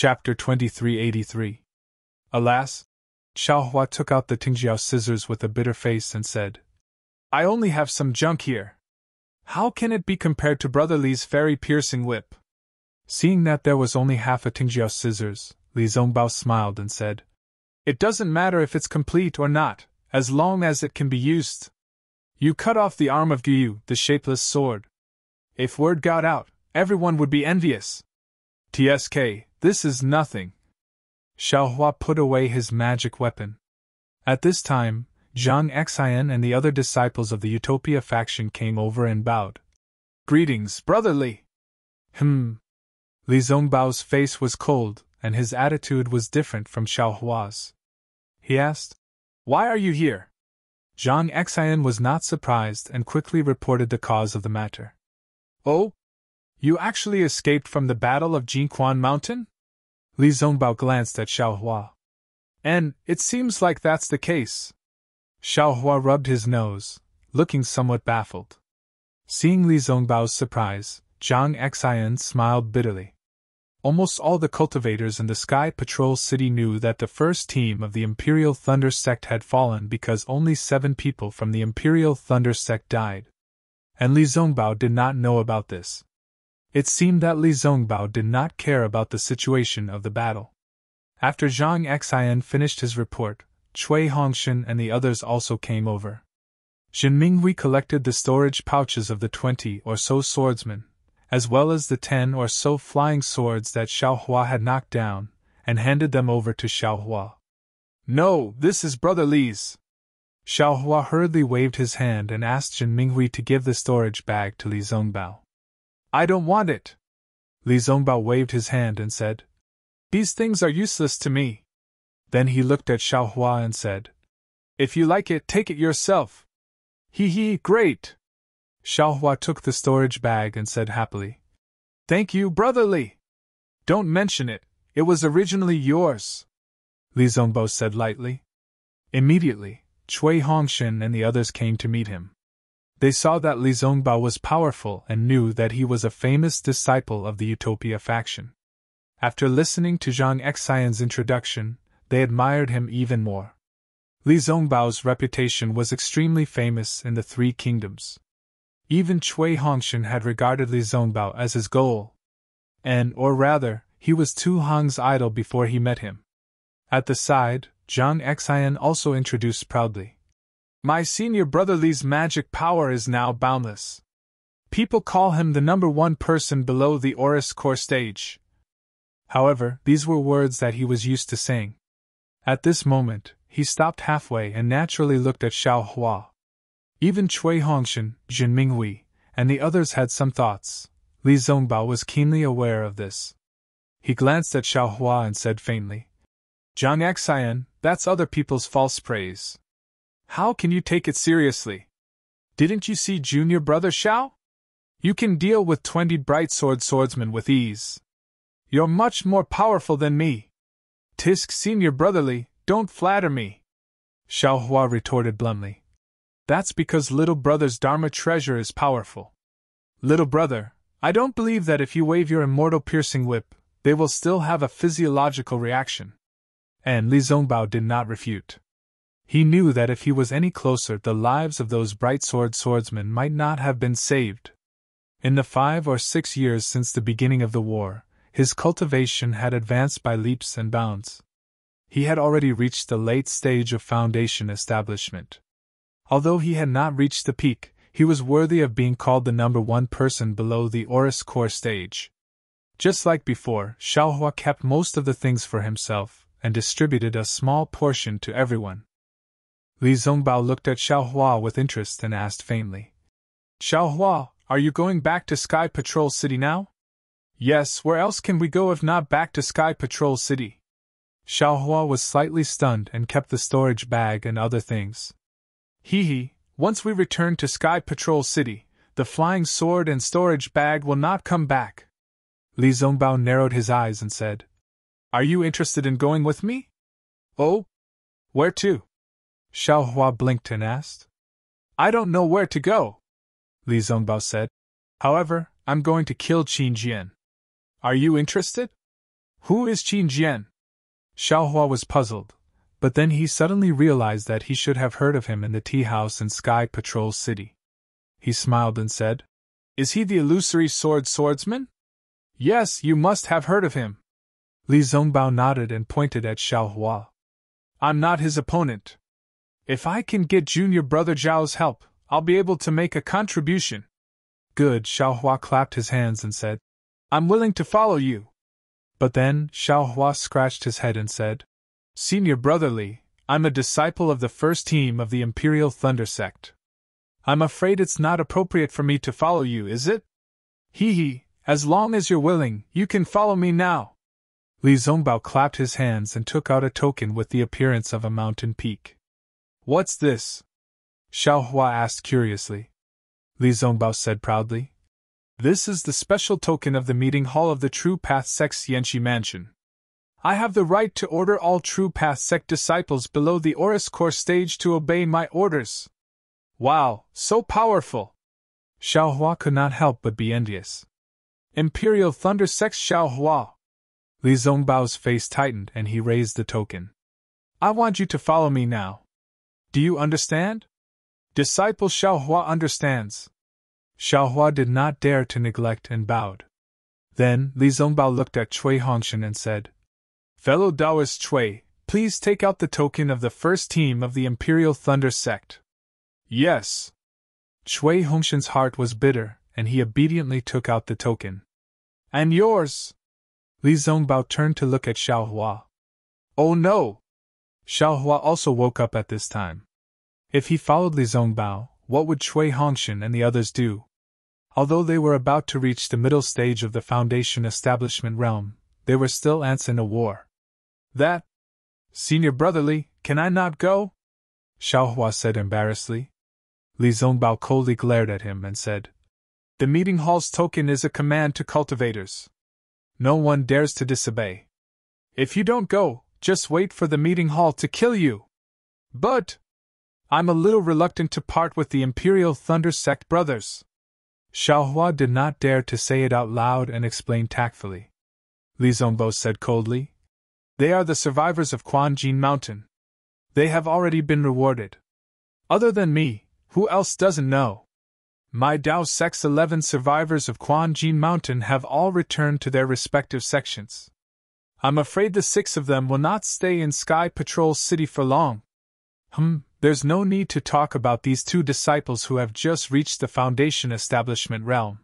Chapter 2383. Alas! Xiaohua took out the Tingjiao scissors with a bitter face and said, I only have some junk here. How can it be compared to Brother Li's fairy-piercing whip? Seeing that there was only half a Tingjiao scissors, Li Zongbao smiled and said, It doesn't matter if it's complete or not, as long as it can be used. You cut off the arm of Guyu, the shapeless sword. If word got out, everyone would be envious. TSK, this is nothing. Xiaohua put away his magic weapon. At this time, Zhang Xian and the other disciples of the Utopia faction came over and bowed. Greetings, Brother Li. Li Zongbao's face was cold, and his attitude was different from Xiaohua's. He asked, Why are you here? Zhang Xian was not surprised and quickly reported the cause of the matter. Oh? You actually escaped from the Battle of Jinquan Mountain? Li Zongbao glanced at Xiaohua. And it seems like that's the case. Xiaohua rubbed his nose, looking somewhat baffled. Seeing Li Zongbao's surprise, Zhang Xian smiled bitterly. Almost all the cultivators in the Sky Patrol City knew that the first team of the Imperial Thunder Sect had fallen because only 7 people from the Imperial Thunder Sect died. And Li Zongbao did not know about this. It seemed that Li Zongbao did not care about the situation of the battle. After Zhang Xian finished his report, Cui Hongshan and the others also came over. Jin Minghui collected the storage pouches of the 20 or so swordsmen, as well as the 10 or so flying swords that Xiaohua had knocked down, and handed them over to Xiaohua. No, this is Brother Li's. Xiaohua hurriedly waved his hand and asked Jin Minghui to give the storage bag to Li Zongbao. I don't want it. Li Zongbao waved his hand and said, These things are useless to me. Then he looked at Xiaohua and said, If you like it, take it yourself. Hee, great. Xiaohua took the storage bag and said happily, Thank you, Brother Li. Don't mention it, it was originally yours. Li Zongbao said lightly. Immediately, Cui Hongshan and the others came to meet him. They saw that Li Zongbao was powerful and knew that he was a famous disciple of the Utopia faction. After listening to Zhang Xian's introduction, they admired him even more. Li Zongbao's reputation was extremely famous in the 3 kingdoms. Even Cui Hongshan had regarded Li Zongbao as his goal. Or rather, he was Tu Hong's idol before he met him. At the side, Zhang Xian also introduced proudly. My senior brother Li's magic power is now boundless. People call him the number 1 person below the Oris core stage. However, these were words that he was used to saying. At this moment, he stopped halfway and naturally looked at Xiaohua. Even Cui Hongshan, Jin Minghui, and the others had some thoughts. Li Zongbao was keenly aware of this. He glanced at Xiaohua and said faintly, Zhang Xian, that's other people's false praise. How can you take it seriously? Didn't you see junior brother Xiao? You can deal with 20 bright swordsmen with ease. You're much more powerful than me. Tisk senior brother Li, don't flatter me. Xiaohua retorted bluntly. That's because little brother's Dharma treasure is powerful. Little brother, I don't believe that if you wave your immortal piercing whip, they will still have a physiological reaction. And Li Zongbao did not refute. He knew that if he was any closer, the lives of those bright swordsmen might not have been saved. In the 5 or 6 years since the beginning of the war, his cultivation had advanced by leaps and bounds. He had already reached the late stage of foundation establishment. Although he had not reached the peak, he was worthy of being called the number 1 person below the Oris core stage. Just like before, Xiaohua kept most of the things for himself, and distributed a small portion to everyone. Li Zongbao looked at Xiaohua with interest and asked faintly, Xiaohua, are you going back to Sky Patrol City now? Yes, where else can we go if not back to Sky Patrol City? Xiaohua was slightly stunned and kept the storage bag and other things. Once we return to Sky Patrol City, the flying sword and storage bag will not come back. Li Zongbao narrowed his eyes and said, Are you interested in going with me? Oh? Where to? Xiaohua blinked and asked. I don't know where to go, Li Zongbao said. However, I'm going to kill Qin Jian. Are you interested? Who is Qin Jian? Xiaohua was puzzled, but then he suddenly realized that he should have heard of him in the tea house in Sky Patrol City. He smiled and said, Is he the illusory swordsman? Yes, you must have heard of him. Li Zongbao nodded and pointed at Xiaohua. I'm not his opponent. If I can get junior brother Zhao's help, I'll be able to make a contribution. Good, Xiaohua clapped his hands and said, I'm willing to follow you. But then, Xiaohua scratched his head and said, Senior brother Li, I'm a disciple of the first team of the Imperial Thunder Sect. I'm afraid it's not appropriate for me to follow you, is it? Hee, as long as you're willing, you can follow me now. Li Zongbao clapped his hands and took out a token with the appearance of a mountain peak. What's this? Xiaohua asked curiously. Li Zongbao said proudly. This is the special token of the meeting hall of the True Path Sect's Yanxi Mansion. I have the right to order all True Path Sect disciples below the Oris Core stage to obey my orders. Wow, so powerful! Xiaohua could not help but be envious. Imperial Thunder Sect Xiaohua! Li Zongbao's face tightened and he raised the token. I want you to follow me now. Do you understand? Disciple Xiaohua understands. Xiaohua did not dare to neglect and bowed. Then Li Zongbao looked at Cui Hongshan and said, Fellow Taoist Cui, please take out the token of the first team of the Imperial Thunder Sect. Yes. Cui Hongshan's heart was bitter, and he obediently took out the token. And yours? Li Zongbao turned to look at Xiaohua. Oh no! Xiaohua also woke up at this time. If he followed Li Zongbao, what would Cui Hongshan and the others do? Although they were about to reach the middle stage of the Foundation Establishment realm, they were still ants in a war. That? Senior brother Li, can I not go? Xiaohua said embarrassedly. Li Zongbao coldly glared at him and said, The meeting hall's token is a command to cultivators. No one dares to disobey. If you don't go, just wait for the meeting hall to kill you. But I'm a little reluctant to part with the Imperial Thunder Sect brothers. Xiaohua did not dare to say it out loud and explained tactfully. Li Zongbao said coldly, They are the survivors of Quanjin Mountain. They have already been rewarded. Other than me, who else doesn't know? My Dao Sect's 11 survivors of Quanjin Mountain have all returned to their respective sections. I'm afraid the 6 of them will not stay in Sky Patrol City for long. There's no need to talk about these 2 disciples who have just reached the Foundation Establishment realm.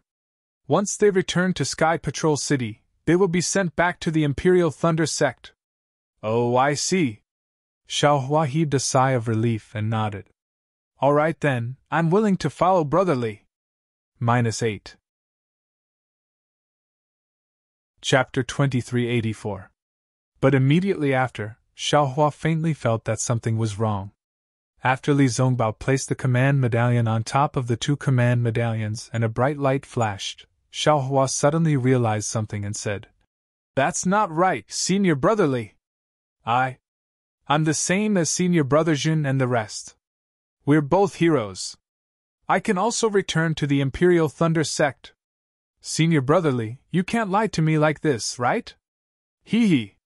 Once they return to Sky Patrol City, they will be sent back to the Imperial Thunder Sect. Oh, I see. Xiaohua heaved a sigh of relief and nodded. All right then, I'm willing to follow Brother Li. -8. Chapter 2384. But immediately after, Xiaohua faintly felt that something was wrong. After Li Zongbao placed the command medallion on top of the 2 command medallions and a bright light flashed, Xiaohua suddenly realized something and said, That's not right, Senior Brother Li. I'm the same as Senior Brother Jun and the rest. We're both heroes. I can also return to the Imperial Thunder Sect. Senior Brother Li, you can't lie to me like this, right? Hee.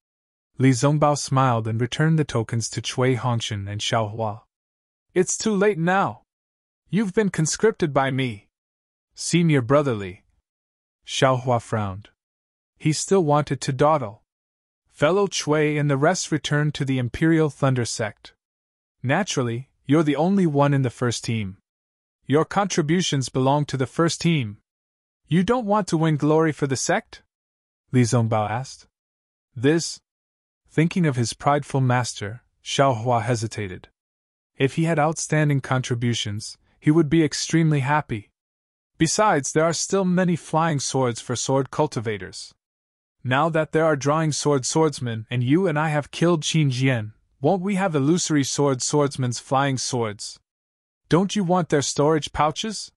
Li Zongbao smiled and returned the tokens to Cui Hongshan and Xiaohua. It's too late now. You've been conscripted by me. Senior Brother Li. Xiaohua frowned. He still wanted to dawdle. Fellow Cui and the rest returned to the Imperial Thunder Sect. Naturally, you're the only one in the first team. Your contributions belong to the first team. You don't want to win glory for the sect? Li Zongbao asked. Thinking of his prideful master, Xiaohua hesitated. If he had outstanding contributions, he would be extremely happy. Besides, there are still many flying swords for sword cultivators. Now that there are drawing swordsmen and you and I have killed Qin Jian, won't we have illusory swordsmen's flying swords? Don't you want their storage pouches?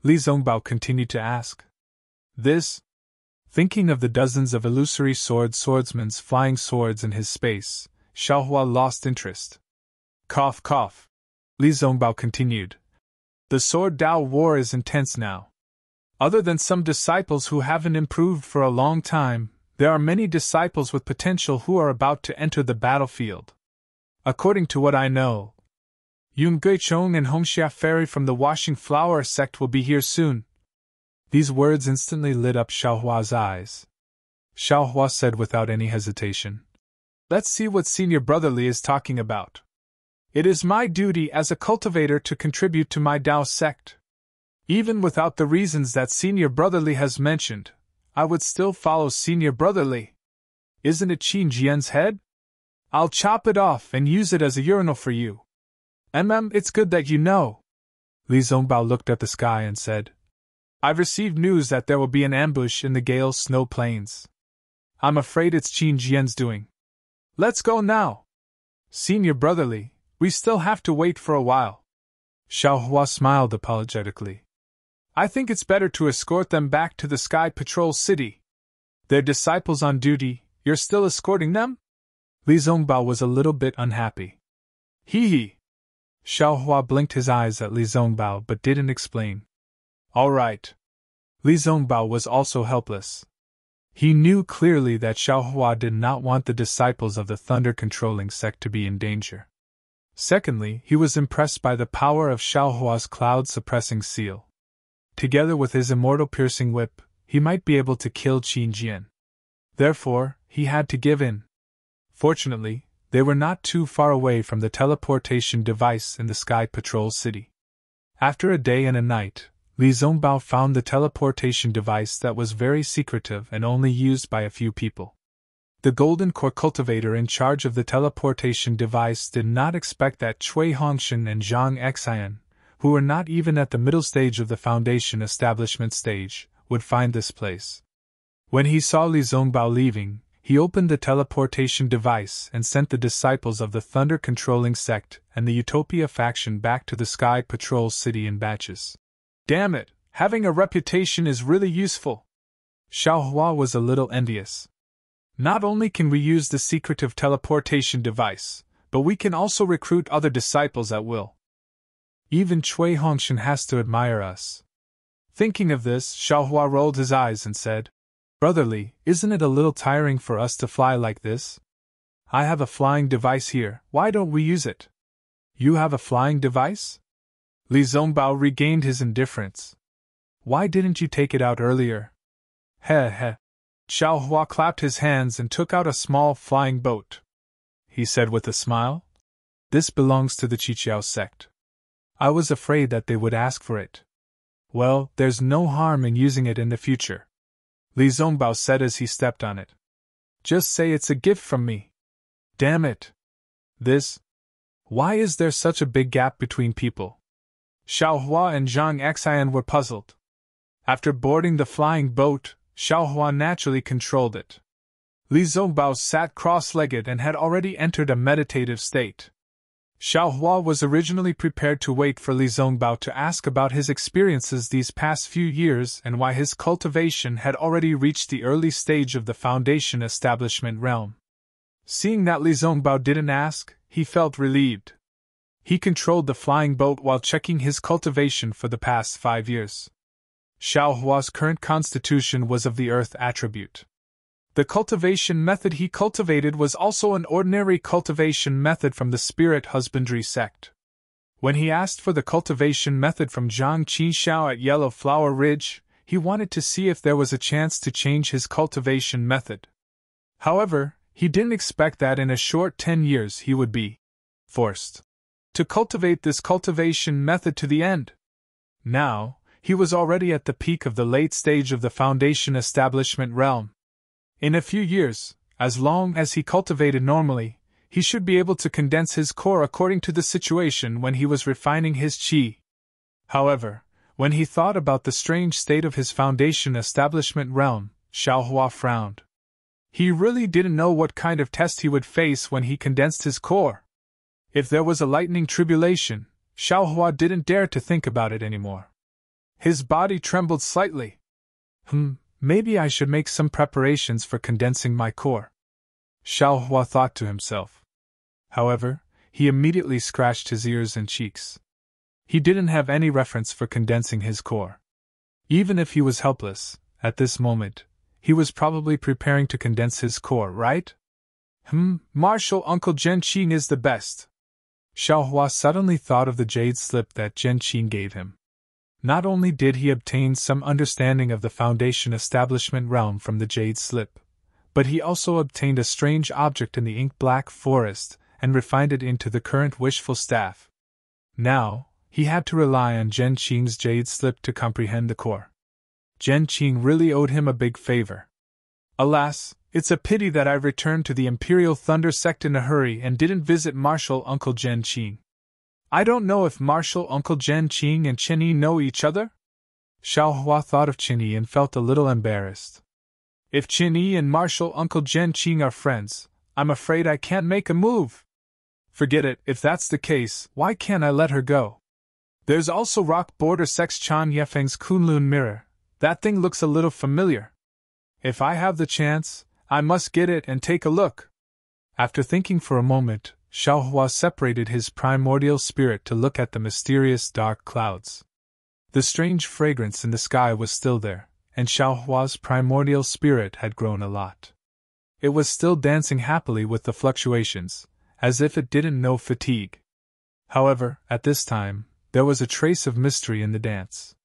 Li Zongbao continued to ask. Thinking of the dozens of illusory swordsmen's flying swords in his space, Xiaohua lost interest. Cough, cough. Li Zongbao continued. The sword Dao war is intense now. Other than some disciples who haven't improved for a long time, There are many disciples with potential who are about to enter the battlefield. According to what I know, Yun Gui-chong and Hongxia Fairy from the Washing Flower sect will be here soon. These words instantly lit up Xiaohua's eyes. Xiaohua said without any hesitation, "Let's see what Senior Brotherly is talking about. It is my duty as a cultivator to contribute to my Dao sect. Even without the reasons that Senior Brotherly has mentioned, I would still follow Senior Brotherly. Isn't it Qin Jian's head? I'll chop it off and use it as a urinal for you. It's good that you know." Li Zongbao looked at the sky and said, "I've received news that there will be an ambush in the Gale Snow Plains. I'm afraid it's Qin Jian's doing. Let's go now. Senior Brotherly, we still have to wait for a while." Xiaohua smiled apologetically. "I think it's better to escort them back to the Sky Patrol City. They're disciples on duty, you're still escorting them?" Li Zongbao was a little bit unhappy. Hee. Xiaohua blinked his eyes at Li Zongbao but didn't explain. "All right." Li Zongbao was also helpless. He knew clearly that Xiaohua did not want the disciples of the thunder-controlling sect to be in danger. Secondly, he was impressed by the power of Xiaohua's cloud-suppressing seal. Together with his immortal piercing whip, he might be able to kill Qin Jian. Therefore, he had to give in. Fortunately, they were not too far away from the teleportation device in the Sky Patrol City. After a day and a night, Li Zongbao found the teleportation device that was very secretive and only used by a few people. The Golden Core cultivator in charge of the teleportation device did not expect that Cui Hongshan and Zhang Xian, who were not even at the middle stage of the Foundation establishment stage, would find this place. When he saw Li Zongbao leaving, he opened the teleportation device and sent the disciples of the Thunder-controlling sect and the Utopia faction back to the Sky Patrol City in batches. Damn it, having a reputation is really useful. Xiaohua was a little envious. Not only can we use the secretive teleportation device, but we can also recruit other disciples at will. Even Cui Hongshan has to admire us. Thinking of this, Xiaohua rolled his eyes and said, "Brotherly, isn't it a little tiring for us to fly like this? I have a flying device here, why don't we use it?" "You have a flying device?" Li Zongbao regained his indifference. "Why didn't you take it out earlier?" Heh. Xiaohua clapped his hands and took out a small flying boat. He said with a smile, "This belongs to the Qiqiao sect. I was afraid that they would ask for it." "Well, there's no harm in using it in the future," Li Zongbao said as he stepped on it. "Just say it's a gift from me." "Damn it! Why is there such a big gap between people?" Xiaohua and Zhang Xian were puzzled. After boarding the flying boat, Xiaohua naturally controlled it. Li Zongbao sat cross-legged and had already entered a meditative state. Xiaohua was originally prepared to wait for Li Zongbao to ask about his experiences these past few years and why his cultivation had already reached the early stage of the Foundation establishment realm. Seeing that Li Zongbao didn't ask, he felt relieved. He controlled the flying boat while checking his cultivation for the past 5 years. Xiaohua's current constitution was of the earth attribute. The cultivation method he cultivated was also an ordinary cultivation method from the spirit husbandry sect. When he asked for the cultivation method from Zhang Qixiao at Yellow Flower Ridge, he wanted to see if there was a chance to change his cultivation method. However, he didn't expect that in a short 10 years he would be forced to cultivate this cultivation method to the end. Now, he was already at the peak of the late stage of the Foundation establishment realm. In a few years, as long as he cultivated normally, he should be able to condense his core according to the situation when he was refining his qi. However, when he thought about the strange state of his Foundation establishment realm, Xiaohua frowned. He really didn't know what kind of test he would face when he condensed his core. If there was a lightning tribulation, Xiaohua didn't dare to think about it anymore. His body trembled slightly. Maybe I should make some preparations for condensing my core, Xiaohua thought to himself. However, he immediately scratched his ears and cheeks. He didn't have any reference for condensing his core. Even if he was helpless, at this moment, he was probably preparing to condense his core, right? Martial Uncle Jen Qing is the best. Xiaohua suddenly thought of the jade slip that Jen Qing gave him. Not only did he obtain some understanding of the Foundation establishment realm from the jade slip, but he also obtained a strange object in the ink-black forest and refined it into the current wishful staff. Now, he had to rely on Jen Qing's jade slip to comprehend the core. Jen Qing really owed him a big favor. Alas, it's a pity that I returned to the Imperial Thunder Sect in a hurry and didn't visit Martial Uncle Jen Qing. I don't know if Martial Uncle Jen Qing and Qinyi know each other? Xiaohua thought of Qinyi and felt a little embarrassed. If Qinyi and Martial Uncle Jen Qing are friends, I'm afraid I can't make a move. Forget it, if that's the case, why can't I let her go? There's also Rock Border Sex Chan Yefeng's Kunlun mirror. That thing looks a little familiar. If I have the chance, I must get it and take a look. After thinking for a moment, Xiaohua separated his primordial spirit to look at the mysterious dark clouds. The strange fragrance in the sky was still there, and Xiaohua's primordial spirit had grown a lot. It was still dancing happily with the fluctuations, as if it didn't know fatigue. However, at this time, there was a trace of mystery in the dance.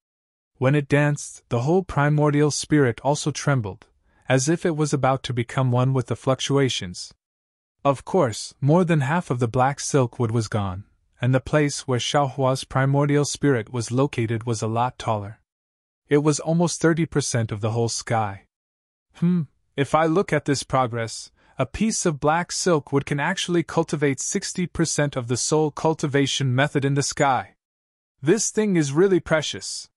When it danced, the whole primordial spirit also trembled, as if it was about to become one with the fluctuations. Of course, more than half of the black silk wood was gone, and the place where Xiaohua's primordial spirit was located was a lot taller. It was almost 30% of the whole sky. If I look at this progress, a piece of black silk wood can actually cultivate 60% of the soul cultivation method in the sky. This thing is really precious.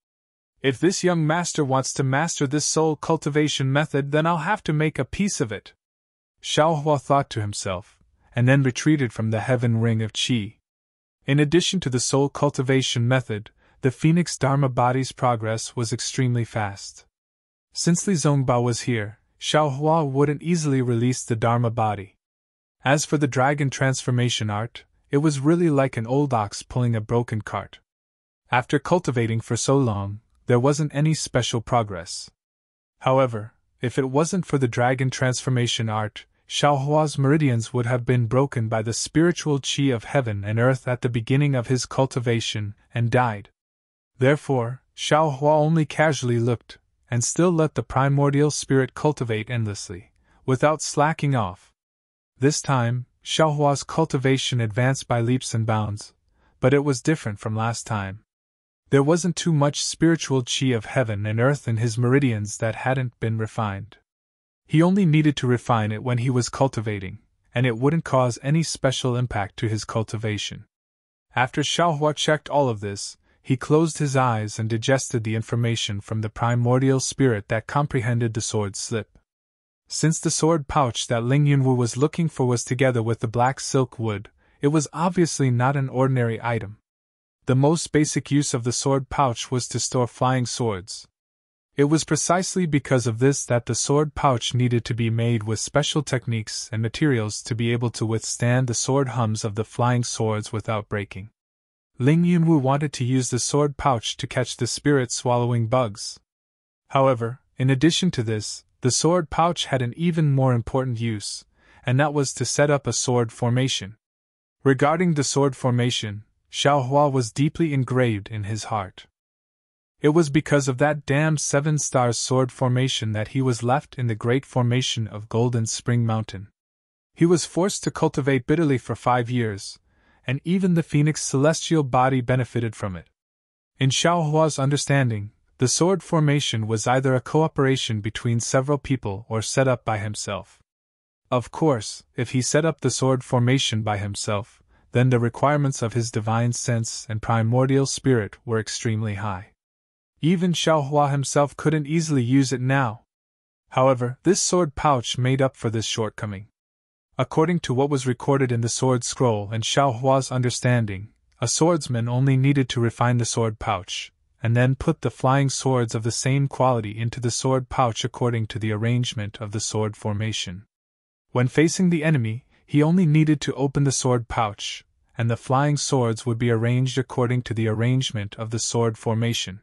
If this young master wants to master this soul cultivation method, then I'll have to make a piece of it. Xiaohua thought to himself, and then retreated from the heaven ring of qi. In addition to the soul cultivation method, the Phoenix Dharma body's progress was extremely fast. Since Li Zongbao was here, Xiaohua wouldn't easily release the Dharma body. As for the dragon transformation art, it was really like an old ox pulling a broken cart. After cultivating for so long, there wasn't any special progress. However, if it wasn't for the dragon transformation art, Xiaohua's meridians would have been broken by the spiritual qi of heaven and earth at the beginning of his cultivation and died. Therefore, Xiaohua only casually looked, and still let the primordial spirit cultivate endlessly, without slacking off. This time, Xiaohua's cultivation advanced by leaps and bounds, but it was different from last time. There wasn't too much spiritual qi of heaven and earth in his meridians that hadn't been refined. He only needed to refine it when he was cultivating, and it wouldn't cause any special impact to his cultivation. After Xiaohua checked all of this, he closed his eyes and digested the information from the primordial spirit that comprehended the sword slip. Since the sword pouch that Ling Yunwu was looking for was together with the black silk wood, it was obviously not an ordinary item. The most basic use of the sword pouch was to store flying swords. It was precisely because of this that the sword pouch needed to be made with special techniques and materials to be able to withstand the sword hums of the flying swords without breaking. Ling Yunwu wanted to use the sword pouch to catch the spirit-swallowing bugs. However, in addition to this, the sword pouch had an even more important use, and that was to set up a sword formation. Regarding the sword formation, Xiaohua was deeply engraved in his heart. It was because of that damned 7 stars sword formation that he was left in the great formation of Golden Spring Mountain. He was forced to cultivate bitterly for 5 years, and even the Phoenix celestial body benefited from it. In Xiaohua's understanding, the sword formation was either a cooperation between several people or set up by himself. Of course, if he set up the sword formation by himself, then the requirements of his divine sense and primordial spirit were extremely high. Even Xiaohua himself couldn't easily use it now. However, this sword pouch made up for this shortcoming. According to what was recorded in the sword scroll and Xiaohua's understanding, a swordsman only needed to refine the sword pouch, and then put the flying swords of the same quality into the sword pouch according to the arrangement of the sword formation. When facing the enemy, he only needed to open the sword pouch, and the flying swords would be arranged according to the arrangement of the sword formation.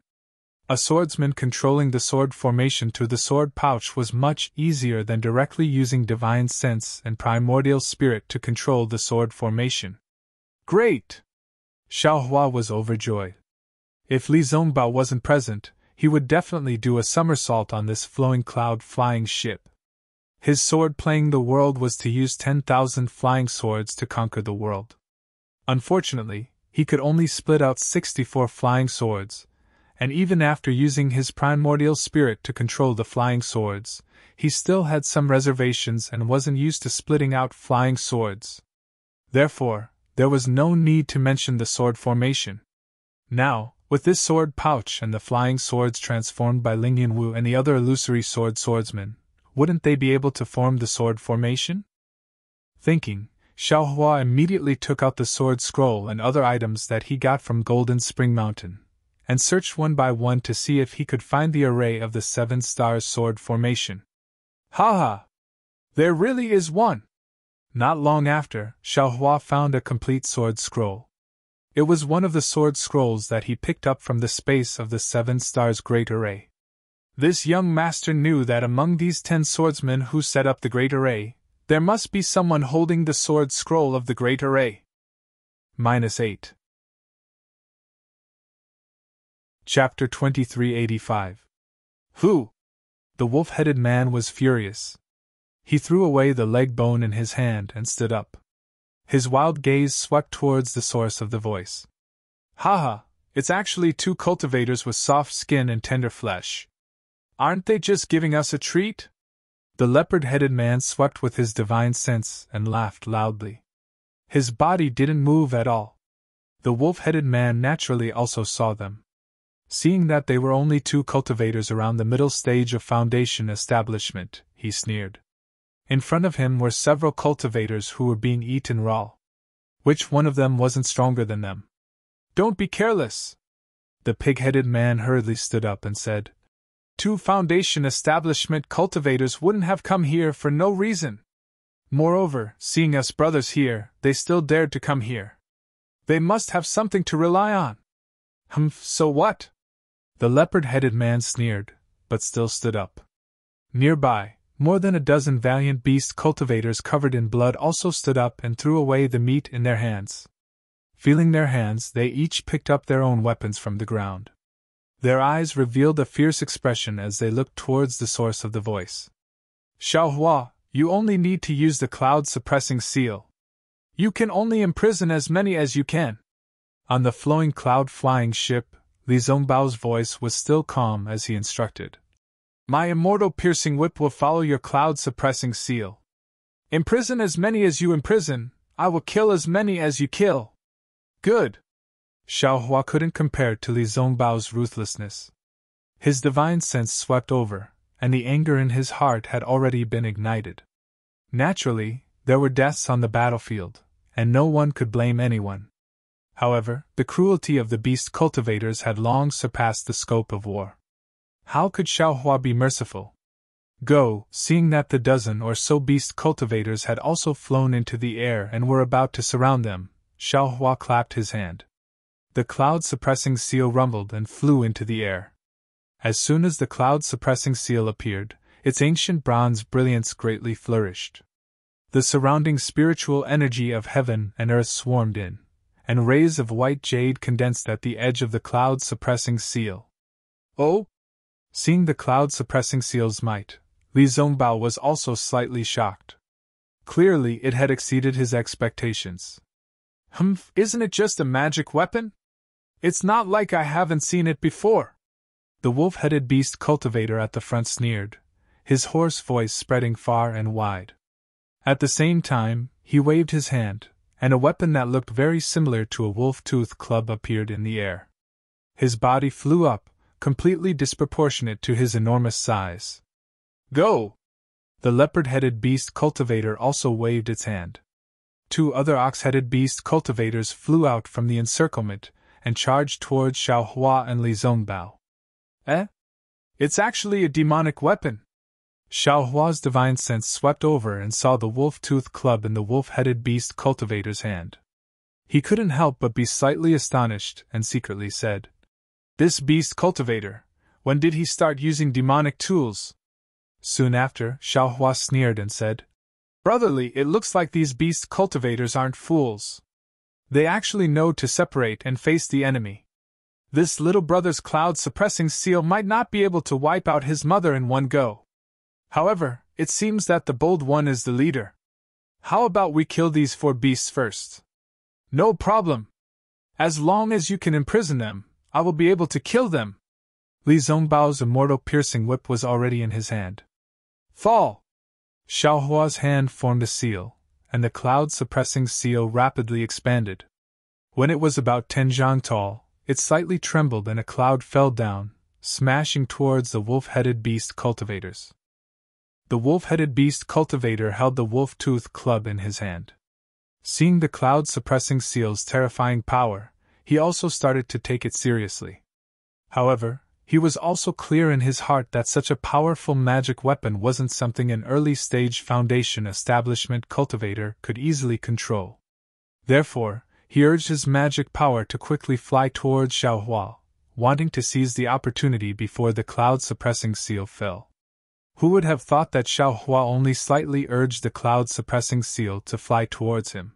A swordsman controlling the sword formation through the sword pouch was much easier than directly using divine sense and primordial spirit to control the sword formation. Great! Xiaohua was overjoyed. If Li Zongbao wasn't present, he would definitely do a somersault on this flowing cloud flying ship. His sword playing the world was to use 10,000 flying swords to conquer the world. Unfortunately, he could only split out 64 flying swords, and even after using his primordial spirit to control the flying swords, he still had some reservations and wasn't used to splitting out flying swords. Therefore, there was no need to mention the sword formation. Now, with this sword pouch and the flying swords transformed by Ling Yanwu and the other illusory swordsmen, wouldn't they be able to form the sword formation? Thinking, Xiaohua immediately took out the sword scroll and other items that he got from Golden Spring Mountain, and searched one by one to see if he could find the array of the 7 stars sword formation. Ha! There really is one! Not long after, Xiaohua found a complete sword scroll. It was one of the sword scrolls that he picked up from the space of the 7 stars great array. This young master knew that among these 10 swordsmen who set up the great array, there must be someone holding the sword scroll of the great array. -8. Chapter 2385. Who? The wolf-headed man was furious. He threw away the leg bone in his hand and stood up. His wild gaze swept towards the source of the voice. Haha, it's actually 2 cultivators with soft skin and tender flesh. Aren't they just giving us a treat? The leopard-headed man swept with his divine sense and laughed loudly. His body didn't move at all. The wolf-headed man naturally also saw them. Seeing that they were only 2 cultivators around the middle stage of foundation establishment, he sneered. In front of him were several cultivators who were being eaten raw. Which one of them wasn't stronger than them? Don't be careless! The pig-headed man hurriedly stood up and said, 2 foundation establishment cultivators wouldn't have come here for no reason. Moreover, seeing us brothers here, they still dared to come here. They must have something to rely on. So what? The leopard-headed man sneered, but still stood up. Nearby, more than a dozen valiant beast cultivators covered in blood also stood up and threw away the meat in their hands. Feeling their hands, they each picked up their own weapons from the ground. Their eyes revealed a fierce expression as they looked towards the source of the voice. Xiaohua, you only need to use the cloud-suppressing seal. You can only imprison as many as you can. On the flowing cloud-flying ship, Li Zongbao's voice was still calm as he instructed. My immortal piercing whip will follow your cloud-suppressing seal. Imprison as many as you imprison, I will kill as many as you kill. Good. Xiaohua couldn't compare to Li Zongbao's ruthlessness. His divine sense swept over, and the anger in his heart had already been ignited. Naturally, there were deaths on the battlefield, and no one could blame anyone. However, the cruelty of the beast cultivators had long surpassed the scope of war. How could Xiaohua be merciful? Go, seeing that the dozen or so beast cultivators had also flown into the air and were about to surround them, Xiaohua clapped his hand. The cloud-suppressing seal rumbled and flew into the air. As soon as the cloud-suppressing seal appeared, its ancient bronze brilliance greatly flourished. The surrounding spiritual energy of heaven and earth swarmed in, and rays of white jade condensed at the edge of the cloud-suppressing seal. Oh! Seeing the cloud-suppressing seal's might, Li Zongbao was also slightly shocked. Clearly it had exceeded his expectations. Isn't it just a magic weapon? It's not like I haven't seen it before. The wolf-headed beast cultivator at the front sneered, his hoarse voice spreading far and wide. At the same time, he waved his hand, and a weapon that looked very similar to a wolf-tooth club appeared in the air. His body flew up, completely disproportionate to his enormous size. Go! The leopard-headed beast cultivator also waved its hand. 2 other ox-headed beast cultivators flew out from the encirclement and charged towards Xiaohua and Li Zongbao. It's actually a demonic weapon. Xiaohua's divine sense swept over and saw the wolf-tooth club in the wolf-headed beast cultivator's hand. He couldn't help but be slightly astonished and secretly said, This beast cultivator, When did he start using demonic tools? Soon after, Xiaohua sneered and said, Brotherly, it looks like these beast cultivators aren't fools. They actually know to separate and face the enemy. This little brother's cloud-suppressing seal might not be able to wipe out his mother in one go. However, it seems that the bold one is the leader. How about we kill these 4 beasts first? No problem. As long as you can imprison them, I will be able to kill them. Li Zongbao's immortal piercing whip was already in his hand. Fall! Xiaohua's hand formed a seal, and the cloud-suppressing seal rapidly expanded. When it was about 10 zhang tall, it slightly trembled and a cloud fell down, smashing towards the wolf-headed beast cultivators. The wolf-headed beast cultivator held the wolf-tooth club in his hand. Seeing the cloud-suppressing seal's terrifying power, he also started to take it seriously. However, he was also clear in his heart that such a powerful magic weapon wasn't something an early-stage foundation establishment cultivator could easily control. Therefore, he urged his magic power to quickly fly towards Xiaohua, wanting to seize the opportunity before the cloud-suppressing seal fell. Who would have thought that Xiaohua only slightly urged the cloud-suppressing seal to fly towards him?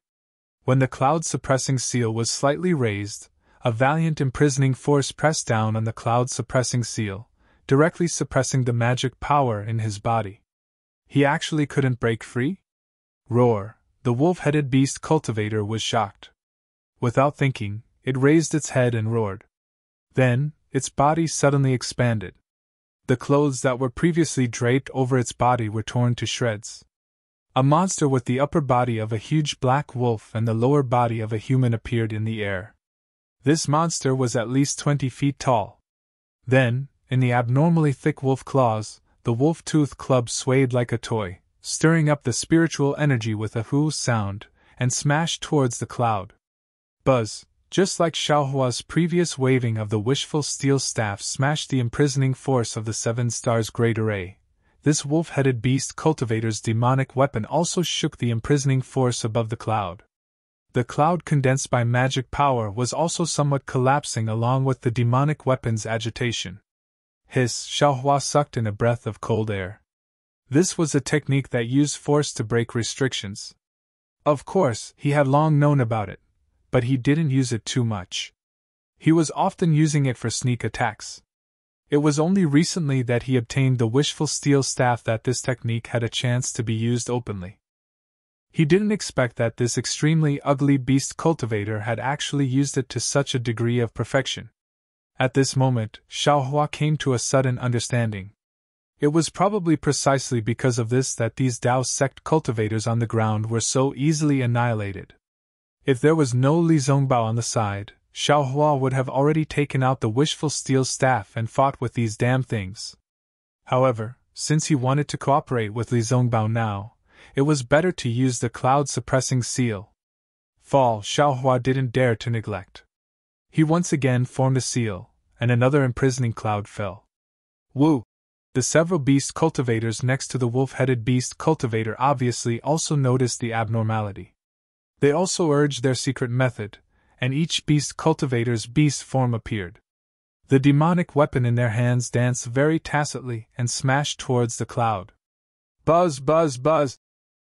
When the cloud-suppressing seal was slightly raised, a valiant imprisoning force pressed down on the cloud-suppressing seal, directly suppressing the magic power in his body. He actually couldn't break free? Roar! The wolf-headed beast cultivator was shocked. Without thinking, it raised its head and roared. Then, its body suddenly expanded. The clothes that were previously draped over its body were torn to shreds. A monster with the upper body of a huge black wolf and the lower body of a human appeared in the air. This monster was at least 20 feet tall. Then, in the abnormally thick wolf claws, the wolf-tooth club swayed like a toy, stirring up the spiritual energy with a whoo sound, and smashed towards the cloud. Buzz! Just like Xiaohua's previous waving of the wishful steel staff smashed the imprisoning force of the 7 stars great array, this wolf-headed beast cultivator's demonic weapon also shook the imprisoning force above the cloud. The cloud condensed by magic power was also somewhat collapsing along with the demonic weapon's agitation. Hiss! Xiaohua sucked in a breath of cold air. This was a technique that used force to break restrictions. Of course, he had long known about it, but he didn't use it too much. He was often using it for sneak attacks. It was only recently that he obtained the wishful steel staff that this technique had a chance to be used openly. He didn't expect that this extremely ugly beast cultivator had actually used it to such a degree of perfection. At this moment, Xiaohua came to a sudden understanding. It was probably precisely because of this that these Dao sect cultivators on the ground were so easily annihilated. If there was no Li Zongbao on the side, Xiaohua would have already taken out the wishful steel staff and fought with these damn things. However, since he wanted to cooperate with Li Zongbao now, it was better to use the cloud-suppressing seal. Fall! Xiaohua didn't dare to neglect. He once again formed a seal, and another imprisoning cloud fell. Woo! The several beast cultivators next to the wolf-headed beast cultivator obviously also noticed the abnormality. They also urged their secret method, and each beast cultivator's beast form appeared. The demonic weapon in their hands danced very tacitly and smashed towards the cloud. Buzz! Buzz! Buzz!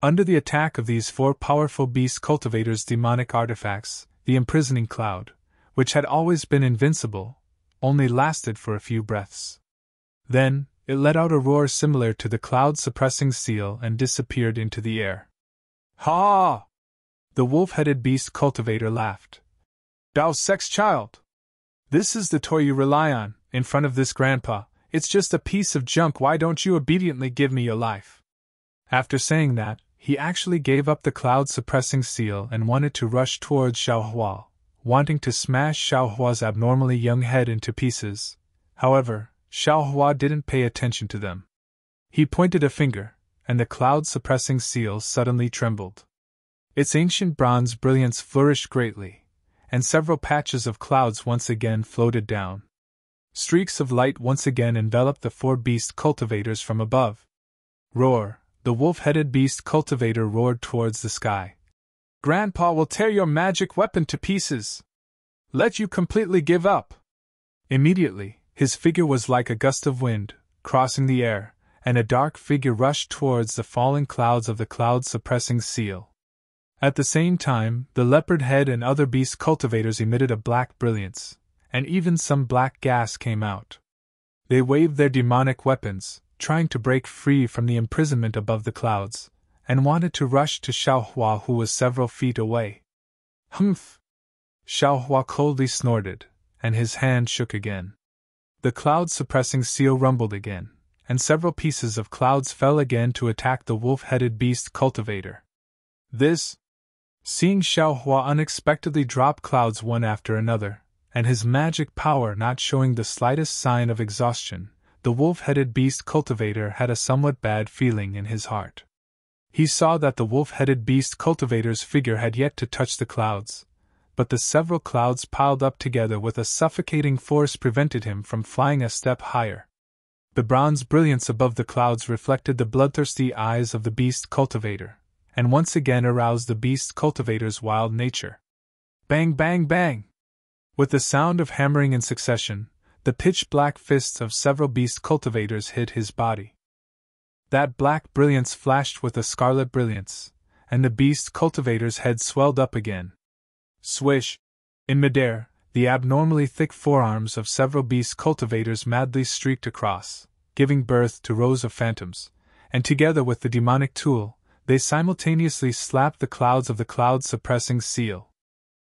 Under the attack of these 4 powerful beast cultivators' demonic artifacts, the imprisoning cloud, which had always been invincible, only lasted for a few breaths. Then, it let out a roar similar to the cloud-suppressing seal and disappeared into the air. Ha! The wolf-headed beast cultivator laughed. Dao Sect's child! This is the toy you rely on, in front of this grandpa. It's just a piece of junk. Why don't you obediently give me your life? After saying that, he actually gave up the cloud-suppressing seal and wanted to rush towards Xiaohua, wanting to smash Xiaohua's abnormally young head into pieces. However, Xiaohua didn't pay attention to them. He pointed a finger, and the cloud-suppressing seal suddenly trembled. Its ancient bronze brilliance flourished greatly, and several patches of clouds once again floated down. Streaks of light once again enveloped the 4 beast cultivators from above. Roar! The wolf-headed beast cultivator roared towards the sky. Grandpa will tear your magic weapon to pieces! Let you completely give up! Immediately, His figure was like a gust of wind, crossing the air, and a dark figure rushed towards the falling clouds of the cloud-suppressing seal. At the same time, the leopard head and other beast cultivators emitted a black brilliance, and even some black gas came out. They waved their demonic weapons, trying to break free from the imprisonment above the clouds, and wanted to rush to Xiaohua, who was several feet away. Humph! Xiaohua coldly snorted, and his hand shook again. The cloud-suppressing seal rumbled again, and several pieces of clouds fell again to attack the wolf-headed beast cultivator. Seeing Xiaohua unexpectedly drop clouds one after another, and his magic power not showing the slightest sign of exhaustion, the wolf-headed beast cultivator had a somewhat bad feeling in his heart. He saw that the wolf-headed beast cultivator's figure had yet to touch the clouds, but the several clouds piled up together with a suffocating force prevented him from flying a step higher. The bronze brilliance above the clouds reflected the bloodthirsty eyes of the beast cultivator, and once again aroused the beast cultivator's wild nature. Bang, bang, bang! With the sound of hammering in succession, the pitch-black fists of several beast cultivators hit his body. That black brilliance flashed with a scarlet brilliance, and the beast cultivator's head swelled up again. Swish! In midair, the abnormally thick forearms of several beast cultivators madly streaked across, giving birth to rows of phantoms, and together with the demonic tool, they simultaneously slapped the clouds of the cloud-suppressing seal.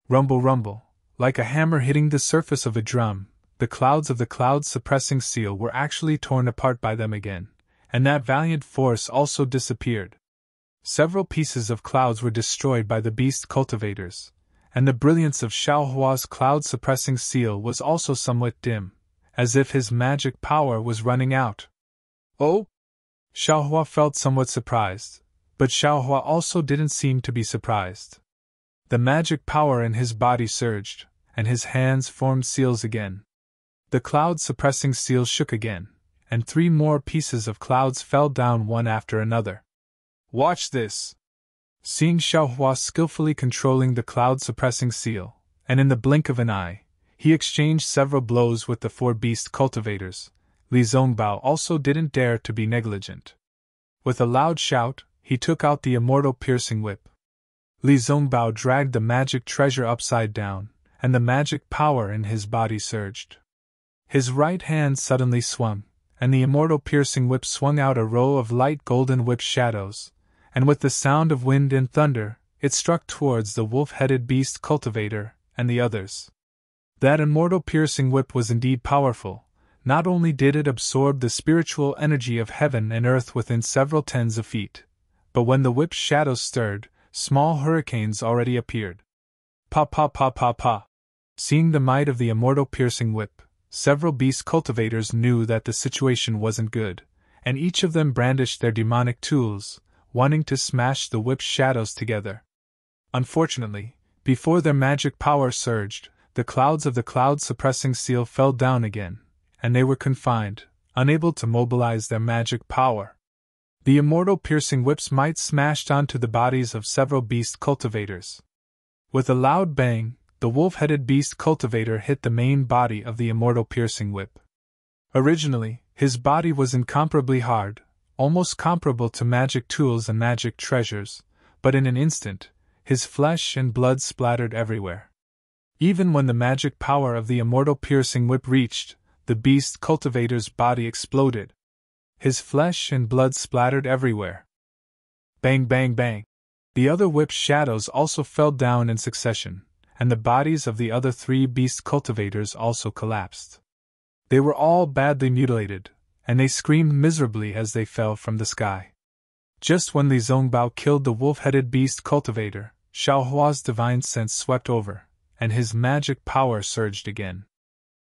Rumble, rumble, like a hammer hitting the surface of a drum, the clouds of the cloud-suppressing seal were actually torn apart by them again, and that valiant force also disappeared. Several pieces of clouds were destroyed by the beast cultivators, and the brilliance of Xiaohua's cloud-suppressing seal was also somewhat dim, as if his magic power was running out. Oh! Xiaohua felt somewhat surprised, but Xiaohua also didn't seem to be surprised. The magic power in his body surged, and his hands formed seals again. The cloud-suppressing seal shook again, and 3 more pieces of clouds fell down one after another. Watch this! Seeing Xiaohua skillfully controlling the cloud-suppressing seal, and in the blink of an eye, he exchanged several blows with the 4 beast cultivators, Li Zongbao also didn't dare to be negligent. With a loud shout, he took out the immortal piercing whip. Li Zongbao dragged the magic treasure upside down, and the magic power in his body surged. His right hand suddenly swung, and the immortal piercing whip swung out a row of light golden whip shadows, and with the sound of wind and thunder, it struck towards the wolf-headed beast cultivator and the others. That immortal piercing whip was indeed powerful. Not only did it absorb the spiritual energy of heaven and earth within several tens of feet, but when the whip's shadows stirred, small hurricanes already appeared. Pa pa pa pa pa! Seeing the might of the immortal piercing whip, several beast cultivators knew that the situation wasn't good, and each of them brandished their demonic tools, wanting to smash the whip's shadows together. Unfortunately, before their magic power surged, the clouds of the cloud-suppressing seal fell down again, and they were confined, unable to mobilize their magic power. The immortal piercing whip's might smashed onto the bodies of several beast cultivators. With a loud bang, the wolf-headed beast cultivator hit the main body of the immortal piercing whip. Originally, his body was incomparably hard, almost comparable to magic tools and magic treasures, but in an instant, his flesh and blood splattered everywhere. Even when the magic power of the immortal piercing whip reached, the beast cultivator's body exploded. His flesh and blood splattered everywhere. Bang, bang, bang! The other whip's shadows also fell down in succession, and the bodies of the other 3 beast cultivators also collapsed. They were all badly mutilated, and they screamed miserably as they fell from the sky. Just when Li Zongbao killed the wolf-headed beast cultivator, Xiaohua's divine sense swept over, and his magic power surged again.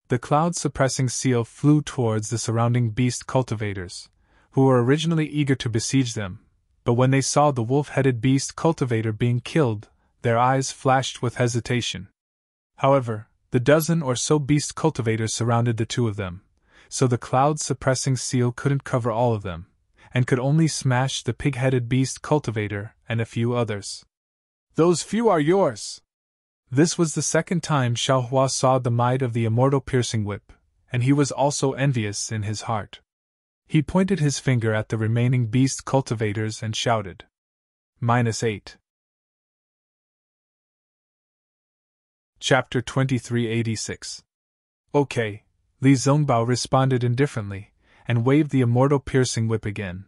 The cloud-suppressing seal flew towards the surrounding beast cultivators, who were originally eager to besiege them, but when they saw the wolf-headed beast cultivator being killed, their eyes flashed with hesitation. However, the dozen or so beast cultivators surrounded the 2 of them, so the cloud-suppressing seal couldn't cover all of them, and could only smash the pig-headed beast cultivator and a few others. Those few are yours! This was the second time Xiaohua saw the might of the immortal piercing whip, and he was also envious in his heart. He pointed his finger at the remaining beast cultivators and shouted, -8. Chapter 2386. Okay, Li Zongbao responded indifferently, and waved the immortal piercing whip again.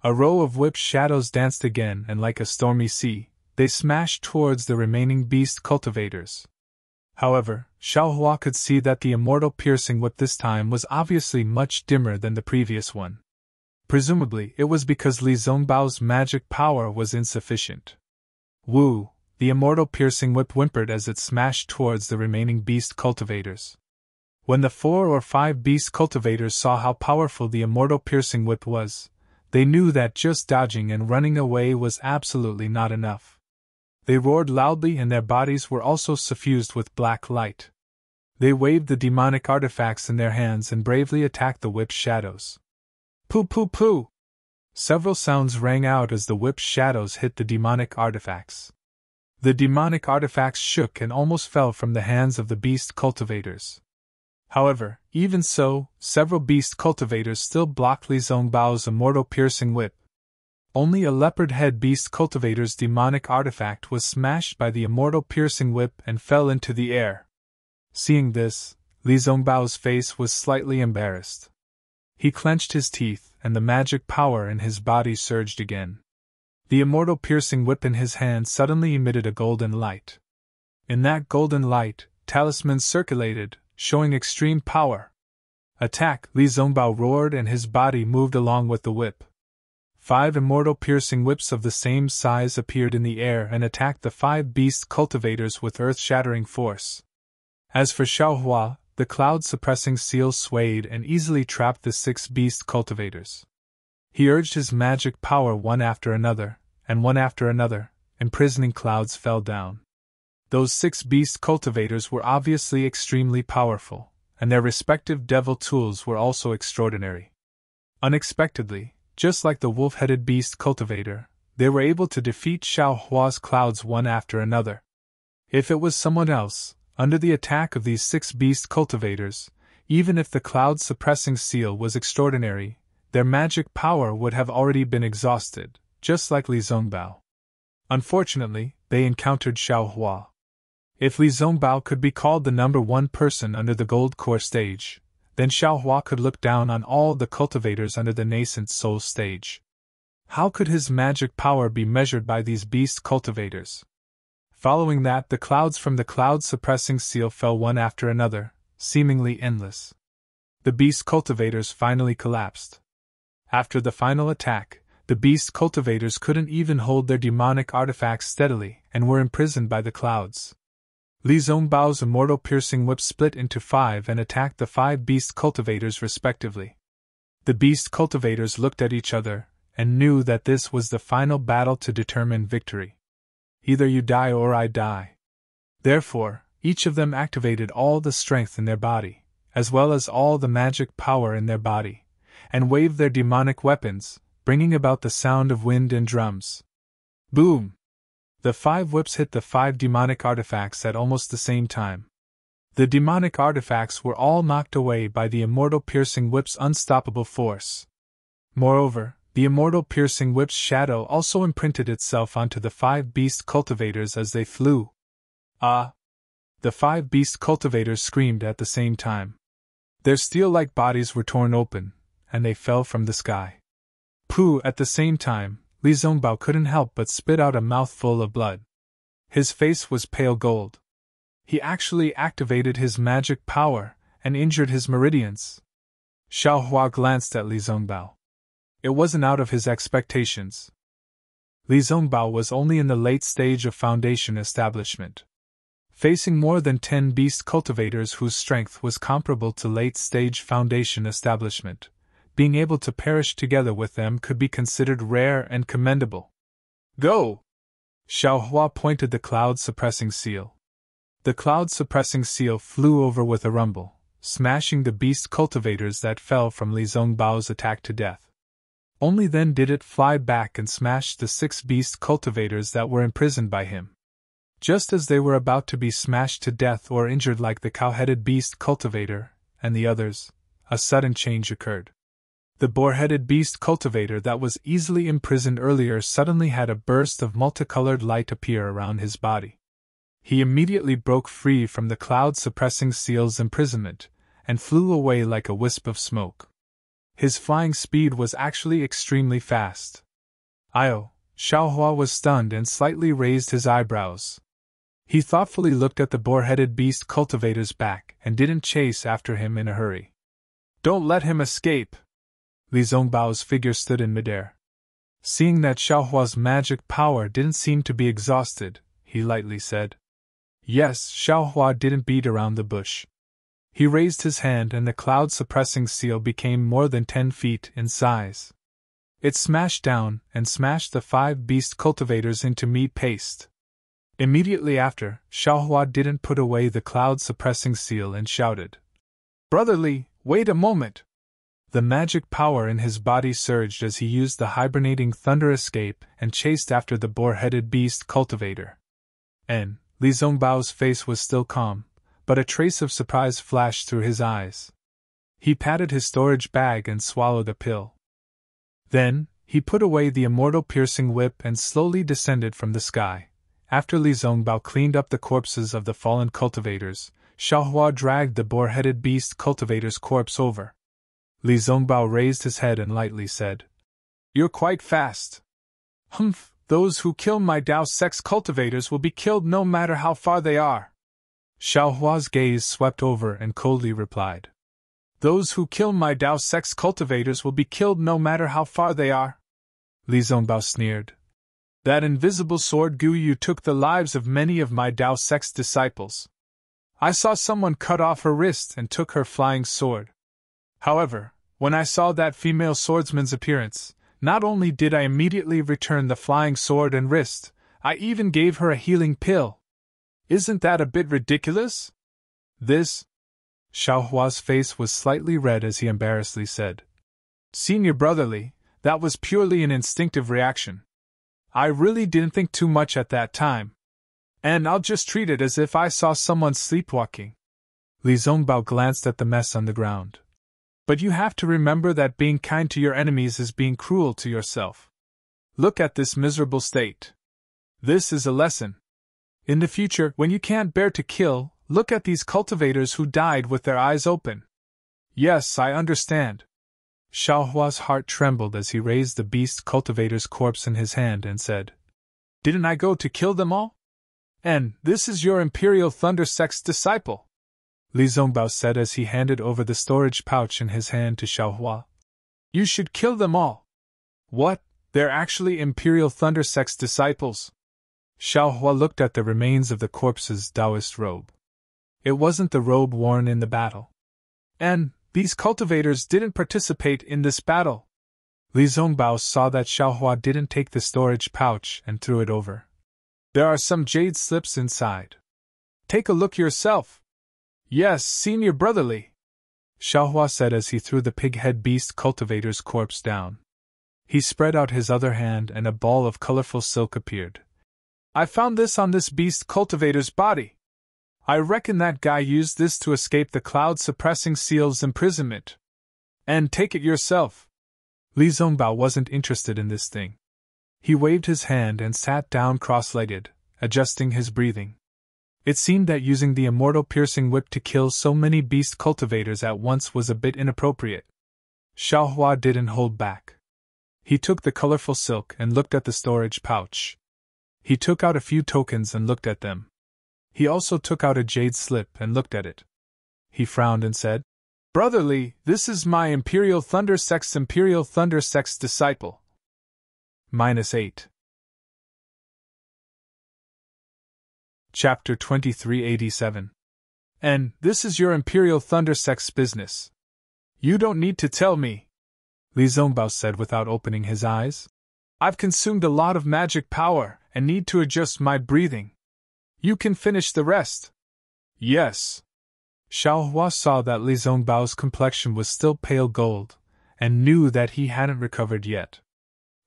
A row of whip shadows danced again, and like a stormy sea, they smashed towards the remaining beast cultivators. However, Xiaohua could see that the immortal piercing whip this time was obviously much dimmer than the previous one. Presumably, it was because Li Zongbao's magic power was insufficient. Woo! The immortal piercing whip whimpered as it smashed towards the remaining beast cultivators. When the 4 or 5 beast cultivators saw how powerful the immortal piercing whip was, they knew that just dodging and running away was absolutely not enough. They roared loudly, and their bodies were also suffused with black light. They waved the demonic artifacts in their hands and bravely attacked the whip's shadows. Pooh pooh pooh! Several sounds rang out as the whip's shadows hit the demonic artifacts. The demonic artifacts shook and almost fell from the hands of the beast cultivators. However, even so, several beast cultivators still blocked Li Zongbao's immortal piercing whip. Only a leopard head beast cultivator's demonic artifact was smashed by the immortal piercing whip and fell into the air. Seeing this, Li Zongbao's face was slightly embarrassed. He clenched his teeth, and the magic power in his body surged again. The immortal piercing whip in his hand suddenly emitted a golden light. In that golden light, talismans circulated, showing extreme power. Attack! Li Zongbao roared, and his body moved along with the whip. 5 immortal piercing whips of the same size appeared in the air and attacked the 5 beast cultivators with earth-shattering force. As for Xiaohua, the cloud-suppressing seal swayed and easily trapped the 6 beast cultivators. He urged his magic power one after another, and one after another, imprisoning clouds fell down. Those 6 beast cultivators were obviously extremely powerful, and their respective devil tools were also extraordinary. Unexpectedly, just like the wolf-headed beast cultivator, they were able to defeat Xiaohua's clouds one after another. If it was someone else, under the attack of these 6 beast cultivators, even if the cloud-suppressing seal was extraordinary, their magic power would have already been exhausted, just like Li Zongbao. Unfortunately, they encountered Xiaohua. If Li Zongbao could be called the number 1 person under the gold core stage, then Xiaohua could look down on all the cultivators under the nascent soul stage. How could his magic power be measured by these beast cultivators? Following that, the clouds from the cloud-suppressing seal fell one after another, seemingly endless. The beast cultivators finally collapsed. After the final attack, the beast cultivators couldn't even hold their demonic artifacts steadily and were imprisoned by the clouds. Li Zongbao's immortal piercing whip split into 5 and attacked the 5 beast cultivators respectively. The beast cultivators looked at each other and knew that this was the final battle to determine victory. Either you die or I die. Therefore, each of them activated all the strength in their body, as well as all the magic power in their body, and waved their demonic weapons, bringing about the sound of wind and drums. Boom! The 5 whips hit the 5 demonic artifacts at almost the same time. The demonic artifacts were all knocked away by the immortal piercing whip's unstoppable force. Moreover, the immortal piercing whip's shadow also imprinted itself onto the 5 beast cultivators as they flew. Ah! The 5 beast cultivators screamed at the same time. Their steel-like bodies were torn open, and they fell from the sky. Pooh! At the same time, Li Zongbao couldn't help but spit out a mouthful of blood. His face was pale gold. He actually activated his magic power and injured his meridians. Xiaohua glanced at Li Zongbao. It wasn't out of his expectations. Li Zongbao was only in the late stage of foundation establishment. Facing more than 10 beast cultivators whose strength was comparable to late-stage foundation establishment, being able to perish together with them could be considered rare and commendable. Go! Xiaohua pointed the cloud-suppressing seal. The cloud-suppressing seal flew over with a rumble, smashing the beast cultivators that fell from Li Zongbao's attack to death. Only then did it fly back and smash the 6 beast cultivators that were imprisoned by him. Just as they were about to be smashed to death or injured like the cow-headed beast cultivator, and the others, a sudden change occurred. The boar-headed beast cultivator that was easily imprisoned earlier suddenly had a burst of multicolored light appear around his body. He immediately broke free from the cloud-suppressing seal's imprisonment, and flew away like a wisp of smoke. His flying speed was actually extremely fast. Xiaohua was stunned and slightly raised his eyebrows. He thoughtfully looked at the boar-headed beast cultivator's back and didn't chase after him in a hurry. "Don't let him escape!" Li Zongbao's figure stood in midair. Seeing that Xiaohua's magic power didn't seem to be exhausted, he lightly said. Yes, Xiaohua didn't beat around the bush. He raised his hand and the cloud-suppressing seal became more than 10 feet in size. It smashed down and smashed the 5 beast cultivators into meat paste. Immediately after, Xiaohua didn't put away the cloud-suppressing seal and shouted, "Brother Li, wait a moment!" The magic power in his body surged as he used the hibernating thunder escape and chased after the boar-headed beast cultivator. Li Zongbao's face was still calm, but a trace of surprise flashed through his eyes. He patted his storage bag and swallowed a pill. Then, he put away the immortal piercing whip and slowly descended from the sky. After Li Zongbao cleaned up the corpses of the fallen cultivators, Xiaohua dragged the boar-headed beast cultivator's corpse over. Li Zongbao raised his head and lightly said, "You're quite fast." "Humph, those who kill my Dao sex cultivators will be killed no matter how far they are." Xiaohua's gaze swept over and coldly replied, "Those who kill my Dao sex cultivators will be killed no matter how far they are." Li Zongbao sneered. "That invisible sword Guyu took the lives of many of my Dao sex disciples. I saw someone cut off her wrist and took her flying sword. However, when I saw that female swordsman's appearance, not only did I immediately return the flying sword and wrist, I even gave her a healing pill. Isn't that a bit ridiculous?" Xiaohua's face was slightly red as he embarrassedly said, "Senior Brotherly, that was purely an instinctive reaction. I really didn't think too much at that time. And I'll just treat it as if I saw someone sleepwalking." Li Zongbao glanced at the mess on the ground. "But you have to remember that being kind to your enemies is being cruel to yourself. Look at this miserable state. This is a lesson. In the future, when you can't bear to kill, look at these cultivators who died with their eyes open." "Yes, I understand." Xiaohua's heart trembled as he raised the beast cultivator's corpse in his hand and said, "Didn't I go to kill them all? And this is your Imperial Thunder Sex disciple," Li Zongbao said as he handed over the storage pouch in his hand to Xiaohua. "You should kill them all." "What? They're actually Imperial Thunder Sex disciples?" Xiaohua looked at the remains of the corpse's Taoist robe. It wasn't the robe worn in the battle. "And these cultivators didn't participate in this battle?" Li Zongbao saw that Xiaohua didn't take the storage pouch and threw it over. "There are some jade slips inside. Take a look yourself." "Yes, Senior Brotherly," Xiaohua said as he threw the pig-head beast cultivator's corpse down. He spread out his other hand and a ball of colorful silk appeared. "I found this on this beast cultivator's body. I reckon that guy used this to escape the cloud-suppressing seal's imprisonment. And take it yourself." Li Zongbao wasn't interested in this thing. He waved his hand and sat down cross-legged, adjusting his breathing. It seemed that using the immortal piercing whip to kill so many beast cultivators at once was a bit inappropriate. Xiaohua didn't hold back. He took the colorful silk and looked at the storage pouch. He took out a few tokens and looked at them. He also took out a jade slip and looked at it. He frowned and said, "Brotherly, this is my Imperial Thunder Sex disciple. -8. Chapter 2387. And this is your Imperial Thunder Sex business. You don't need to tell me," Li Zongbao said without opening his eyes. "I've consumed a lot of magic power and need to adjust my breathing. You can finish the rest." "Yes." Xiaohua saw that Li Zongbao's complexion was still pale gold, and knew that he hadn't recovered yet.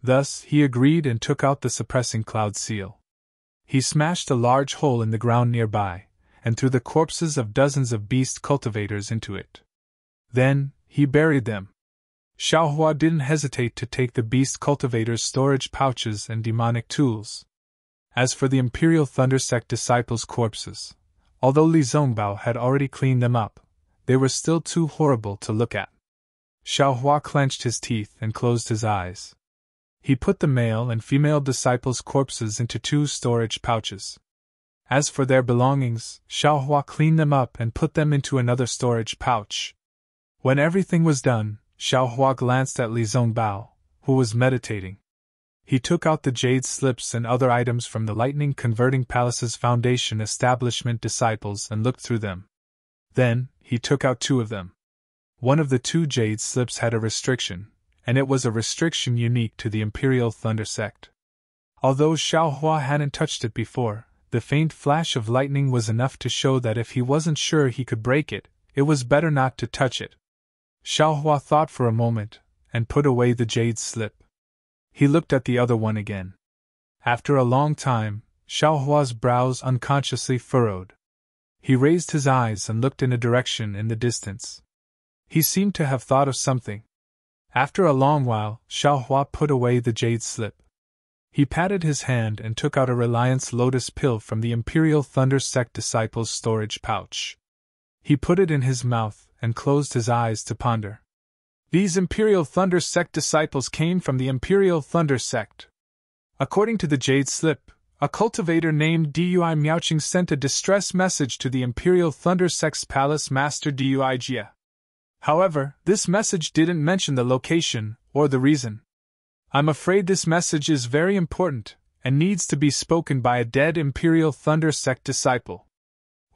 Thus, he agreed and took out the suppressing cloud seal. He smashed a large hole in the ground nearby, and threw the corpses of dozens of beast cultivators into it. Then, he buried them. Xiaohua didn't hesitate to take the beast cultivator's storage pouches and demonic tools. As for the Imperial Thunder Sect disciples' corpses, although Li Zongbao had already cleaned them up, they were still too horrible to look at. Xiaohua clenched his teeth and closed his eyes. He put the male and female disciples' corpses into 2 storage pouches. As for their belongings, Xiaohua cleaned them up and put them into another storage pouch. When everything was done, Xiaohua glanced at Li Zongbao, who was meditating. He took out the jade slips and other items from the Lightning Converting Palace's Foundation Establishment disciples and looked through them. Then, he took out 2 of them. One of the 2 jade slips had a restriction, and it was a restriction unique to the Imperial Thunder Sect. Although Xiaohua hadn't touched it before, the faint flash of lightning was enough to show that if he wasn't sure he could break it, it was better not to touch it. Xiaohua thought for a moment, and put away the jade slip. He looked at the other one again. After a long time, Xiaohua's brows unconsciously furrowed. He raised his eyes and looked in a direction in the distance. He seemed to have thought of something. After a long while, Xiaohua put away the jade slip. He patted his hand and took out a Reliance Lotus pill from the Imperial Thunder Sect disciple's storage pouch. He put it in his mouth and closed his eyes to ponder. These Imperial Thunder Sect disciples came from the Imperial Thunder Sect. According to the jade slip, a cultivator named Dui Miaoqing sent a distress message to the Imperial Thunder Sect's Palace Master Dui Jia. However, this message didn't mention the location or the reason. I'm afraid this message is very important and needs to be spoken by a dead Imperial Thunder Sect disciple.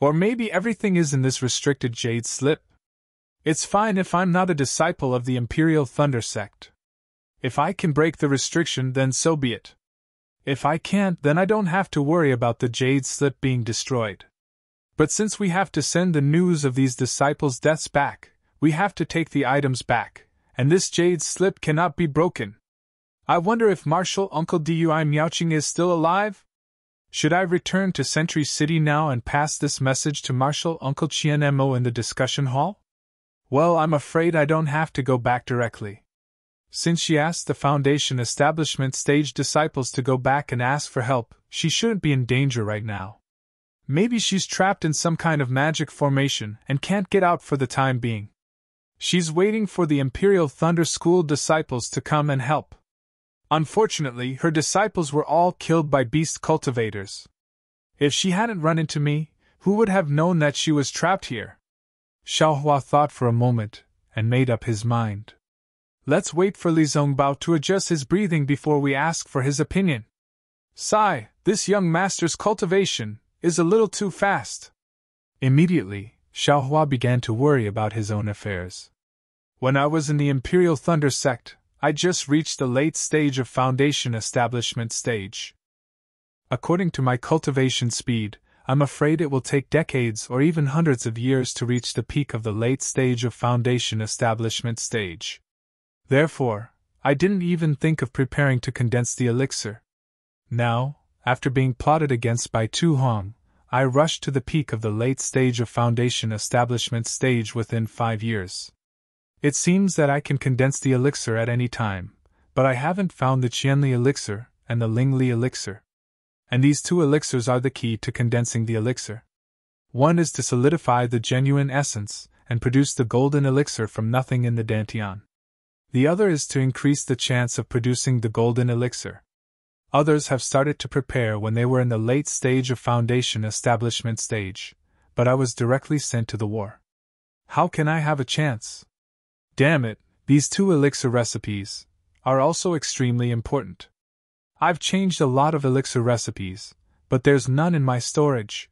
Or maybe everything is in this restricted jade slip. It's fine if I'm not a disciple of the Imperial Thunder Sect. If I can break the restriction, then so be it. If I can't, then I don't have to worry about the jade slip being destroyed. But since we have to send the news of these disciples' deaths back, we have to take the items back, and this jade slip cannot be broken. I wonder if Marshal Uncle Dui Miaoqing is still alive? Should I return to Sentry City now and pass this message to Marshal Uncle Qianmo in the discussion hall? Well, I'm afraid I don't have to go back directly. Since she asked the Foundation Establishment Stage disciples to go back and ask for help, she shouldn't be in danger right now. Maybe she's trapped in some kind of magic formation and can't get out for the time being. She's waiting for the Imperial Thunder School disciples to come and help. Unfortunately, her disciples were all killed by beast cultivators. If she hadn't run into me, who would have known that she was trapped here? Xiaohua thought for a moment, and made up his mind. Let's wait for Li Zongbao to adjust his breathing before we ask for his opinion. Sigh, this young master's cultivation is a little too fast. Immediately, Xiaohua began to worry about his own affairs. When I was in the Imperial Thunder Sect, I just reached the late stage of Foundation Establishment stage. According to my cultivation speed, I'm afraid it will take decades or even hundreds of years to reach the peak of the late stage of Foundation Establishment stage. Therefore, I didn't even think of preparing to condense the elixir. Now, after being plotted against by Tu Hong, I rushed to the peak of the late stage of Foundation Establishment stage within 5 years. It seems that I can condense the elixir at any time, but I haven't found the Qianli elixir and the Lingli elixir. And these 2 elixirs are the key to condensing the elixir. One is to solidify the genuine essence and produce the golden elixir from nothing in the Dantian. The other is to increase the chance of producing the golden elixir. Others have started to prepare when they were in the late stage of Foundation Establishment stage, but I was directly sent to the war. How can I have a chance? Damn it, these 2 elixir recipes are also extremely important. I've changed a lot of elixir recipes, but there's none in my storage.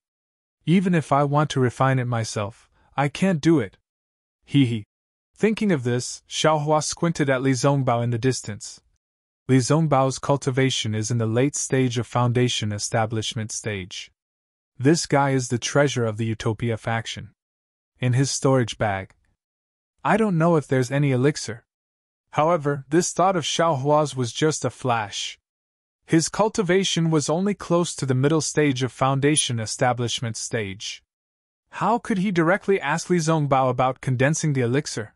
Even if I want to refine it myself, I can't do it. Hee. Thinking of this, Xiaohua squinted at Li Zongbao in the distance. Li Zongbao's cultivation is in the late stage of Foundation Establishment stage. This guy is the treasure of the Utopia faction. In his storage bag, I don't know if there's any elixir. However, this thought of Xiaohua's was just a flash. His cultivation was only close to the middle stage of Foundation Establishment stage. How could he directly ask Li Zongbao about condensing the elixir?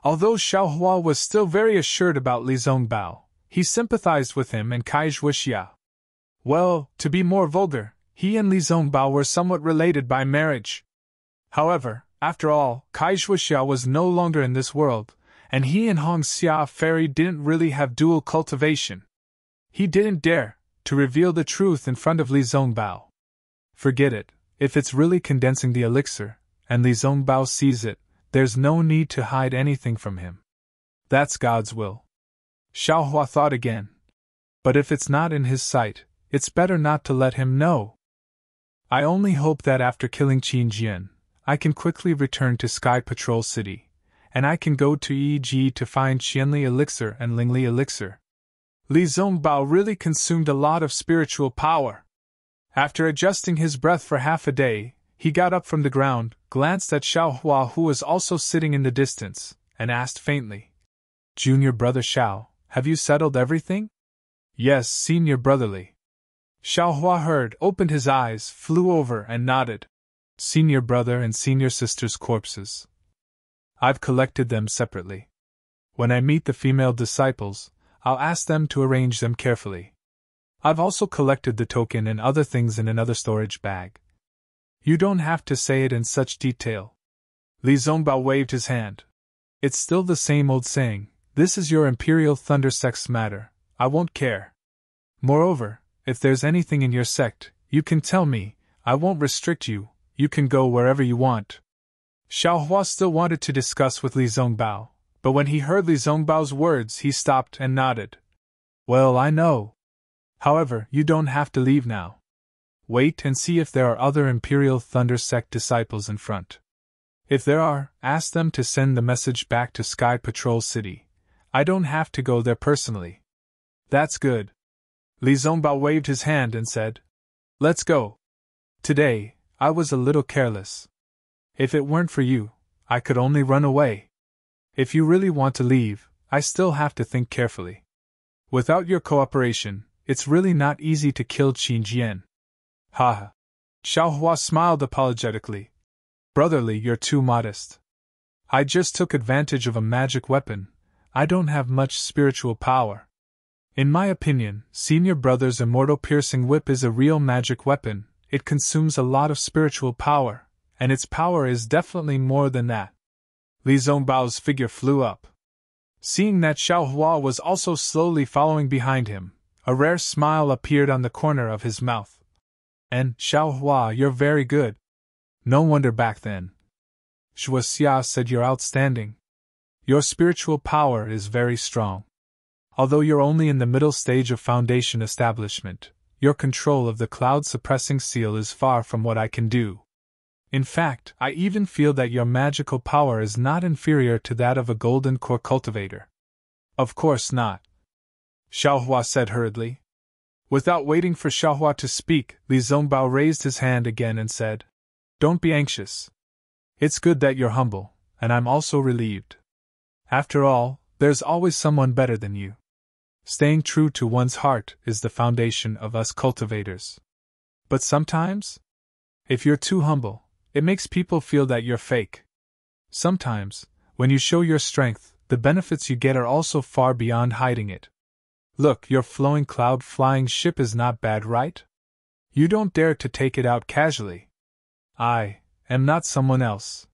Although Xiaohua was still very assured about Li Zongbao, he sympathized with him and Kai Zhuxiao. Well, to be more vulgar, he and Li Zongbao were somewhat related by marriage. However, after all, Kai Zhuxiao was no longer in this world, and he and Hong Xia Fairy didn't really have dual cultivation. He didn't dare to reveal the truth in front of Li Zongbao. Forget it, if it's really condensing the elixir, and Li Zongbao sees it, there's no need to hide anything from him. That's God's will. Xiaohua thought again. But if it's not in his sight, it's better not to let him know. I only hope that after killing Qin Jian, I can quickly return to Sky Patrol City, and I can go to EG to find Qianli Elixir and Lingli Elixir. Li Zongbao really consumed a lot of spiritual power. After adjusting his breath for half a day, he got up from the ground, glanced at Xiaohua who was also sitting in the distance, and asked faintly, "Junior brother Xiao, have you settled everything?" "Yes, senior brotherly." Xiaohua heard, opened his eyes, flew over, and nodded. "Senior brother and senior sister's corpses. I've collected them separately. When I meet the female disciples, I'll ask them to arrange them carefully. I've also collected the token and other things in another storage bag. You don't have to say it in such detail." Li Zongbao waved his hand. "It's still the same old saying, this is your Imperial Thunder Sect's matter, I won't care. Moreover, if there's anything in your sect, you can tell me, I won't restrict you, you can go wherever you want." Xiaohua still wanted to discuss with Li Zongbao, but when he heard Li Zongbao's words he stopped and nodded. "Well, I know. However, you don't have to leave now. Wait and see if there are other Imperial Thunder Sect disciples in front. If there are, ask them to send the message back to Sky Patrol City. I don't have to go there personally." "That's good." Li Zongbao waved his hand and said, "Let's go. Today, I was a little careless. If it weren't for you, I could only run away. If you really want to leave, I still have to think carefully. Without your cooperation, it's really not easy to kill Qin Jian." "Ha!" Xiaohua smiled apologetically. "Brotherly, you're too modest. I just took advantage of a magic weapon. I don't have much spiritual power. In my opinion, Senior Brother's Immortal Piercing Whip is a real magic weapon. It consumes a lot of spiritual power, and its power is definitely more than that." Li Zongbao's figure flew up. Seeing that Xiaohua was also slowly following behind him, a rare smile appeared on the corner of his mouth. "And, Xiaohua, you're very good. No wonder back then. Zhuxia said you're outstanding. Your spiritual power is very strong. Although you're only in the middle stage of foundation establishment, your control of the cloud-suppressing seal is far from what I can do. In fact, I even feel that your magical power is not inferior to that of a golden core cultivator." "Of course not," Xiaohua said hurriedly. Without waiting for Xiaohua to speak, Li Zongbao raised his hand again and said, "Don't be anxious. It's good that you're humble, and I'm also relieved. After all, there's always someone better than you. Staying true to one's heart is the foundation of us cultivators. But sometimes, if you're too humble, it makes people feel that you're fake. Sometimes, when you show your strength, the benefits you get are also far beyond hiding it. Look, your flowing cloud-flying ship is not bad, right? You don't dare to take it out casually. I am not someone else.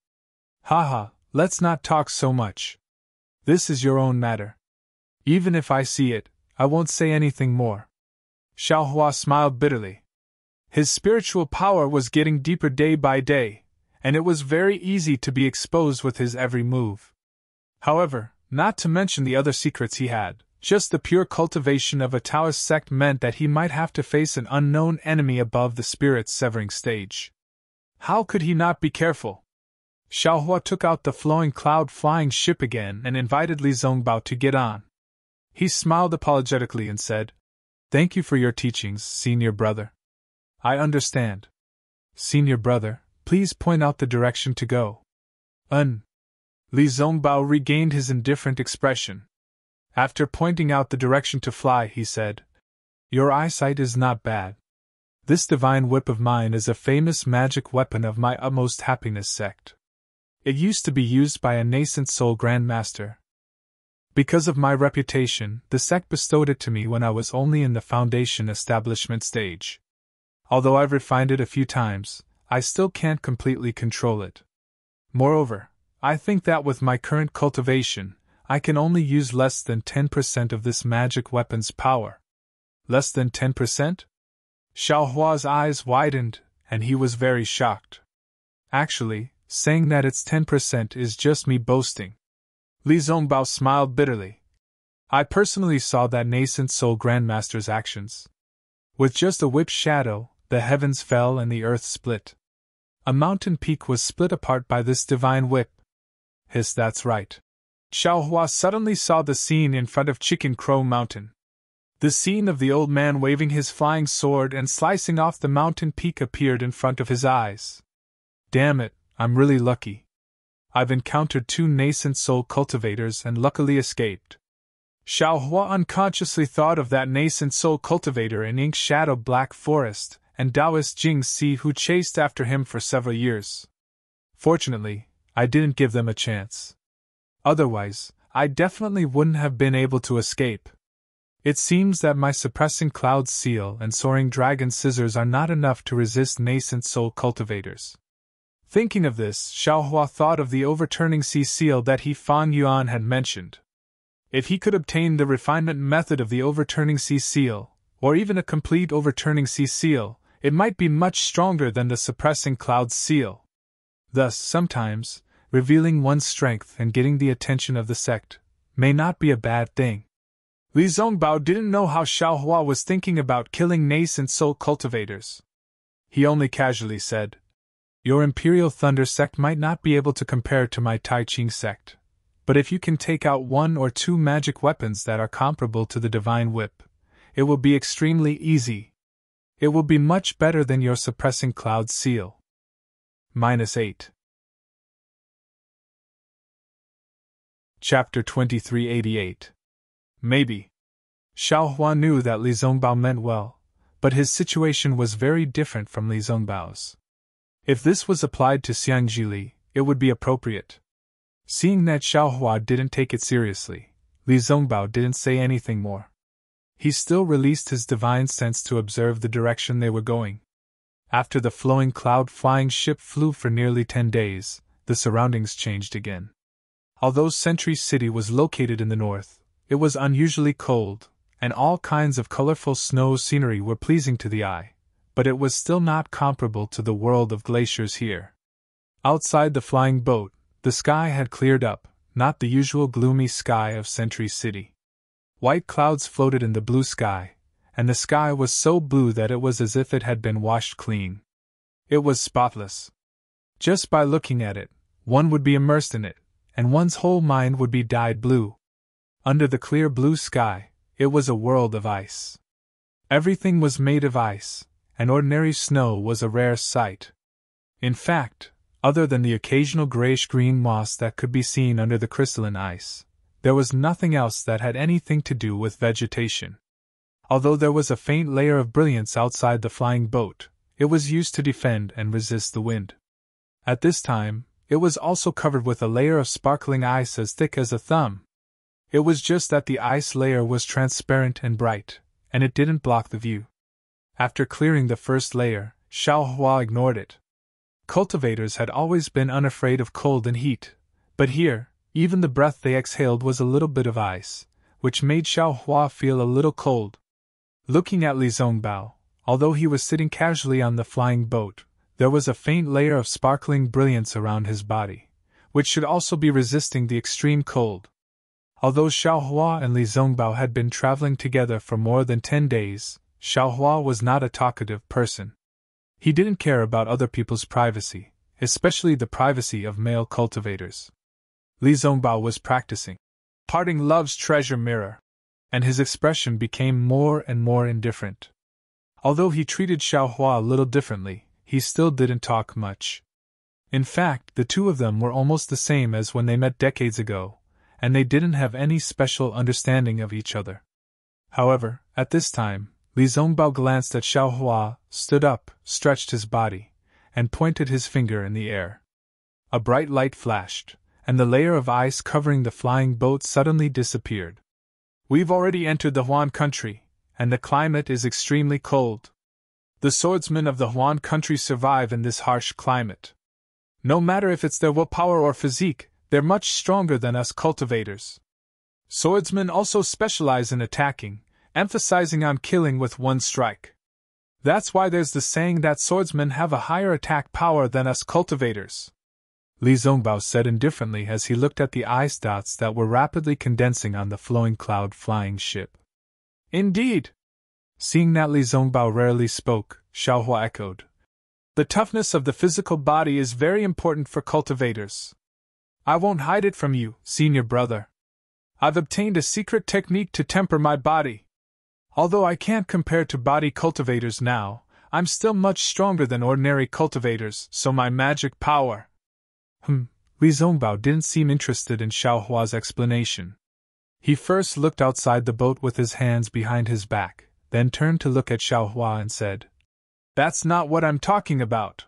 Haha, let's not talk so much. This is your own matter. Even if I see it, I won't say anything more." Xiaohua smiled bitterly. His spiritual power was getting deeper day by day, and it was very easy to be exposed with his every move. However, not to mention the other secrets he had, just the pure cultivation of a Taoist sect meant that he might have to face an unknown enemy above the spirit severing stage. How could he not be careful? Xiaohua took out the flowing cloud-flying ship again and invited Li Zongbao to get on. He smiled apologetically and said, "Thank you for your teachings, senior brother. I understand. Senior brother, please point out the direction to go." Li Zongbao regained his indifferent expression. After pointing out the direction to fly, he said, "Your eyesight is not bad. This divine whip of mine is a famous magic weapon of my utmost happiness sect. It used to be used by a nascent soul grandmaster. Because of my reputation, the sect bestowed it to me when I was only in the foundation establishment stage. Although I've refined it a few times, I still can't completely control it. Moreover, I think that with my current cultivation, I can only use less than 10% of this magic weapon's power. Less than 10%? Xiao Hua's eyes widened, and he was very shocked. Actually, saying that it's 10% is just me boasting. Li Zongbao smiled bitterly. I personally saw that nascent soul grandmaster's actions. With just a whip shadow, the heavens fell and the earth split. A mountain peak was split apart by this divine whip. That's right. Xiao Hua suddenly saw the scene in front of Chicken Crow Mountain. The scene of the old man waving his flying sword and slicing off the mountain peak appeared in front of his eyes. Damn it, I'm really lucky. I've encountered 2 nascent soul cultivators and luckily escaped. Xiao Hua unconsciously thought of that nascent soul cultivator in Ink Shadow Black Forest and Taoist Jing Si who chased after him for several years. Fortunately, I didn't give them a chance. Otherwise, I definitely wouldn't have been able to escape. It seems that my suppressing cloud seal and soaring dragon scissors are not enough to resist nascent soul cultivators. Thinking of this, Xiao Hua thought of the overturning sea seal that Fang Yuan had mentioned. If he could obtain the refinement method of the overturning sea seal, or even a complete overturning sea seal, it might be much stronger than the suppressing cloud seal. Thus, sometimes, revealing one's strength and getting the attention of the sect may not be a bad thing. Li Zongbao didn't know how Xiao Hua was thinking about killing nascent soul cultivators. He only casually said, "Your Imperial Thunder sect might not be able to compare to my Tai Ching sect, but if you can take out 1 or 2 magic weapons that are comparable to the Divine Whip, it will be extremely easy. It will be much better than your suppressing cloud seal." -8. Chapter 2388. Maybe. Xiao Hua knew that Li Zongbao meant well, but his situation was very different from Li Zongbao's. If this was applied to Xiang Jili, it would be appropriate. Seeing that Xiao Hua didn't take it seriously, Li Zongbao didn't say anything more. He still released his divine sense to observe the direction they were going. After the flowing cloud-flying ship flew for nearly 10 days, the surroundings changed again. Although Sentry City was located in the north, it was unusually cold, and all kinds of colorful snow scenery were pleasing to the eye, but it was still not comparable to the world of glaciers here. Outside the flying boat, the sky had cleared up, not the usual gloomy sky of Sentry City. White clouds floated in the blue sky, and the sky was so blue that it was as if it had been washed clean. It was spotless. Just by looking at it, one would be immersed in it, and one's whole mind would be dyed blue. Under the clear blue sky, it was a world of ice. Everything was made of ice, and ordinary snow was a rare sight. In fact, other than the occasional grayish-green moss that could be seen under the crystalline ice, there was nothing else that had anything to do with vegetation. Although there was a faint layer of brilliance outside the flying boat, it was used to defend and resist the wind. At this time, it was also covered with a layer of sparkling ice as thick as a thumb. It was just that the ice layer was transparent and bright, and it didn't block the view. After clearing the first layer, Xiao Hua ignored it. Cultivators had always been unafraid of cold and heat, but here, even the breath they exhaled was a little bit of ice, which made Xiao Hua feel a little cold. Looking at Li Zongbao, although he was sitting casually on the flying boat, there was a faint layer of sparkling brilliance around his body, which should also be resisting the extreme cold. Although Xiao Hua and Li Zongbao had been traveling together for more than 10 days, Xiao Hua was not a talkative person. He didn't care about other people's privacy, especially the privacy of male cultivators. Li Zongbao was practicing parting love's treasure mirror, and his expression became more and more indifferent. Although he treated Xiao Hua a little differently, he still didn't talk much. In fact, the two of them were almost the same as when they met decades ago, and they didn't have any special understanding of each other. However, at this time, Li Zongbao glanced at Xiaohua, stood up, stretched his body, and pointed his finger in the air. A bright light flashed, and the layer of ice covering the flying boat suddenly disappeared. We've already entered the Huan country, and the climate is extremely cold. The swordsmen of the Huan country survive in this harsh climate. No matter if it's their willpower or physique, they're much stronger than us cultivators. Swordsmen also specialize in attacking, emphasizing on killing with one strike. That's why there's the saying that swordsmen have a higher attack power than us cultivators. Li Zongbao said indifferently as he looked at the ice dots that were rapidly condensing on the flowing cloud-flying ship. Indeed! Seeing that Li Zongbao rarely spoke, Xiaohua echoed. The toughness of the physical body is very important for cultivators. I won't hide it from you, senior brother. I've obtained a secret technique to temper my body. Although I can't compare to body cultivators now, I'm still much stronger than ordinary cultivators, so my magic power… Li Zongbao didn't seem interested in Xiaohua's explanation. He first looked outside the boat with his hands behind his back, then turned to look at Xiaohua and said, That's not what I'm talking about.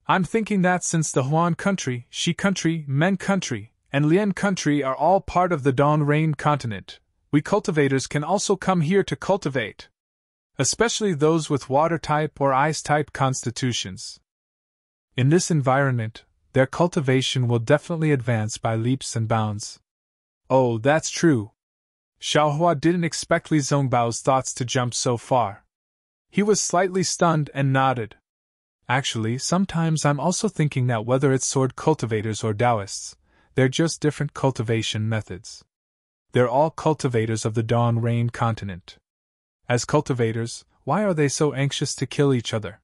I'm thinking that since the Huan country, Shi country, Men country, and Lian country are all part of the Dawn Rain continent, we cultivators can also come here to cultivate. Especially those with water-type or ice-type constitutions. In this environment, their cultivation will definitely advance by leaps and bounds. Oh, that's true. Xiaohua didn't expect Li Zongbao's thoughts to jump so far. He was slightly stunned and nodded. Actually, sometimes I'm also thinking that whether it's sword cultivators or Taoists, they're just different cultivation methods. They're all cultivators of the Dawn Rain continent. As cultivators, why are they so anxious to kill each other?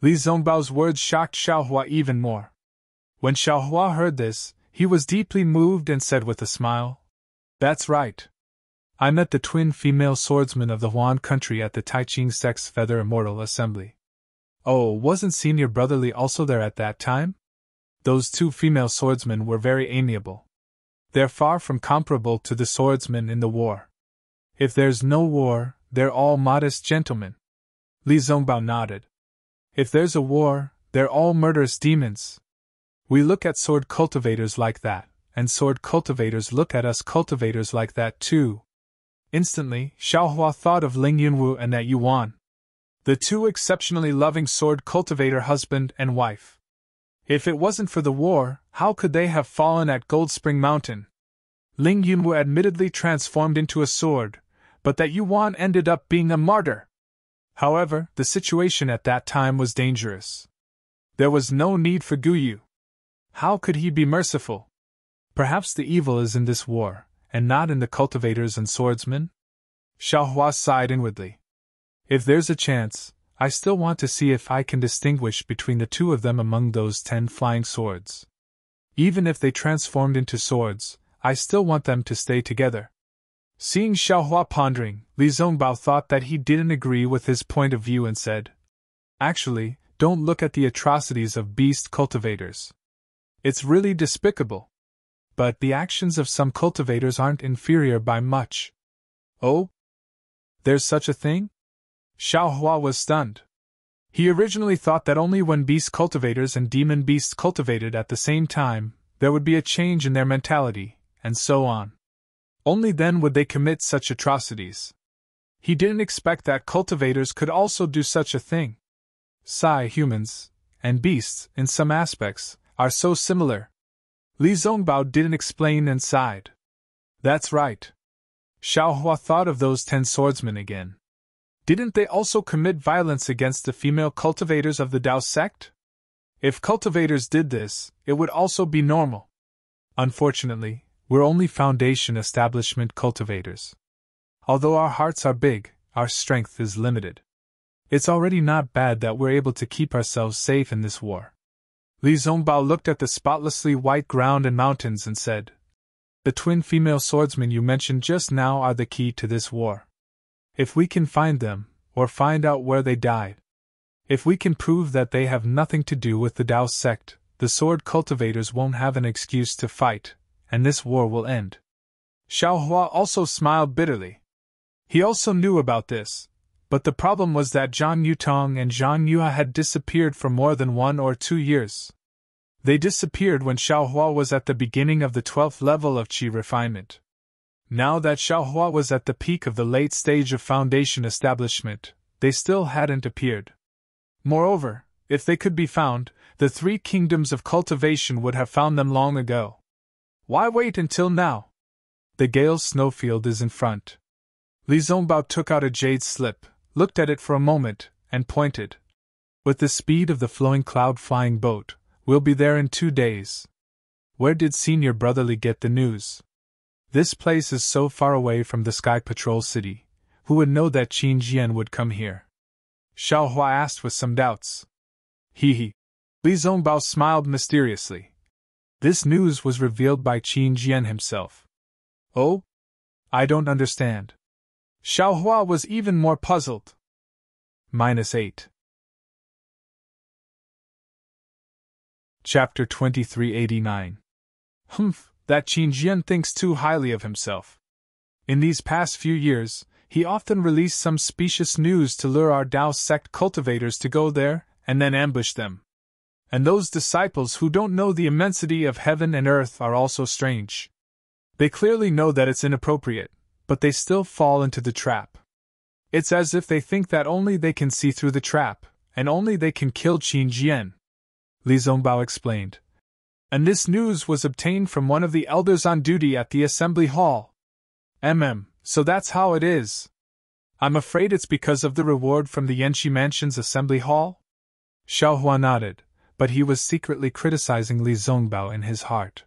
Li Zongbao's words shocked Xiaohua even more. When Xiaohua heard this, he was deeply moved and said with a smile, That's right. I met the twin female swordsmen of the Huan country at the Taiqing Sex Feather Immortal Assembly. Oh, wasn't Senior Brother Li also there at that time? Those two female swordsmen were very amiable. They're far from comparable to the swordsmen in the war. If there's no war, they're all modest gentlemen. Li Zongbao nodded. If there's a war, they're all murderous demons. We look at sword cultivators like that, and sword cultivators look at us cultivators like that too. Instantly, Xiaohua thought of Ling Yunwu and that Yuan. The two exceptionally loving sword cultivator husband and wife. If it wasn't for the war, how could they have fallen at Gold Spring Mountain? Ling Yunwu admittedly transformed into a sword, but that Yuan ended up being a martyr. However, the situation at that time was dangerous. There was no need for Guyu. How could he be merciful? Perhaps the evil is in this war, and not in the cultivators and swordsmen? Xiaohua sighed inwardly. If there's a chance, I still want to see if I can distinguish between the two of them among those 10 flying swords. Even if they transformed into swords, I still want them to stay together. Seeing Xiaohua pondering, Li Zongbao thought that he didn't agree with his point of view and said, Actually, don't look at the atrocities of beast cultivators. It's really despicable. But the actions of some cultivators aren't inferior by much. Oh? There's such a thing? Xiaohua was stunned. He originally thought that only when beast cultivators and demon beasts cultivated at the same time, there would be a change in their mentality, and so on. Only then would they commit such atrocities. He didn't expect that cultivators could also do such a thing. Humans, and beasts, in some aspects, are so similar. Li Zongbao didn't explain and sighed. That's right. Xiaohua thought of those 10 swordsmen again. Didn't they also commit violence against the female cultivators of the Dao sect? If cultivators did this, it would also be normal. Unfortunately, we're only foundation establishment cultivators. Although our hearts are big, our strength is limited. It's already not bad that we're able to keep ourselves safe in this war. Li Zongbao looked at the spotlessly white ground and mountains and said, The twin female swordsmen you mentioned just now are the key to this war. If we can find them, or find out where they died, if we can prove that they have nothing to do with the Dao sect, the sword cultivators won't have an excuse to fight, and this war will end. Xiaohua also smiled bitterly. He also knew about this, but the problem was that Zhang Yutong and Zhang Yua had disappeared for more than 1 or 2 years. They disappeared when Xiaohua was at the beginning of the 12th level of qi refinement. Now that Xiaohua was at the peak of the late stage of foundation establishment, they still hadn't appeared. Moreover, if they could be found, the 3 kingdoms of cultivation would have found them long ago. Why wait until now? The Gale's snowfield is in front. Li Zongbao took out a jade slip, looked at it for a moment, and pointed. With the speed of the flowing cloud-flying boat, we'll be there in 2 days. Where did Senior Brotherly get the news? This place is so far away from the Sky Patrol City. Who would know that Qin Jian would come here? Xiaohua asked with some doubts. He. Li Zongbao smiled mysteriously. This news was revealed by Qin Jian himself. Oh? I don't understand. Xiaohua was even more puzzled. -8. Chapter 2389. Humph, that Qin Jian thinks too highly of himself. In these past few years, he often released some specious news to lure our Dao sect cultivators to go there, and then ambush them. And those disciples who don't know the immensity of heaven and earth are also strange. They clearly know that it's inappropriate, but they still fall into the trap. It's as if they think that only they can see through the trap, and only they can kill Qin Jian. Li Zongbao explained. And this news was obtained from one of the elders on duty at the assembly hall. So that's how it is. I'm afraid it's because of the reward from the Yanxi Mansion's assembly hall? Xiaohua nodded, but he was secretly criticizing Li Zongbao in his heart.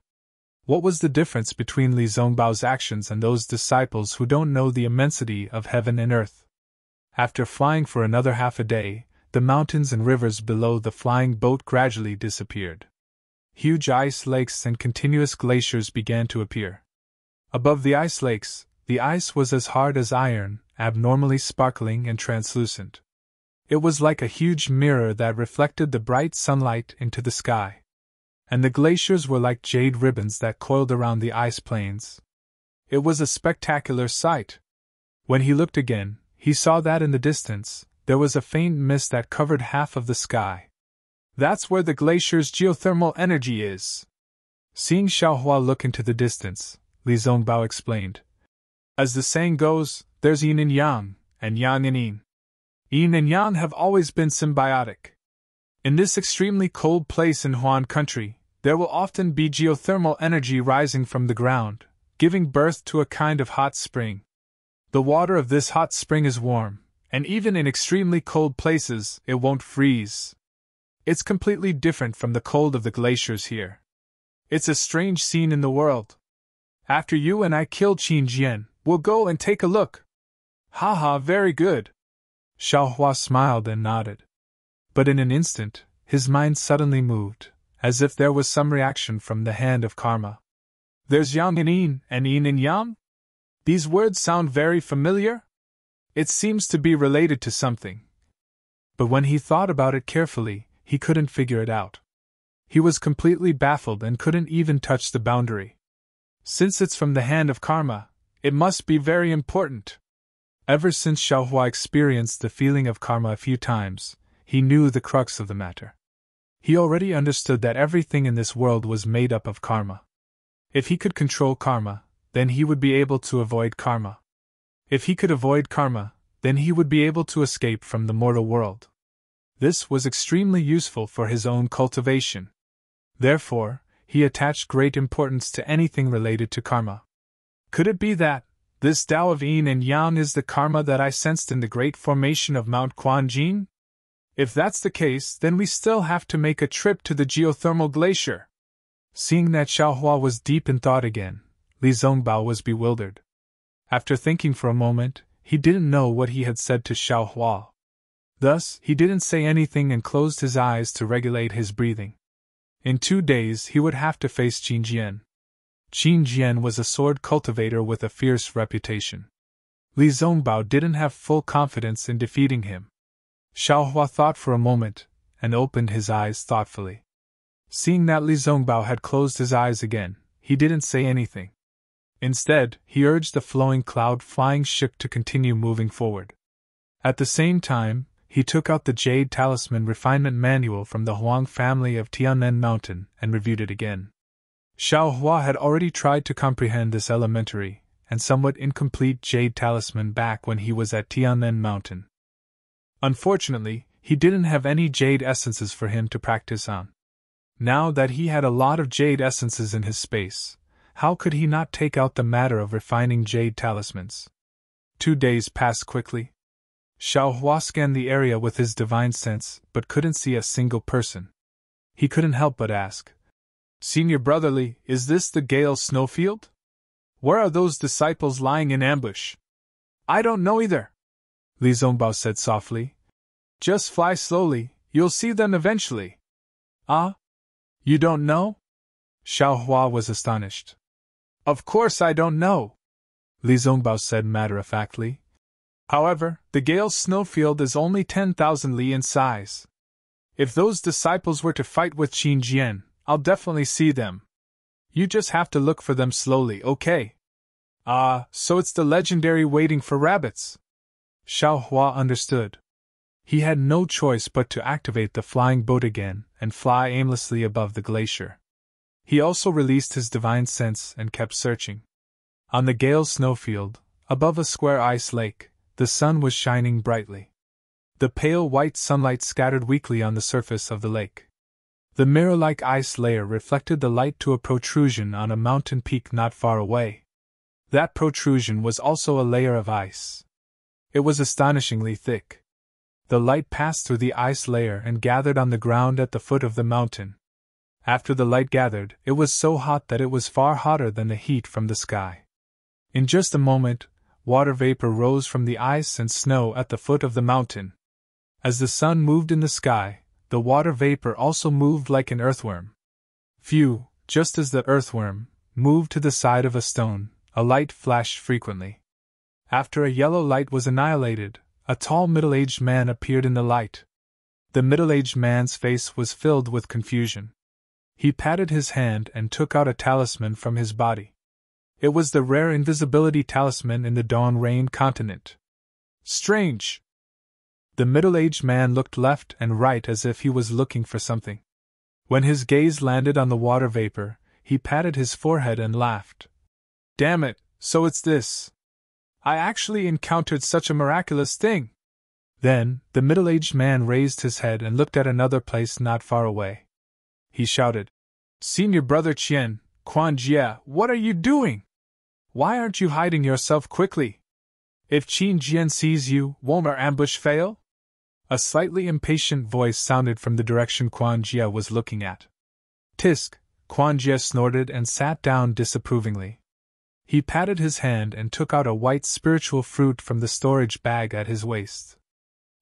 What was the difference between Li Zongbao's actions and those disciples who don't know the immensity of heaven and earth? After flying for another half a day, the mountains and rivers below the flying boat gradually disappeared. Huge ice lakes and continuous glaciers began to appear. Above the ice lakes, the ice was as hard as iron, abnormally sparkling and translucent. It was like a huge mirror that reflected the bright sunlight into the sky. And the glaciers were like jade ribbons that coiled around the ice plains. It was a spectacular sight. When he looked again, he saw that in the distance, there was a faint mist that covered half of the sky. That's where the glacier's geothermal energy is. Seeing Xiaohua look into the distance, Li Zongbao explained. As the saying goes, there's yin and yang, and yang and yin. Yin and yang have always been symbiotic. In this extremely cold place in Huan country, there will often be geothermal energy rising from the ground, giving birth to a kind of hot spring. The water of this hot spring is warm, and even in extremely cold places, it won't freeze. It's completely different from the cold of the glaciers here. It's a strange scene in the world. After you and I kill Qin Jian, we'll go and take a look. Haha, very good. Xiaohua smiled and nodded. But in an instant, his mind suddenly moved, as if there was some reaction from the hand of karma. There's yang and yin and yang? These words sound very familiar? It seems to be related to something. But when he thought about it carefully, he couldn't figure it out. He was completely baffled and couldn't even touch the boundary. Since it's from the hand of karma, it must be very important. Ever since Xiaohua experienced the feeling of karma a few times, he knew the crux of the matter. He already understood that everything in this world was made up of karma. If he could control karma, then he would be able to avoid karma. If he could avoid karma, then he would be able to escape from the mortal world. This was extremely useful for his own cultivation. Therefore, he attached great importance to anything related to karma. Could it be that this Tao of Yin and Yang is the karma that I sensed in the great formation of Mount Quanjin? If that's the case, then we still have to make a trip to the geothermal glacier. Seeing that Xiaohua was deep in thought again, Li Zongbao was bewildered. After thinking for a moment, he didn't know what he had said to Xiaohua. Thus, he didn't say anything and closed his eyes to regulate his breathing. In 2 days he would have to face Qin Jian. Qin Jian was a sword cultivator with a fierce reputation. Li Zongbao didn't have full confidence in defeating him. Xiaohua thought for a moment, and opened his eyes thoughtfully. Seeing that Li Zongbao had closed his eyes again, he didn't say anything. Instead, he urged the flowing cloud-flying ship to continue moving forward. At the same time, he took out the Jade Talisman Refinement Manual from the Huang family of Tianen Mountain and reviewed it again. Xiao Hua had already tried to comprehend this elementary and somewhat incomplete Jade Talisman back when he was at Tianen Mountain. Unfortunately, he didn't have any Jade Essences for him to practice on. Now that he had a lot of Jade Essences in his space, how could he not take out the matter of refining Jade Talismans? 2 days passed quickly. Xiao Hua scanned the area with his divine sense but couldn't see a single person. He couldn't help but ask, "Senior Brotherly, is this the Gale Snowfield? Where are those disciples lying in ambush?" "I don't know either," Li Zongbao said softly. "Just fly slowly, you'll see them eventually." "Ah? You don't know?" Xiao Hua was astonished. "Of course I don't know," Li Zongbao said matter-of-factly. "However, the Gale Snowfield is only 10,000 li in size. If those disciples were to fight with Qin Jian, I'll definitely see them. You just have to look for them slowly, okay?" "Ah, so it's the legendary waiting for rabbits." Xiao Hua understood. He had no choice but to activate the flying boat again and fly aimlessly above the glacier. He also released his divine sense and kept searching. On the Gale Snowfield, above a square ice lake, the sun was shining brightly. The pale white sunlight scattered weakly on the surface of the lake. The mirror-like ice layer reflected the light to a protrusion on a mountain peak not far away. That protrusion was also a layer of ice. It was astonishingly thick. The light passed through the ice layer and gathered on the ground at the foot of the mountain. After the light gathered, it was so hot that it was far hotter than the heat from the sky. In just a moment, water vapor rose from the ice and snow at the foot of the mountain. As the sun moved in the sky, the water vapor also moved like an earthworm. Phew, just as the earthworm moved to the side of a stone, a light flashed frequently. After a yellow light was annihilated, a tall middle-aged man appeared in the light. The middle-aged man's face was filled with confusion. He patted his hand and took out a talisman from his body. It was the rare invisibility talisman in the Dawn Rain continent. Strange! The middle-aged man looked left and right as if he was looking for something. When his gaze landed on the water vapor, he patted his forehead and laughed. "Damn it, so it's this! I actually encountered such a miraculous thing!" Then, the middle-aged man raised his head and looked at another place not far away. He shouted, "Senior Brother Qian, Quan Jie, what are you doing? Why aren't you hiding yourself quickly? If Qin Jian sees you, won't our ambush fail?" A slightly impatient voice sounded from the direction Quan Jie was looking at. "Tisk," Quan Jie snorted and sat down disapprovingly. He patted his hand and took out a white spiritual fruit from the storage bag at his waist.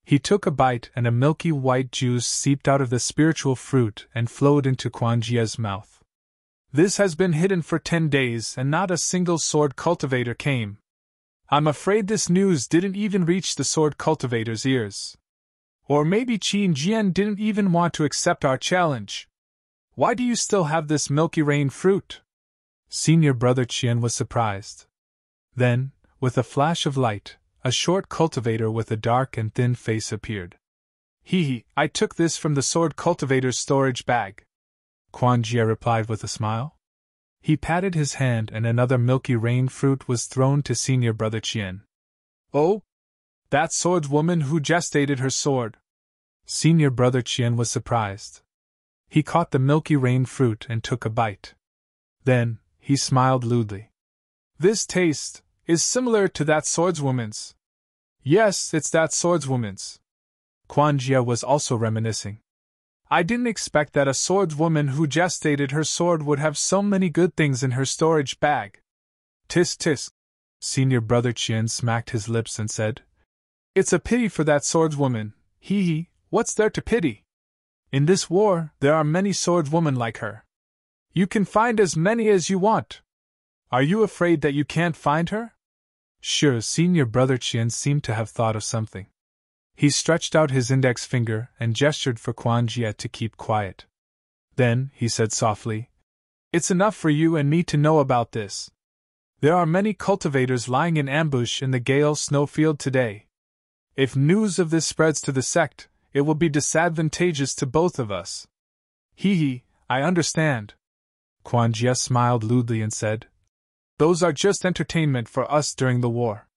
He took a bite and a milky white juice seeped out of the spiritual fruit and flowed into Quan Jie's mouth. "This has been hidden for 10 days and not a single sword cultivator came. I'm afraid this news didn't even reach the sword cultivator's ears. Or maybe Qin Jian didn't even want to accept our challenge. Why do you still have this milky rain fruit?" Senior Brother Qian was surprised. Then, with a flash of light, a short cultivator with a dark and thin face appeared. "Hee, I took this from the sword cultivator's storage bag," Quan Jie replied with a smile. He patted his hand and another milky rain fruit was thrown to Senior Brother Qian. "Oh? That swordswoman who gestated her sword." Senior Brother Qian was surprised. He caught the milky rain fruit and took a bite. Then, he smiled lewdly. "This taste is similar to that swordswoman's." "Yes, it's that swordswoman's." Quan Jie was also reminiscing. "I didn't expect that a swordswoman who gestated her sword would have so many good things in her storage bag." "Tisk tisk." Senior Brother Qian smacked his lips and said, "It's a pity for that swordswoman. Hee, what's there to pity? In this war, there are many swordswomen like her. You can find as many as you want. Are you afraid that you can't find her?" Sure, Senior Brother Qian seemed to have thought of something. He stretched out his index finger and gestured for Quan Jie to keep quiet. Then, he said softly, "It's enough for you and me to know about this. There are many cultivators lying in ambush in the Gale Snowfield today. If news of this spreads to the sect, it will be disadvantageous to both of us. Hee, I understand. Quan Jie smiled lewdly and said, Those are just entertainment for us during the war.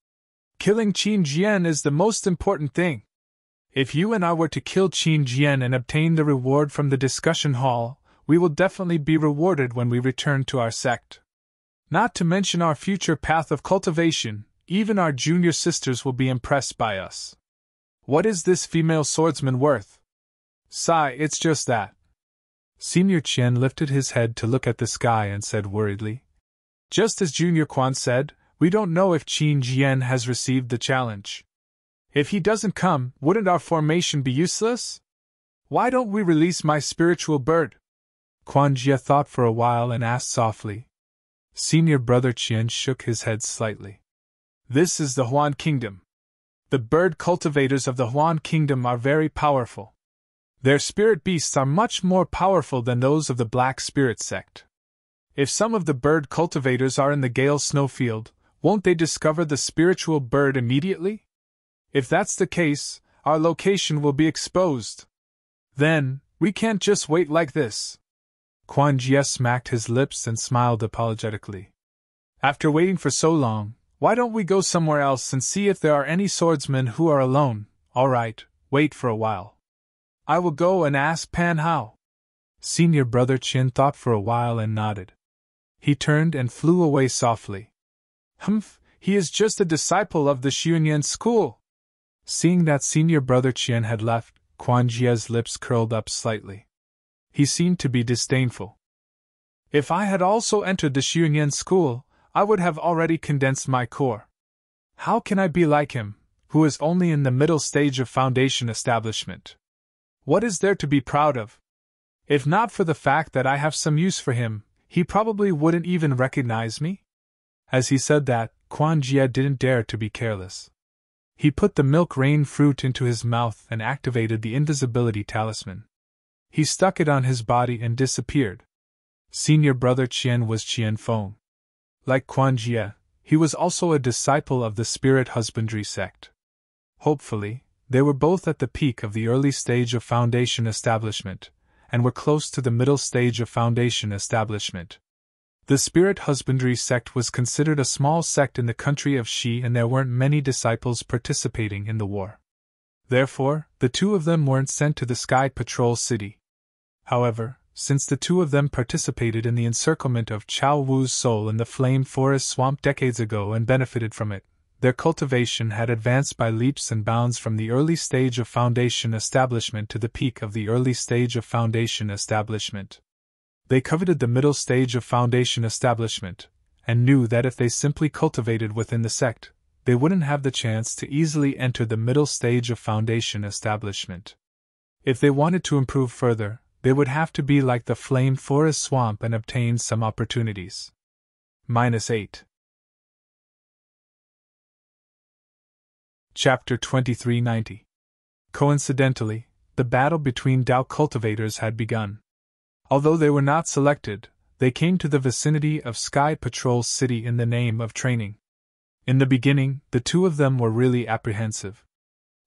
Killing Qin Jian is the most important thing. If you and I were to kill Qin Jian and obtain the reward from the discussion hall, we will definitely be rewarded when we return to our sect. Not to mention our future path of cultivation, even our junior sisters will be impressed by us. What is this female swordsman worth? Sigh, it's just that. Senior Qian lifted his head to look at the sky and said worriedly, Just as Junior Quan said, we don't know if Qin Jian has received the challenge. If he doesn't come, wouldn't our formation be useless? Why don't we release my spiritual bird? Quan Jie thought for a while and asked softly. Senior brother Qian shook his head slightly. This is the Huan Kingdom. The bird cultivators of the Huan Kingdom are very powerful. Their spirit beasts are much more powerful than those of the Black Spirit sect. If some of the bird cultivators are in the Gale Snowfield, won't they discover the spiritual bird immediately? If that's the case, our location will be exposed. Then, we can't just wait like this. Quan Jie smacked his lips and smiled apologetically. After waiting for so long, why don't we go somewhere else and see if there are any swordsmen who are alone? All right, wait for a while. I will go and ask Pan Hao. Senior brother Qin thought for a while and nodded. He turned and flew away softly. Humph, he is just a disciple of the Xiunyan school. Seeing that senior brother Qian had left, Quan Jie's lips curled up slightly. He seemed to be disdainful. If I had also entered the Xiunyan school, I would have already condensed my core. How can I be like him, who is only in the middle stage of foundation establishment? What is there to be proud of? If not for the fact that I have some use for him, he probably wouldn't even recognize me. As he said that, Quan Jie didn't dare to be careless. He put the milk rain fruit into his mouth and activated the invisibility talisman. He stuck it on his body and disappeared. Senior brother Qian was Qian Feng. Like Quan Jie, he was also a disciple of the spirit husbandry sect. Hopefully, they were both at the peak of the early stage of foundation establishment, and were close to the middle stage of foundation establishment. The spirit husbandry sect was considered a small sect in the country of Xi, and there weren't many disciples participating in the war. Therefore, the two of them weren't sent to the Sky Patrol City. However, since the two of them participated in the encirclement of Chao Wu's soul in the Flame Forest Swamp decades ago and benefited from it, their cultivation had advanced by leaps and bounds from the early stage of foundation establishment to the peak of the early stage of foundation establishment. They coveted the middle stage of foundation establishment, and knew that if they simply cultivated within the sect, they wouldn't have the chance to easily enter the middle stage of foundation establishment. If they wanted to improve further, they would have to be like the Flame Forest Swamp and obtain some opportunities. -8. Chapter 2390. Coincidentally, the battle between Dao cultivators had begun. Although they were not selected, they came to the vicinity of Sky Patrol City in the name of training. In the beginning, the two of them were really apprehensive.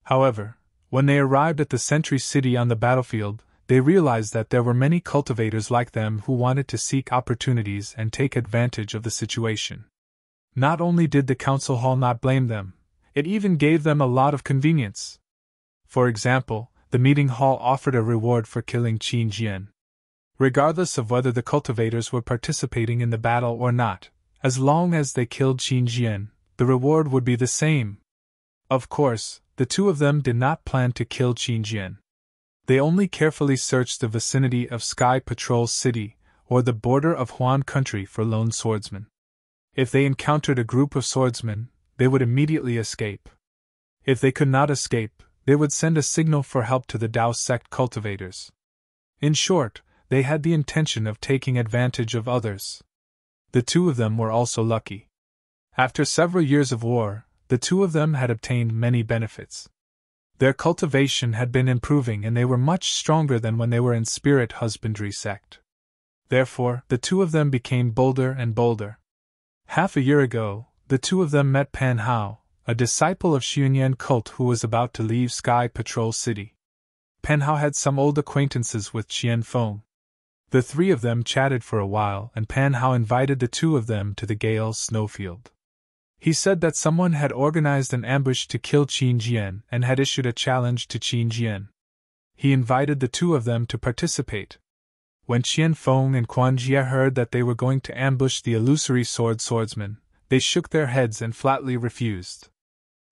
However, when they arrived at the Sentry City on the battlefield, they realized that there were many cultivators like them who wanted to seek opportunities and take advantage of the situation. Not only did the council hall not blame them, it even gave them a lot of convenience. For example, the meeting hall offered a reward for killing Qin Jian. Regardless of whether the cultivators were participating in the battle or not, as long as they killed Qin Jian, the reward would be the same. Of course, the two of them did not plan to kill Qin Jian. They only carefully searched the vicinity of Sky Patrol City, or the border of Huan country, for lone swordsmen. If they encountered a group of swordsmen, they would immediately escape. If they could not escape, they would send a signal for help to the Dao sect cultivators. In short, they had the intention of taking advantage of others. The two of them were also lucky. After several years of war, the two of them had obtained many benefits. Their cultivation had been improving and they were much stronger than when they were in spirit husbandry sect. Therefore, the two of them became bolder and bolder. Half a year ago, the two of them met Pan Hao, a disciple of Xunyan cult who was about to leave Sky Patrol City. Pan Hao had some old acquaintances with Qian Feng. The three of them chatted for a while, and Pan Hao invited the two of them to the Gale snowfield. He said that someone had organized an ambush to kill Qin Jian and had issued a challenge to Qin Jian. He invited the two of them to participate. When Qian Feng and Quan Jie heard that they were going to ambush the illusory swordsman, they shook their heads and flatly refused.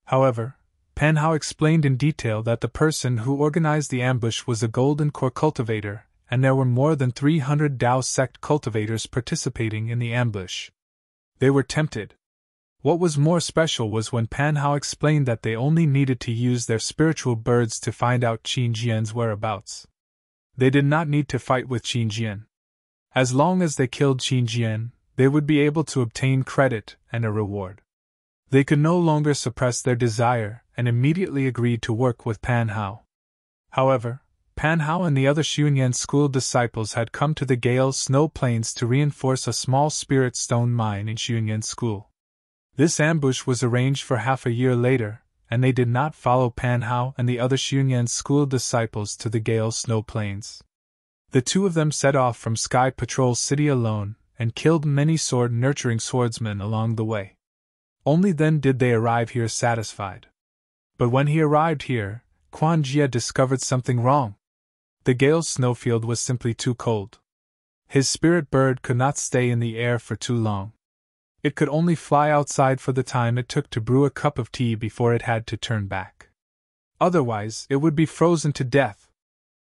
However, Pan Hao explained in detail that the person who organized the ambush was a golden core cultivator, and there were more than 300 Dao sect cultivators participating in the ambush. They were tempted. What was more special was when Pan Hao explained that they only needed to use their spiritual birds to find out Qin Jian's whereabouts. They did not need to fight with Qin Jian. As long as they killed Qin Jian, they would be able to obtain credit and a reward. They could no longer suppress their desire and immediately agreed to work with Pan Hao. However, Pan Hao and the other Xunyan school disciples had come to the Gale snow plains to reinforce a small spirit stone mine in Xunyan school. This ambush was arranged for half a year later, and they did not follow Pan Hao and the other Xunyan school disciples to the Gale snow plains. The two of them set off from Sky Patrol City alone, and killed many sword-nurturing swordsmen along the way. Only then did they arrive here satisfied. But when he arrived here, Quan Jie discovered something wrong. The Gale snowfield was simply too cold. His spirit bird could not stay in the air for too long. It could only fly outside for the time it took to brew a cup of tea before it had to turn back. Otherwise, it would be frozen to death.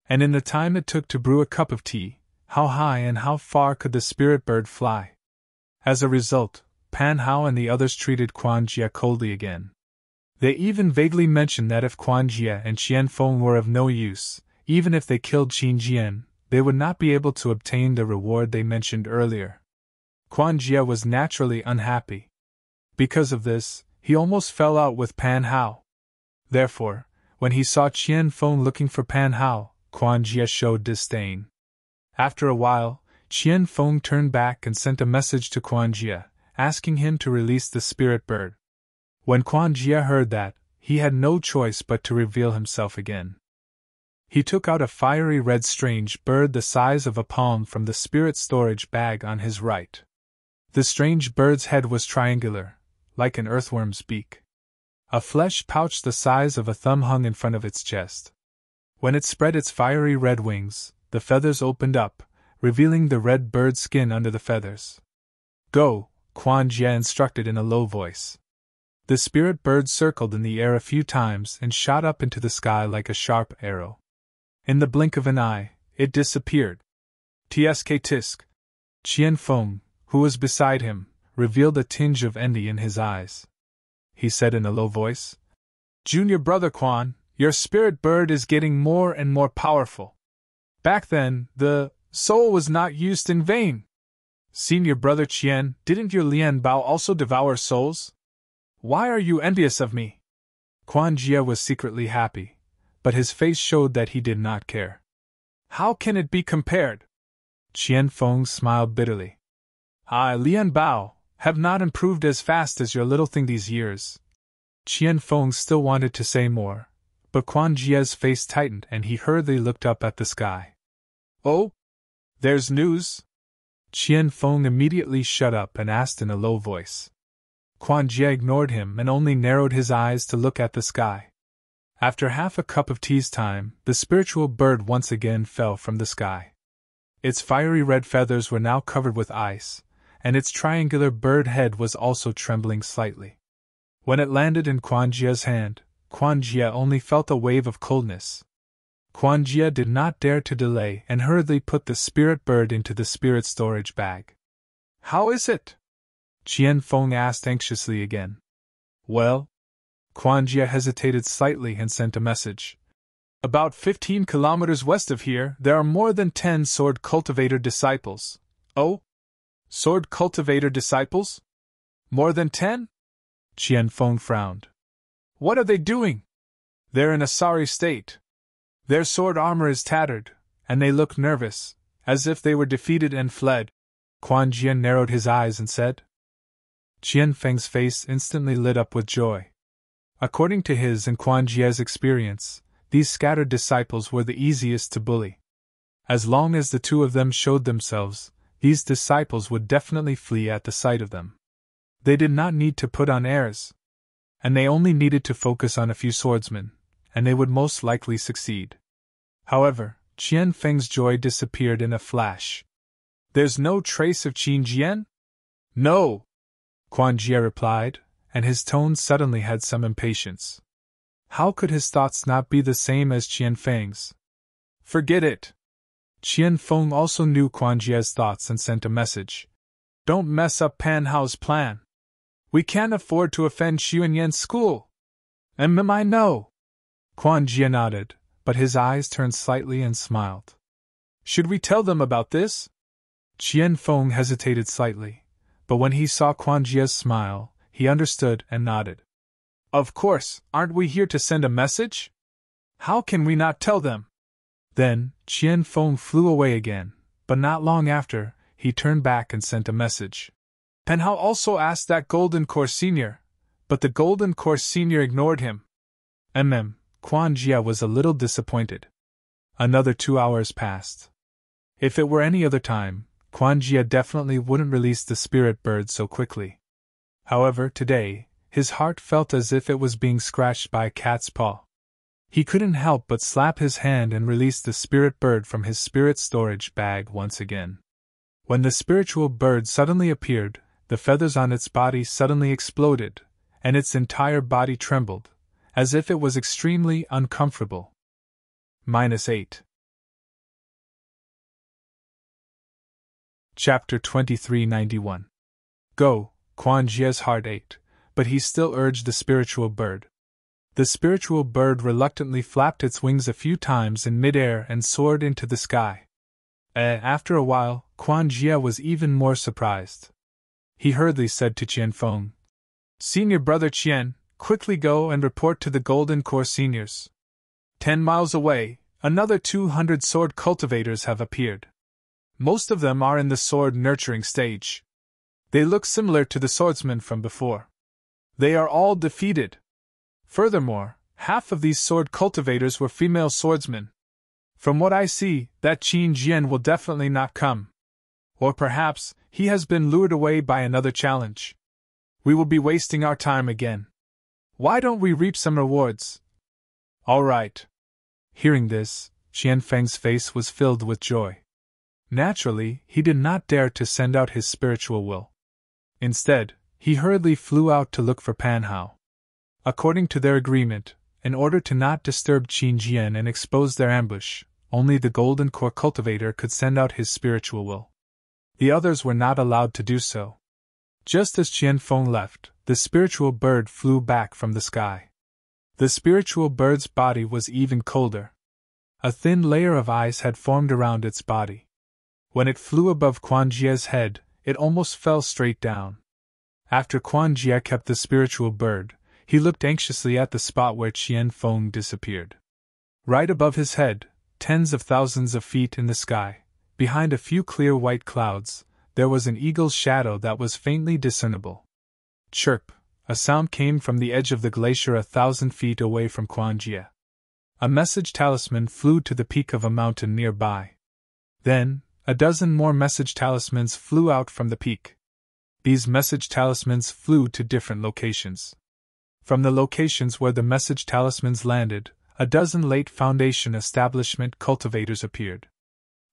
And in the time it took to brew a cup of tea, how high and how far could the spirit bird fly? As a result, Pan Hao and the others treated Quan Jie coldly again. They even vaguely mentioned that if Quan Jie and Qian Feng were of no use, even if they killed Qin Jian, they would not be able to obtain the reward they mentioned earlier. Quan Jie was naturally unhappy. Because of this, he almost fell out with Pan Hao. Therefore, when he saw Qian Feng looking for Pan Hao, Quan Jie showed disdain. After a while, Qian Feng turned back and sent a message to Quan Jie, asking him to release the spirit bird. When Quan Jie heard that, he had no choice but to reveal himself again. He took out a fiery red strange bird the size of a palm from the spirit storage bag on his right. The strange bird's head was triangular, like an earthworm's beak. A flesh pouch the size of a thumb hung in front of its chest. When it spread its fiery red wings, the feathers opened up, revealing the red bird's skin under the feathers. "Go," Quan Jie instructed in a low voice. The spirit bird circled in the air a few times and shot up into the sky like a sharp arrow. In the blink of an eye, it disappeared. Tsk tisk. Qian Feng, who was beside him, revealed a tinge of envy in his eyes. He said in a low voice, "Junior brother Quan, your spirit bird is getting more and more powerful. Back then, the soul was not used in vain. Senior brother Qian, didn't your Lian Bao also devour souls? Why are you envious of me?" Quan Jie was secretly happy, but his face showed that he did not care. "How can it be compared?" Qian Feng smiled bitterly. "I, Lian Bao, have not improved as fast as your little thing these years." Qian Feng still wanted to say more, but Quan Jie's face tightened and he hurriedly looked up at the sky. "Oh? There's news?" Qian Feng immediately shut up and asked in a low voice. Quan Jie ignored him and only narrowed his eyes to look at the sky. After half a cup of tea's time, the spiritual bird once again fell from the sky. Its fiery red feathers were now covered with ice, and its triangular bird head was also trembling slightly. When it landed in Quan Jie's hand, Quan Jie only felt a wave of coldness. Quan Jie did not dare to delay and hurriedly put the spirit bird into the spirit storage bag. "How is it?" Qian Feng asked anxiously again. "Well?" Quan Jie hesitated slightly and sent a message. "About 15 kilometers west of here, there are more than 10 sword cultivator disciples." "Oh? Sword cultivator disciples? More than 10? Qian Feng frowned. "What are they doing?" "They're in a sorry state. Their sword armor is tattered, and they look nervous, as if they were defeated and fled." Quan Jie narrowed his eyes and said. Qian Feng's face instantly lit up with joy. According to his and Quan Jie's experience, these scattered disciples were the easiest to bully. As long as the two of them showed themselves, these disciples would definitely flee at the sight of them. They did not need to put on airs, and they only needed to focus on a few swordsmen, and they would most likely succeed. However, Qian Feng's joy disappeared in a flash. "There's no trace of Qin Jian?" "No," Quan Jie replied, and his tone suddenly had some impatience. How could his thoughts not be the same as Qian Feng's? "Forget it." Qian Feng also knew Quan Jie's thoughts and sent a message. "Don't mess up Pan Hao's plan. We can't afford to offend Xuanyan's school." I know." Quan Jie nodded, but his eyes turned slightly and smiled. "Should we tell them about this?" Qian Feng hesitated slightly, but when he saw Quan Jie's smile, he understood and nodded. "Of course, aren't we here to send a message? How can we not tell them?" Then, Qian Feng flew away again, but not long after, he turned back and sent a message. Pan Hao also asked that Golden Course Senior, but the Golden Course Senior ignored him. Quan Jie was a little disappointed. Another 2 hours passed. If it were any other time, Quan Jie definitely wouldn't release the spirit bird so quickly. However, today, his heart felt as if it was being scratched by a cat's paw. He couldn't help but slap his hand and release the spirit bird from his spirit storage bag once again. When the spiritual bird suddenly appeared, the feathers on its body suddenly exploded, and its entire body trembled, as if it was extremely uncomfortable. -8. Chapter 2391. Go, Quan Jie's heart ached, but he still urged the spiritual bird. The spiritual bird reluctantly flapped its wings a few times in midair and soared into the sky. After a while, Quan Jie was even more surprised. He hurriedly said to Qian Feng, "Senior brother Qian, quickly go and report to the Golden Course Seniors. 10 miles away, another 200 sword cultivators have appeared. Most of them are in the sword nurturing stage. They look similar to the swordsmen from before. They are all defeated. Furthermore, half of these sword cultivators were female swordsmen. From what I see, that Qin Jian will definitely not come. Or perhaps, he has been lured away by another challenge. We will be wasting our time again. Why don't we reap some rewards?" "All right." Hearing this, Qian Feng's face was filled with joy. Naturally, he did not dare to send out his spiritual will. Instead, he hurriedly flew out to look for Pan Hao. According to their agreement, in order to not disturb Qin Jian and expose their ambush, only the Golden Core cultivator could send out his spiritual will. The others were not allowed to do so. Just as Qian Feng left, the spiritual bird flew back from the sky. The spiritual bird's body was even colder. A thin layer of ice had formed around its body. When it flew above Quan Jie's head, it almost fell straight down. After Quan Jie kept the spiritual bird, he looked anxiously at the spot where Qian Feng disappeared. Right above his head, tens of thousands of feet in the sky, behind a few clear white clouds, there was an eagle's shadow that was faintly discernible. Chirp! A sound came from the edge of the glacier 1,000 feet away from Quan Jie. A message talisman flew to the peak of a mountain nearby. Then, a dozen more message talismans flew out from the peak. These message talismans flew to different locations. From the locations where the message talismans landed, a dozen late Foundation establishment cultivators appeared.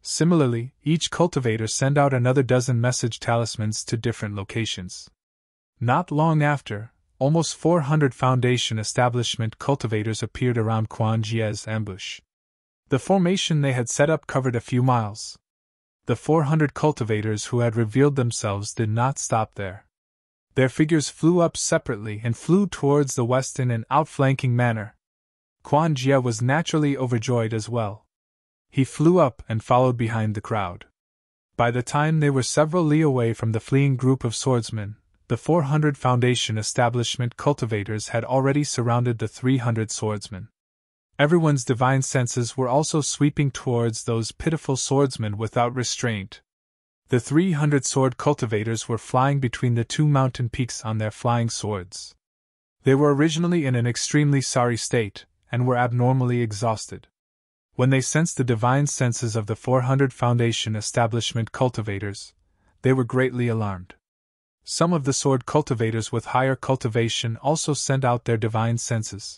Similarly, each cultivator sent out another dozen message talismans to different locations. Not long after, almost 400 Foundation establishment cultivators appeared around Quan Jie's ambush. The formation they had set up covered a few miles. The 400 cultivators who had revealed themselves did not stop there. Their figures flew up separately and flew towards the west in an outflanking manner. Quan Jie was naturally overjoyed as well. He flew up and followed behind the crowd. By the time they were several li away from the fleeing group of swordsmen, the 400 Foundation establishment cultivators had already surrounded the 300 swordsmen. Everyone's divine senses were also sweeping towards those pitiful swordsmen without restraint. The 300 sword cultivators were flying between the two mountain peaks on their flying swords. They were originally in an extremely sorry state, and were abnormally exhausted. When they sensed the divine senses of the 400 Foundation establishment cultivators, they were greatly alarmed. Some of the sword cultivators with higher cultivation also sent out their divine senses.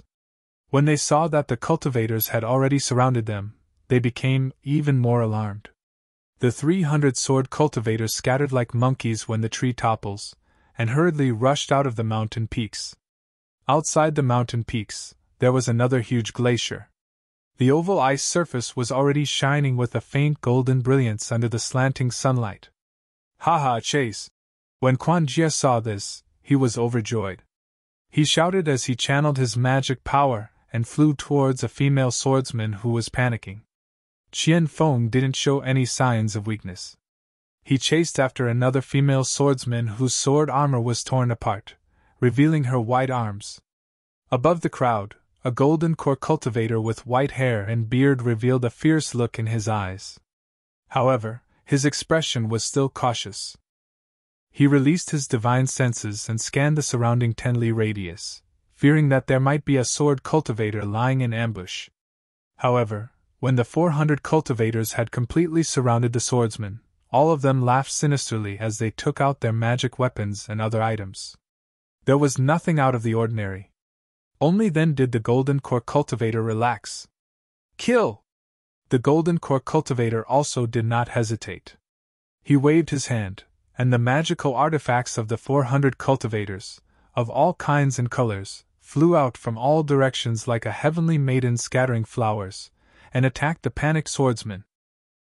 When they saw that the cultivators had already surrounded them, they became even more alarmed. The 300 sword cultivators scattered like monkeys when the tree topples, and hurriedly rushed out of the mountain peaks. Outside the mountain peaks, there was another huge glacier. The oval ice surface was already shining with a faint golden brilliance under the slanting sunlight. Ha! Chase! When Quan Jia saw this, he was overjoyed. He shouted as he channeled his magic power and flew towards a female swordsman who was panicking. Qian Feng didn't show any signs of weakness. He chased after another female swordsman whose sword armor was torn apart, revealing her white arms. Above the crowd, a golden core cultivator with white hair and beard revealed a fierce look in his eyes. However, his expression was still cautious. He released his divine senses and scanned the surrounding 10-li radius, fearing that there might be a sword cultivator lying in ambush. However, when the 400 cultivators had completely surrounded the swordsman, all of them laughed sinisterly as they took out their magic weapons and other items. There was nothing out of the ordinary. Only then did the golden core cultivator relax. Kill! The golden core cultivator also did not hesitate. He waved his hand, and the magical artifacts of the 400 cultivators, of all kinds and colors, flew out from all directions like a heavenly maiden scattering flowers, and attacked the panicked swordsman.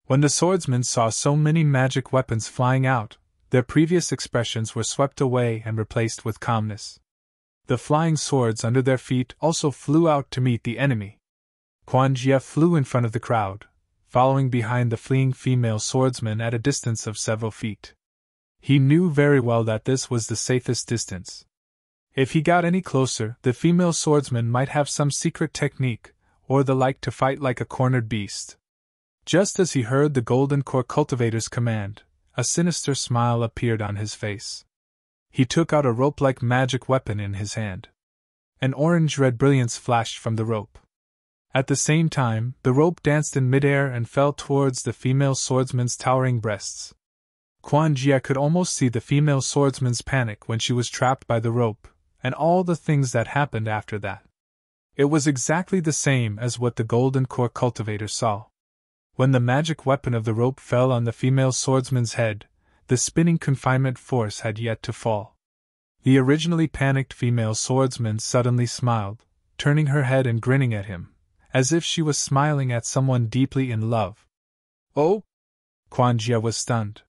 When the swordsmen saw so many magic weapons flying out, their previous expressions were swept away and replaced with calmness. The flying swords under their feet also flew out to meet the enemy. Quan Jia flew in front of the crowd, following behind the fleeing female swordsman at a distance of several feet. He knew very well that this was the safest distance. If he got any closer, the female swordsman might have some secret technique, or the like to fight like a cornered beast. Just as he heard the golden core cultivator's command, a sinister smile appeared on his face. He took out a rope-like magic weapon in his hand. An orange-red brilliance flashed from the rope. At the same time, the rope danced in midair and fell towards the female swordsman's towering breasts. Quan Jia could almost see the female swordsman's panic when she was trapped by the rope, and all the things that happened after that. It was exactly the same as what the golden core cultivator saw. When the magic weapon of the rope fell on the female swordsman's head, the spinning confinement force had yet to fall. The originally panicked female swordsman suddenly smiled, turning her head and grinning at him, as if she was smiling at someone deeply in love. Oh! Quan Jia was stunned.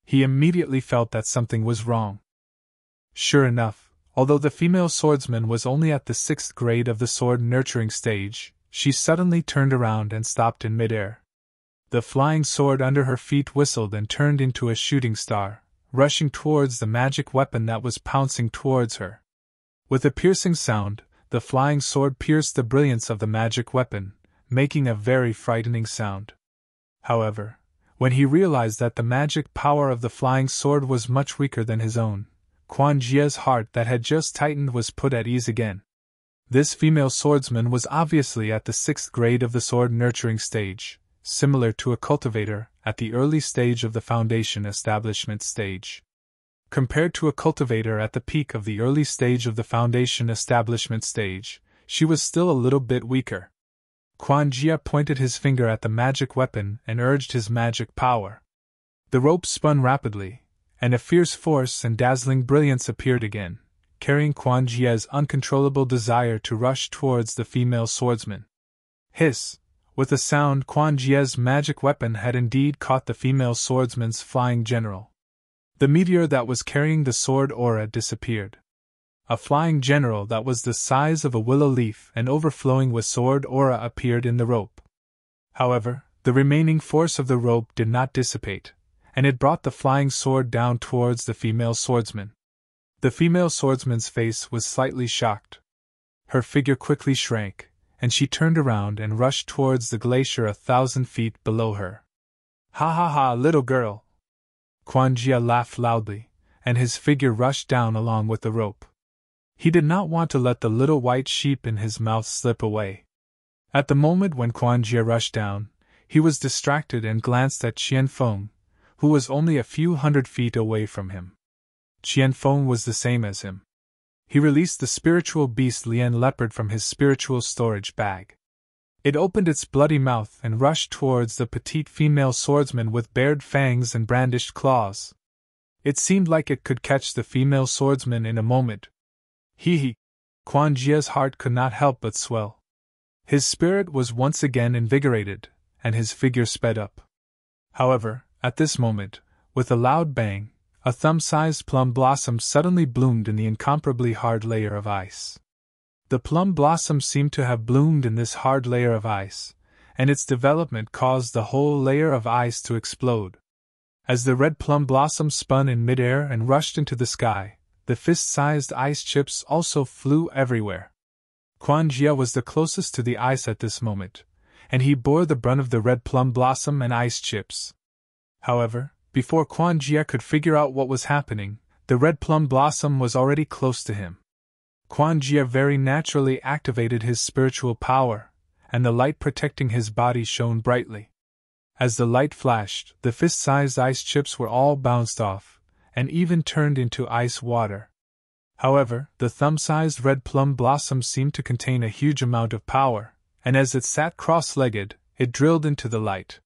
He immediately felt that something was wrong. Sure enough, although the female swordsman was only at the 6th grade of the sword nurturing stage, she suddenly turned around and stopped in midair. The flying sword under her feet whistled and turned into a shooting star, rushing towards the magic weapon that was pouncing towards her. With a piercing sound, the flying sword pierced the brilliance of the magic weapon, making a very frightening sound. However, when he realized that the magic power of the flying sword was much weaker than his own, Quan Jia's heart that had just tightened was put at ease again. This female swordsman was obviously at the 6th grade of the sword nurturing stage, similar to a cultivator at the early stage of the foundation establishment stage. Compared to a cultivator at the peak of the early stage of the foundation establishment stage, she was still a little bit weaker. Quan Jia pointed his finger at the magic weapon and urged his magic power. The rope spun rapidly, and a fierce force and dazzling brilliance appeared again, carrying Quan Jia's uncontrollable desire to rush towards the female swordsman. Hiss! With a sound, Quan Jia's magic weapon had indeed caught the female swordsman's flying general. The meteor that was carrying the sword aura disappeared. A flying general that was the size of a willow leaf and overflowing with sword aura appeared in the rope. However, the remaining force of the rope did not dissipate, and it brought the flying sword down towards the female swordsman. The female swordsman's face was slightly shocked. Her figure quickly shrank, and she turned around and rushed towards the glacier 1,000 feet below her. Ha, little girl! Quan Jia laughed loudly, and his figure rushed down along with the rope. He did not want to let the little white sheep in his mouth slip away. At the moment when Quan Jie rushed down, he was distracted and glanced at Qian Feng, who was only a few hundred feet away from him. Qian Feng was the same as him. He released the spiritual beast Lian Leopard from his spiritual storage bag. It opened its bloody mouth and rushed towards the petite female swordsman with bared fangs and brandished claws. It seemed like it could catch the female swordsman in a moment. He! Quan Jie's heart could not help but swell. His spirit was once again invigorated, and his figure sped up. However, at this moment, with a loud bang, a thumb-sized plum blossom suddenly bloomed in the incomparably hard layer of ice. The plum blossom seemed to have bloomed in this hard layer of ice, and its development caused the whole layer of ice to explode. As the red plum blossom spun in midair and rushed into the sky, the fist-sized ice chips also flew everywhere. Quan Jie was the closest to the ice at this moment, and he bore the brunt of the red plum blossom and ice chips. However, before Quan Jie could figure out what was happening, the red plum blossom was already close to him. Quan Jie very naturally activated his spiritual power, and the light protecting his body shone brightly. As the light flashed, the fist-sized ice chips were all bounced off, and even turned into ice water. However, the thumb-sized red plum blossom seemed to contain a huge amount of power, and as it sat cross-legged, it drilled into the light.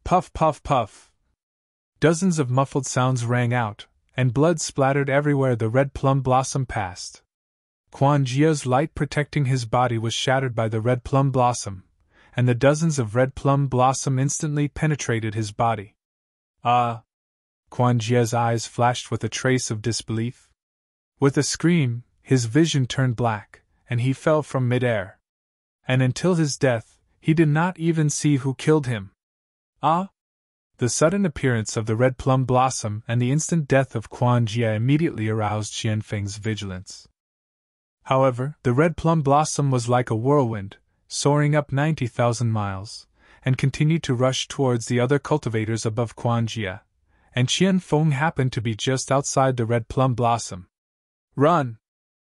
Puff, puff, puff! Dozens of muffled sounds rang out, and blood splattered everywhere the red plum blossom passed. Quan Jie's light protecting his body was shattered by the red plum blossom, and the dozens of red plum blossom instantly penetrated his body. Ah! Quan Jie's eyes flashed with a trace of disbelief. With a scream, his vision turned black, and he fell from midair. And until his death, he did not even see who killed him. Ah! The sudden appearance of the red plum blossom and the instant death of Quan Jie immediately aroused Qian Feng's vigilance. However, the red plum blossom was like a whirlwind, soaring up 90,000 miles, and continued to rush towards the other cultivators above Quan Jie, and Qian Feng happened to be just outside the red plum blossom. Run!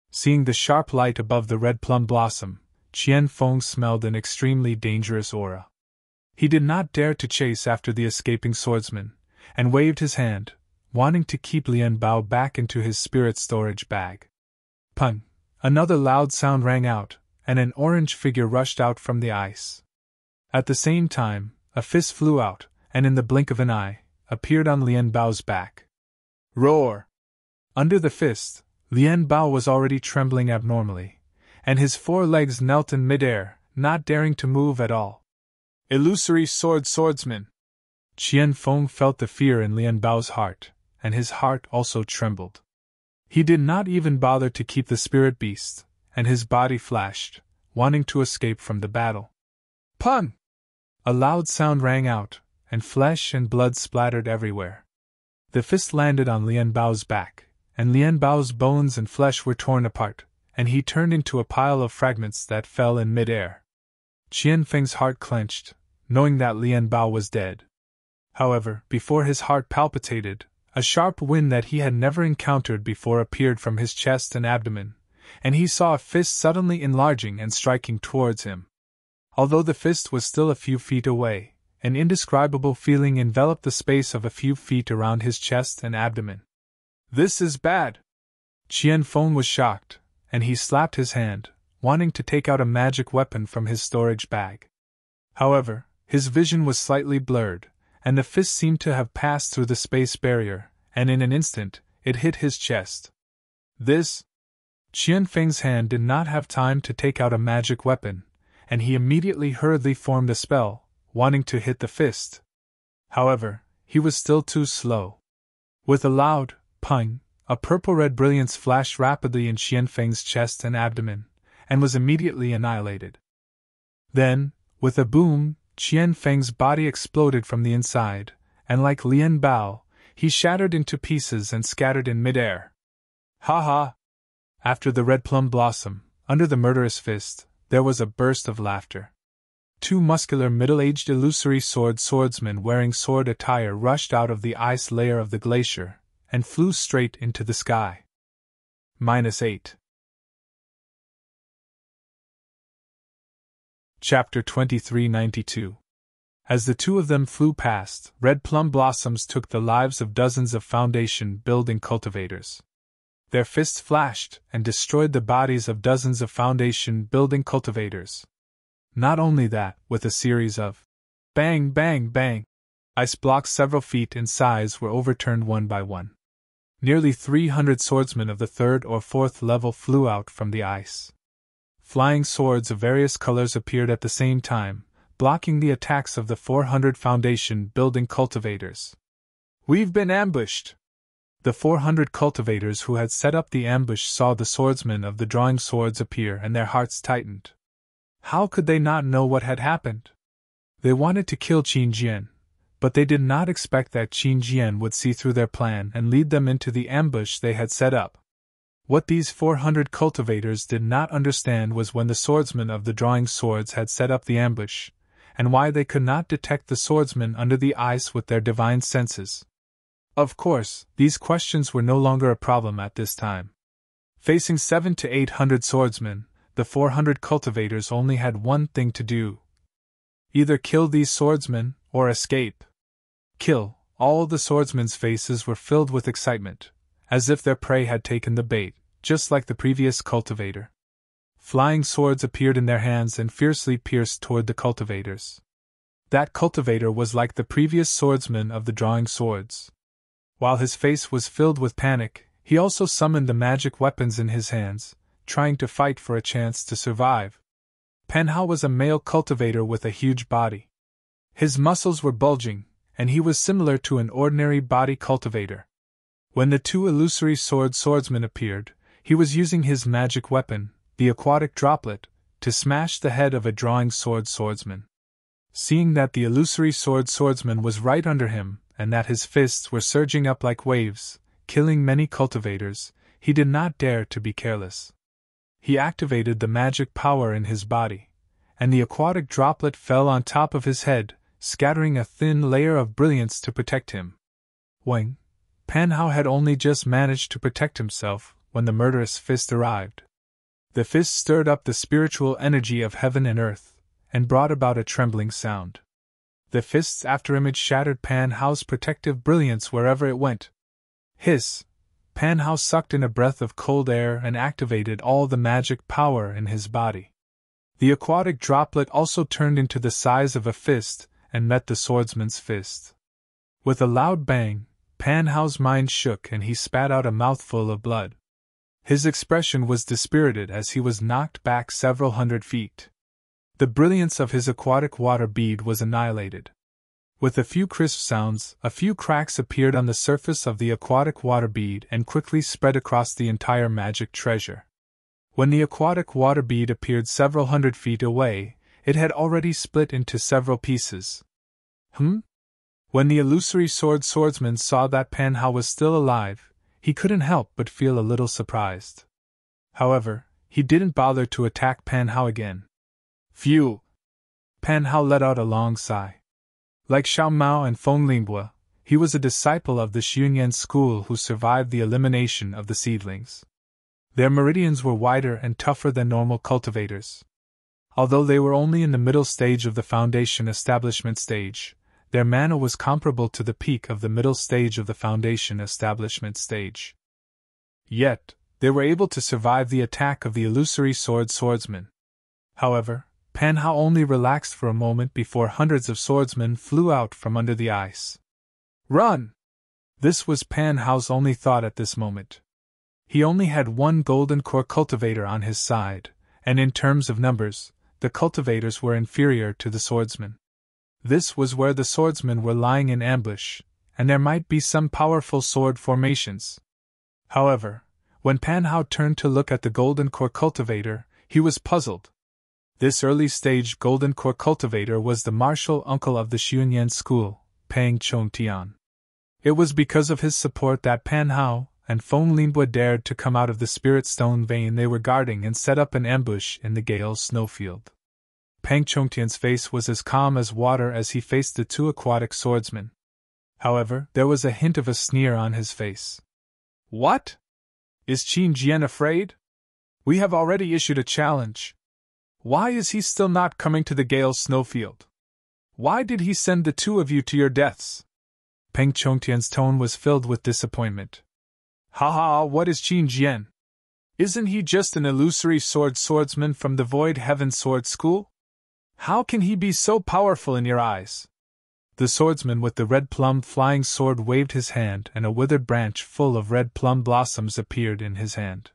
Seeing the sharp light above the red plum blossom, Qian Feng smelled an extremely dangerous aura. He did not dare to chase after the escaping swordsman, and waved his hand, wanting to keep Lian Bao back into his spirit storage bag. Pun! Another loud sound rang out, and an orange figure rushed out from the ice. At the same time, a fist flew out, and in the blink of an eye, appeared on Lian Bao's back. Roar! Under the fist, Lian Bao was already trembling abnormally, and his 4 legs knelt in midair, not daring to move at all. Illusory swordsman! Qian Feng felt the fear in Lian Bao's heart, and his heart also trembled. He did not even bother to keep the spirit beast, and his body flashed, wanting to escape from the battle. Pun! A loud sound rang out, and flesh and blood splattered everywhere. The fist landed on Lian Bao's back, and Lian Bao's bones and flesh were torn apart, and he turned into a pile of fragments that fell in midair. Qian Feng's heart clenched, knowing that Lian Bao was dead. However, before his heart palpitated, a sharp wind that he had never encountered before appeared from his chest and abdomen, and he saw a fist suddenly enlarging and striking towards him. Although the fist was still a few feet away, an indescribable feeling enveloped the space of a few feet around his chest and abdomen. This is bad! Qian Feng was shocked, and he slapped his hand, wanting to take out a magic weapon from his storage bag. However, his vision was slightly blurred, and the fist seemed to have passed through the space barrier, and in an instant, it hit his chest. This? Qian Feng's hand did not have time to take out a magic weapon, and he immediately hurriedly formed a spell, wanting to hit the fist. However, he was still too slow. With a loud pung, a purple-red brilliance flashed rapidly in Qian Feng's chest and abdomen, and was immediately annihilated. Then, with a boom, Qian Feng's body exploded from the inside, and like Lian Bao, he shattered into pieces and scattered in midair. Ha ha! After the red plum blossom, under the murderous fist, there was a burst of laughter. 2 muscular middle-aged illusory swordsmen wearing sword attire rushed out of the ice layer of the glacier, and flew straight into the sky. -8. Chapter 2392. As the two of them flew past, red plum blossoms took the lives of dozens of foundation-building cultivators. Their fists flashed and destroyed the bodies of dozens of foundation-building cultivators. Not only that, with a series of bang, bang, bang, ice blocks several feet in size were overturned one by one. Nearly 300 swordsmen of the 3rd or 4th level flew out from the ice. Flying swords of various colors appeared at the same time, blocking the attacks of the 400 foundation-building cultivators. "We've been ambushed!" The 400 cultivators who had set up the ambush saw the swordsmen of the drawing swords appear and their hearts tightened. How could they not know what had happened? They wanted to kill Qin Jian, but they did not expect that Qin Jian would see through their plan and lead them into the ambush they had set up. What these 400 cultivators did not understand was when the swordsmen of the drawing swords had set up the ambush, and why they could not detect the swordsmen under the ice with their divine senses. Of course, these questions were no longer a problem at this time. Facing 700 to 800 swordsmen, the 400 cultivators only had one thing to do. Either kill these swordsmen, or escape. Kill. All the swordsmen's faces were filled with excitement, as if their prey had taken the bait, just like the previous cultivator. Flying swords appeared in their hands and fiercely pierced toward the cultivators. That cultivator was like the previous swordsman of the drawing swords. While his face was filled with panic, he also summoned the magic weapons in his hands, trying to fight for a chance to survive. Pan Hao was a male cultivator with a huge body. His muscles were bulging, and he was similar to an ordinary body cultivator. When the two illusory swordsmen appeared, he was using his magic weapon, the aquatic droplet, to smash the head of a drawing swordsman. Seeing that the illusory swordsman was right under him, and that his fists were surging up like waves, killing many cultivators, he did not dare to be careless. He activated the magic power in his body, and the aquatic droplet fell on top of his head, scattering a thin layer of brilliance to protect him. Wang, Pan Hao had only just managed to protect himself when the murderous fist arrived. The fist stirred up the spiritual energy of heaven and earth, and brought about a trembling sound. The fist's afterimage shattered Pan Hao's protective brilliance wherever it went. Hiss! Pan Hao sucked in a breath of cold air and activated all the magic power in his body. The aquatic droplet also turned into the size of a fist and met the swordsman's fist. With a loud bang, Pan Hao's mind shook and he spat out a mouthful of blood. His expression was dispirited as he was knocked back several hundred feet. The brilliance of his aquatic water bead was annihilated. With a few crisp sounds, a few cracks appeared on the surface of the aquatic water bead and quickly spread across the entire magic treasure. When the aquatic water bead appeared several hundred feet away, it had already split into several pieces. When the illusory swordsman saw that Pan Hao was still alive, he couldn't help but feel a little surprised. However, he didn't bother to attack Pan Hao again. Phew! Pan Hao let out a long sigh. Like Xiao Mao and Feng Lingbua, he was a disciple of the Xunyan school who survived the elimination of the seedlings. Their meridians were wider and tougher than normal cultivators. Although they were only in the middle stage of the foundation establishment stage, their mana was comparable to the peak of the middle stage of the foundation establishment stage. Yet, they were able to survive the attack of the illusory swordsman. However, Pan Hao only relaxed for a moment before hundreds of swordsmen flew out from under the ice. Run! This was Pan Hao's only thought at this moment. He only had one golden core cultivator on his side, and in terms of numbers, the cultivators were inferior to the swordsmen. This was where the swordsmen were lying in ambush, and there might be some powerful sword formations. However, when Pan Hao turned to look at the golden core cultivator, he was puzzled. This early-stage golden core cultivator was the martial uncle of the Xunyan school, Pang Chongtian. It was because of his support that Pan Hao and Feng Lingbua dared to come out of the spirit stone vein they were guarding and set up an ambush in the Gale snowfield. Pang Chongtian's face was as calm as water as he faced the two aquatic swordsmen. However, there was a hint of a sneer on his face. What? Is Qin Jian afraid? We have already issued a challenge. Why is he still not coming to the Gale snowfield? Why did he send the two of you to your deaths? Peng Chongtian's tone was filled with disappointment. Ha ha, what is Qin Jian? Isn't he just an illusory swordsman from the Void Heaven Sword School? How can he be so powerful in your eyes? The swordsman with the red plum flying sword waved his hand, and a withered branch full of red plum blossoms appeared in his hand.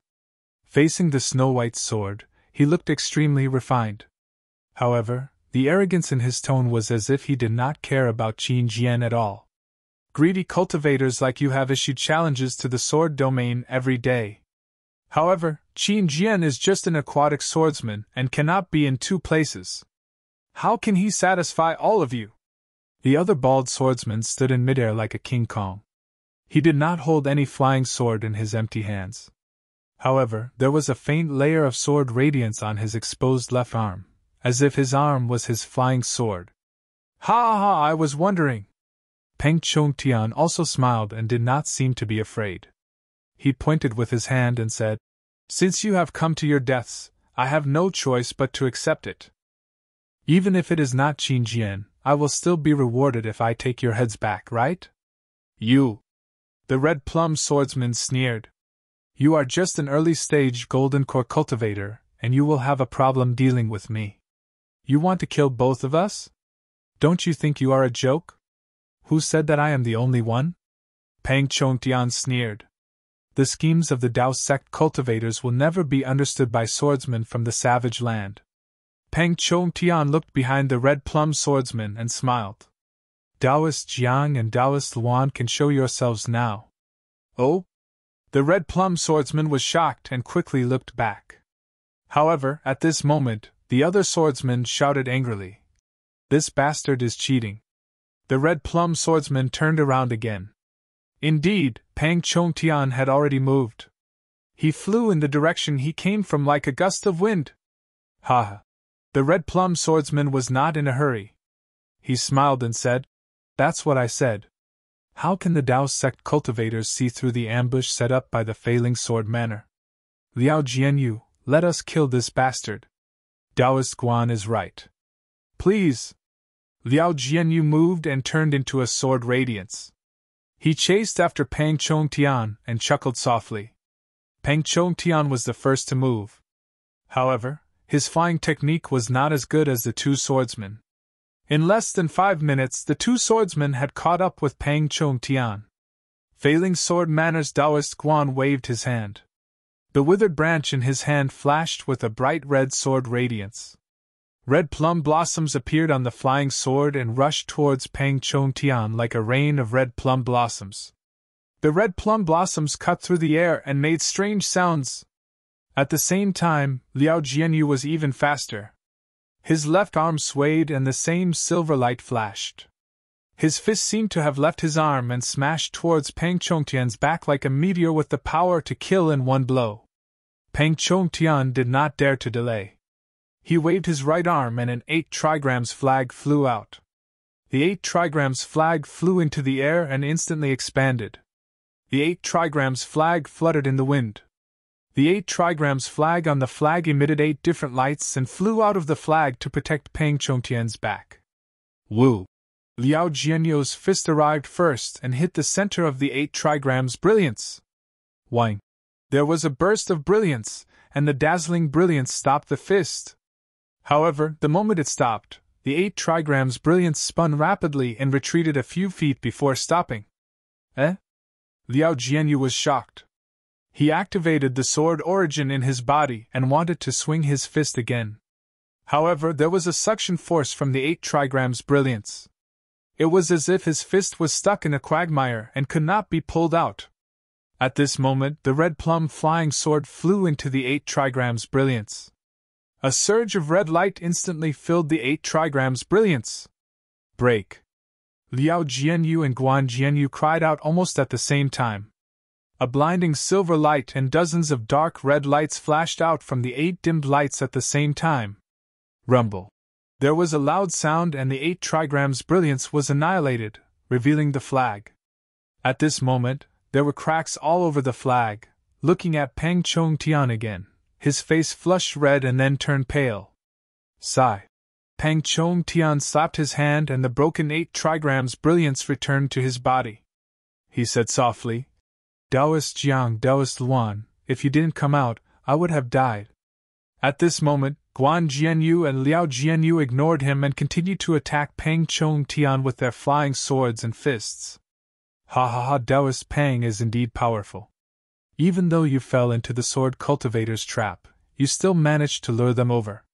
Facing the snow-white sword, he looked extremely refined. However, the arrogance in his tone was as if he did not care about Qin Jian at all. Greedy cultivators like you have issued challenges to the sword domain every day. However, Qin Jian is just an aquatic swordsman and cannot be in two places. How can he satisfy all of you? The other bald swordsman stood in midair like a King Kong. He did not hold any flying sword in his empty hands. However, there was a faint layer of sword radiance on his exposed left arm, as if his arm was his flying sword. Ha ha, I was wondering. Peng Chongtian also smiled and did not seem to be afraid. He pointed with his hand and said, Since you have come to your deaths, I have no choice but to accept it. Even if it is not Qin Jian, I will still be rewarded if I take your heads back, right? You! The red plum swordsman sneered. You are just an early-stage golden core cultivator, and you will have a problem dealing with me. You want to kill both of us? Don't you think you are a joke? Who said that I am the only one? Peng Chongtian sneered. The schemes of the Dao sect cultivators will never be understood by swordsmen from the savage land. Peng Chongtian looked behind the red plum swordsman and smiled. Taoist Jiang and Taoist Luan can show yourselves now. Oh? The red plum swordsman was shocked and quickly looked back. However, at this moment, the other swordsman shouted angrily. This bastard is cheating. The red plum swordsman turned around again. Indeed, Peng Chongtian had already moved. He flew in the direction he came from like a gust of wind. Ha ha! The red plum swordsman was not in a hurry. He smiled and said, That's what I said. How can the Dao sect cultivators see through the ambush set up by the failing sword manor? Liao Jianyu, let us kill this bastard. Taoist Guan is right. Please! Liao Jianyu moved and turned into a sword radiance. He chased after Peng Chongtian and chuckled softly. Peng Chongtian was the first to move. However, his flying technique was not as good as the two swordsmen. In less than 5 minutes, the two swordsmen had caught up with Peng Chongtian. Failing sword manners, Taoist Guan waved his hand. The withered branch in his hand flashed with a bright red sword radiance. Red plum blossoms appeared on the flying sword and rushed towards Peng Chongtian like a rain of red plum blossoms. The red plum blossoms cut through the air and made strange sounds. At the same time, Liao Jianyu was even faster. His left arm swayed and the same silver light flashed. His fist seemed to have left his arm and smashed towards Peng Chongtian's back like a meteor with the power to kill in one blow. Peng Chongtian did not dare to delay. He waved his right arm and an 8 trigrams flag flew out. The 8 trigrams flag flew into the air and instantly expanded. The 8 trigrams flag fluttered in the wind. The 8 trigrams flag on the flag emitted 8 different lights and flew out of the flag to protect Peng Chongtian's back. Woo! Liao Jianyu's fist arrived first and hit the center of the 8 trigrams brilliance. Whang! There was a burst of brilliance, and the dazzling brilliance stopped the fist. However, the moment it stopped, the 8 trigrams brilliance spun rapidly and retreated a few feet before stopping. Eh? Liao Jianyu was shocked. He activated the sword origin in his body and wanted to swing his fist again. However, there was a suction force from the 8 trigrams brilliance. It was as if his fist was stuck in a quagmire and could not be pulled out. At this moment, the red plum flying sword flew into the 8 trigrams brilliance. A surge of red light instantly filled the 8 trigrams brilliance. Break! Liao Jianyu and Guan Jianyu cried out almost at the same time. A blinding silver light and dozens of dark red lights flashed out from the 8 dimmed lights at the same time. Rumble! There was a loud sound and the 8 trigrams brilliance was annihilated, revealing the flag. At this moment, there were cracks all over the flag. Looking at Peng Chongtian again, his face flushed red and then turned pale. Sigh. Pang Chong Tian slapped his hand and the broken 8 trigrams brilliance returned to his body. He said softly, Taoist Jiang, Taoist Luan, if you didn't come out, I would have died. At this moment, Guan Jianyu and Liao Jianyu ignored him and continued to attack Pang Chong Tian with their flying swords and fists. Ha ha ha, Taoist Pang is indeed powerful. Even though you fell into the sword cultivator's trap, you still managed to lure them over.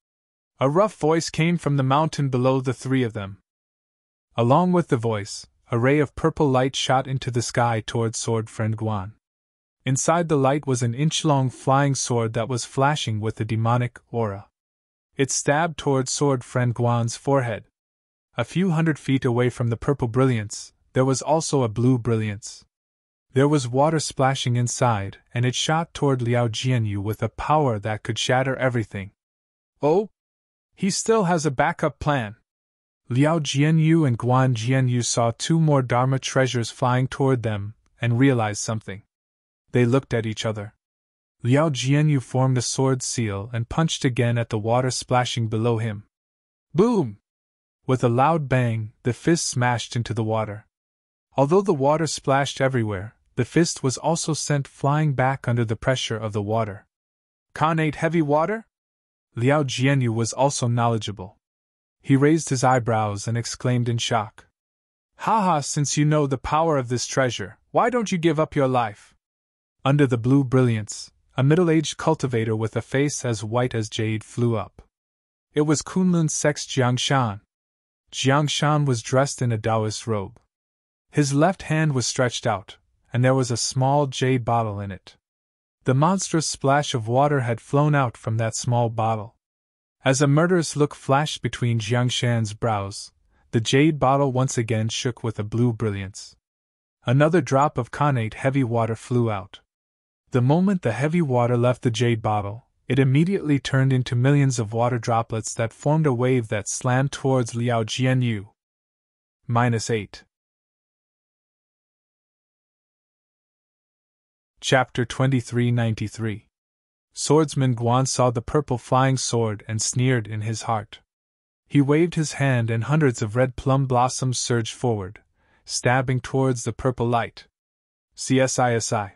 A rough voice came from the mountain below the three of them. Along with the voice, a ray of purple light shot into the sky toward sword friend Guan. Inside the light was an inch-long flying sword that was flashing with a demonic aura. It stabbed toward sword friend Guan's forehead. A few hundred feet away from the purple brilliance, there was also a blue brilliance. There was water splashing inside, and it shot toward Liao Jianyu with a power that could shatter everything. Oh? He still has a backup plan. Liao Jianyu and Guan Jianyu saw 2 more Dharma treasures flying toward them, and realized something. They looked at each other. Liao Jianyu formed a sword seal and punched again at the water splashing below him. Boom! With a loud bang, the fist smashed into the water. Although the water splashed everywhere, the fist was also sent flying back under the pressure of the water. Khanate heavy water? Liao Jianyu was also knowledgeable. He raised his eyebrows and exclaimed in shock. Haha, since you know the power of this treasure, why don't you give up your life? Under the blue brilliance, a middle-aged cultivator with a face as white as jade flew up. It was Kunlun's sex Jiangshan. Jiangshan was dressed in a Taoist robe. His left hand was stretched out, and there was a small jade bottle in it. The monstrous splash of water had flown out from that small bottle. As a murderous look flashed between Jiangshan's brows, the jade bottle once again shook with a blue brilliance. Another drop of Khanate heavy water flew out. The moment the heavy water left the jade bottle, it immediately turned into millions of water droplets that formed a wave that slammed towards Liao Jianyu. -8. Chapter 2393. Swordsman Guan saw the purple flying sword and sneered in his heart. He waved his hand and hundreds of red plum blossoms surged forward, stabbing towards the purple light. CSISI.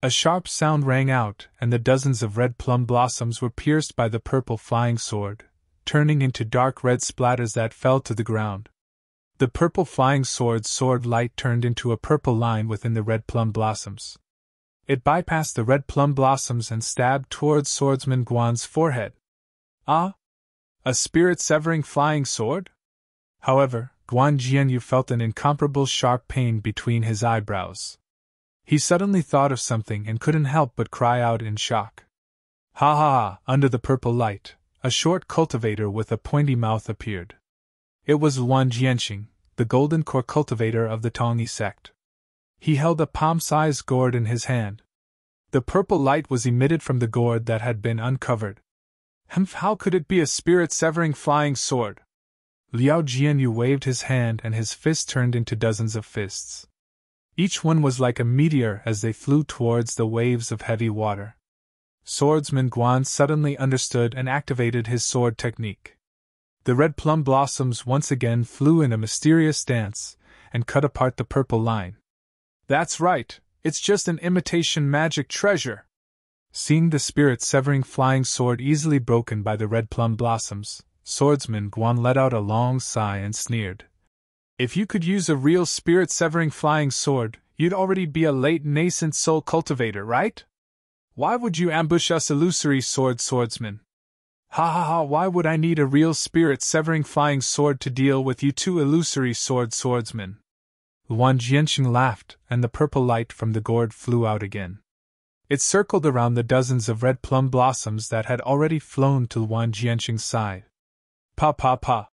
A sharp sound rang out, and the dozens of red plum blossoms were pierced by the purple flying sword, turning into dark red splatters that fell to the ground. The purple flying sword's sword light turned into a purple line within the red plum blossoms. It bypassed the red plum blossoms and stabbed towards swordsman Guan's forehead. Ah? A spirit-severing flying sword? However, Guan Jianyu felt an incomparable sharp pain between his eyebrows. He suddenly thought of something and couldn't help but cry out in shock. Ha ha ha! Under the purple light, a short cultivator with a pointy mouth appeared. It was Luan Jianxing, the golden core cultivator of the Tongyi sect. He held a palm-sized gourd in his hand. The purple light was emitted from the gourd that had been uncovered. How could it be a spirit-severing flying sword? Liao Jianyu waved his hand and his fist turned into dozens of fists. Each one was like a meteor as they flew towards the waves of heavy water. Swordsman Guan suddenly understood and activated his sword technique. The red plum blossoms once again flew in a mysterious dance and cut apart the purple line. That's right, it's just an imitation magic treasure. Seeing the spirit-severing flying sword easily broken by the red plum blossoms, Swordsman Guan let out a long sigh and sneered. If you could use a real spirit-severing flying sword, you'd already be a late nascent soul cultivator, right? Why would you ambush us illusory swordsmen? Ha ha ha, why would I need a real spirit-severing flying sword to deal with you two illusory swordsmen? Luan Jianxing laughed, and the purple light from the gourd flew out again. It circled around the dozens of red plum blossoms that had already flown to Luan Jianxing's side. Pa pa pa.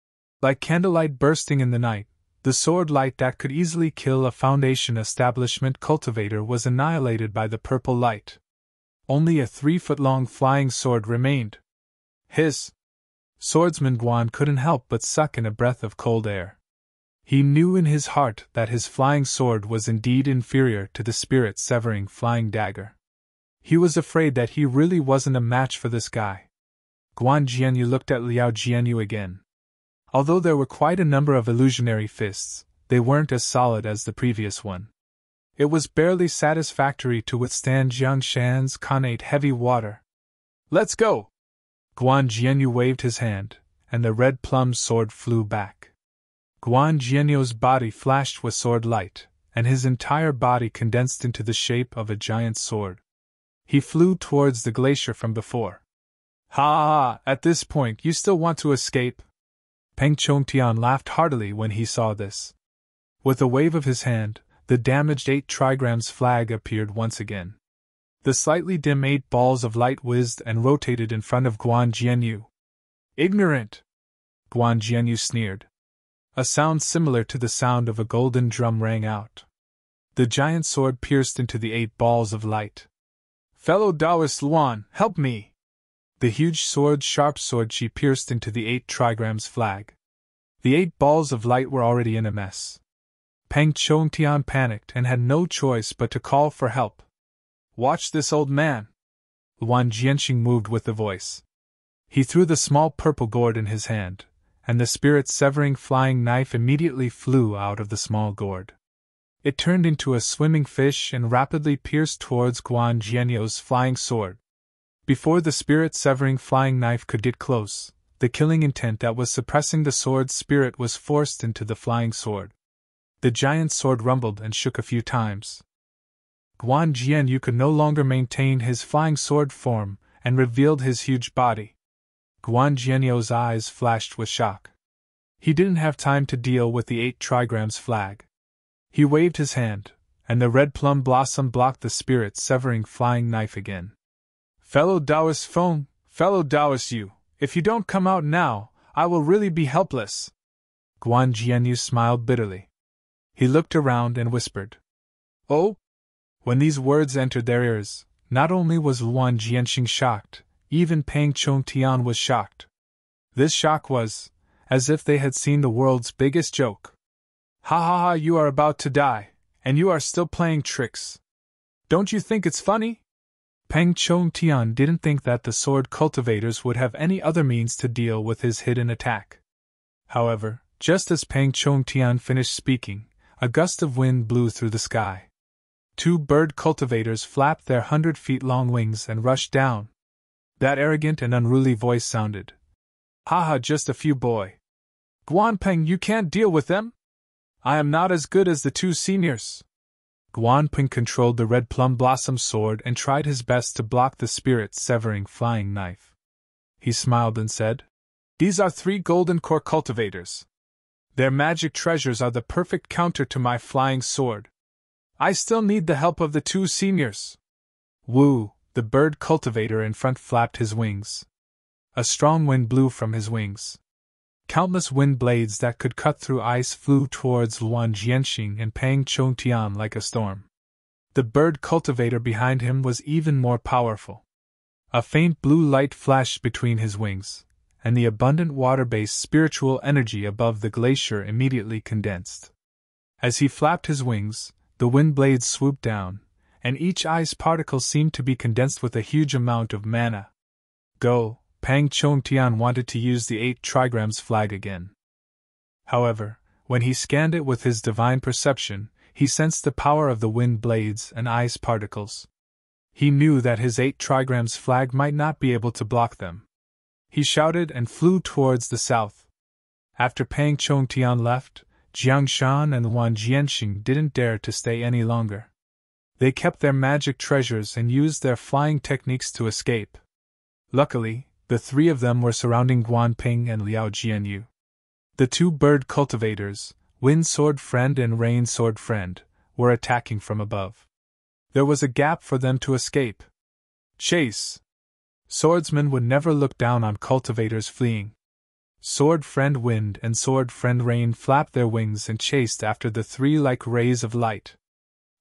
Like candlelight bursting in the night, the sword light that could easily kill a Foundation establishment cultivator was annihilated by the purple light. Only a 3-foot-long flying sword remained. Hiss! Swordsman Guan couldn't help but suck in a breath of cold air. He knew in his heart that his flying sword was indeed inferior to the spirit-severing flying dagger. He was afraid that he really wasn't a match for this guy. Guan Jianyu looked at Liao Jianyu again. Although there were quite a number of illusionary fists, they weren't as solid as the previous one. It was barely satisfactory to withstand Jiang Shan's connate heavy water. "Let's go!" Guan Jianyu waved his hand, and the red plum sword flew back. Guan Jianyu's body flashed with sword light, and his entire body condensed into the shape of a giant sword. He flew towards the glacier from before. "Ha ha ha, at this point you still want to escape?" Peng Chongtian laughed heartily when he saw this. With a wave of his hand, the damaged 8 trigrams flag appeared once again. The slightly dim 8 balls of light whizzed and rotated in front of Guan Jianyu. "Ignorant!" Guan Jianyu sneered. A sound similar to the sound of a golden drum rang out. The giant sword pierced into the 8 balls of light. "Fellow Taoist Luan, help me!" The huge sword's sharp sword she pierced into the 8 trigrams flag. The 8 balls of light were already in a mess. Peng Chongtian panicked and had no choice but to call for help. "Watch this old man!" Luan Jianxing moved with the voice. He threw the small purple gourd in his hand, and the spirit-severing flying knife immediately flew out of the small gourd. It turned into a swimming fish and rapidly pierced towards Guan Jianyu's flying sword. Before the spirit-severing flying knife could get close, the killing intent that was suppressing the sword's spirit was forced into the flying sword. The giant sword rumbled and shook a few times. Guan Jianyu could no longer maintain his flying sword form and revealed his huge body. Guan Jianyu's eyes flashed with shock. He didn't have time to deal with the 8 trigrams flag. He waved his hand, and the red plum blossom blocked the spirit-severing flying knife again. "Fellow Taoist Feng, fellow Taoist Yu, if you don't come out now, I will really be helpless." Guan Jianyu smiled bitterly. He looked around and whispered, "Oh?" When these words entered their ears, not only was Luan Jianxing shocked, even Peng Chongtian was shocked. This shock was as if they had seen the world's biggest joke. "Ha ha ha, you are about to die, and you are still playing tricks. Don't you think it's funny?" Peng Chongtian didn't think that the sword cultivators would have any other means to deal with his hidden attack. However, just as Peng Chongtian finished speaking, a gust of wind blew through the sky. 2 bird cultivators flapped their 100-feet-long wings and rushed down. That arrogant and unruly voice sounded. "Haha, just a few boy. Guan Peng, you can't deal with them? I am not as good as the 2 seniors." Guan Peng controlled the red plum blossom sword and tried his best to block the spirit-severing flying knife. He smiled and said, "These are 3 golden core cultivators. Their magic treasures are the perfect counter to my flying sword. I still need the help of the 2 seniors." Woo! The bird cultivator in front flapped his wings. A strong wind blew from his wings. Countless wind blades that could cut through ice flew towards Luan Jianxing and Peng Chongtian like a storm. The bird cultivator behind him was even more powerful. A faint blue light flashed between his wings, and the abundant water-based spiritual energy above the glacier immediately condensed. As he flapped his wings, the wind blades swooped down, and each ice particle seemed to be condensed with a huge amount of mana. Go! Peng Chongtian wanted to use the 8 trigrams flag again. However, when he scanned it with his divine perception, he sensed the power of the wind blades and ice particles. He knew that his 8 trigrams flag might not be able to block them. He shouted and flew towards the south. After Peng Chongtian left, Jiang Shan and Luan Jianxing didn't dare to stay any longer. They kept their magic treasures and used their flying techniques to escape. Luckily, the 3 of them were surrounding Guan Peng and Liao Jianyu. The 2 bird cultivators, Wind Sword Friend and Rain Sword Friend, were attacking from above. There was a gap for them to escape. Chase! Swordsmen would never look down on cultivators fleeing. Sword Friend Wind and Sword Friend Rain flapped their wings and chased after the 3 like rays of light.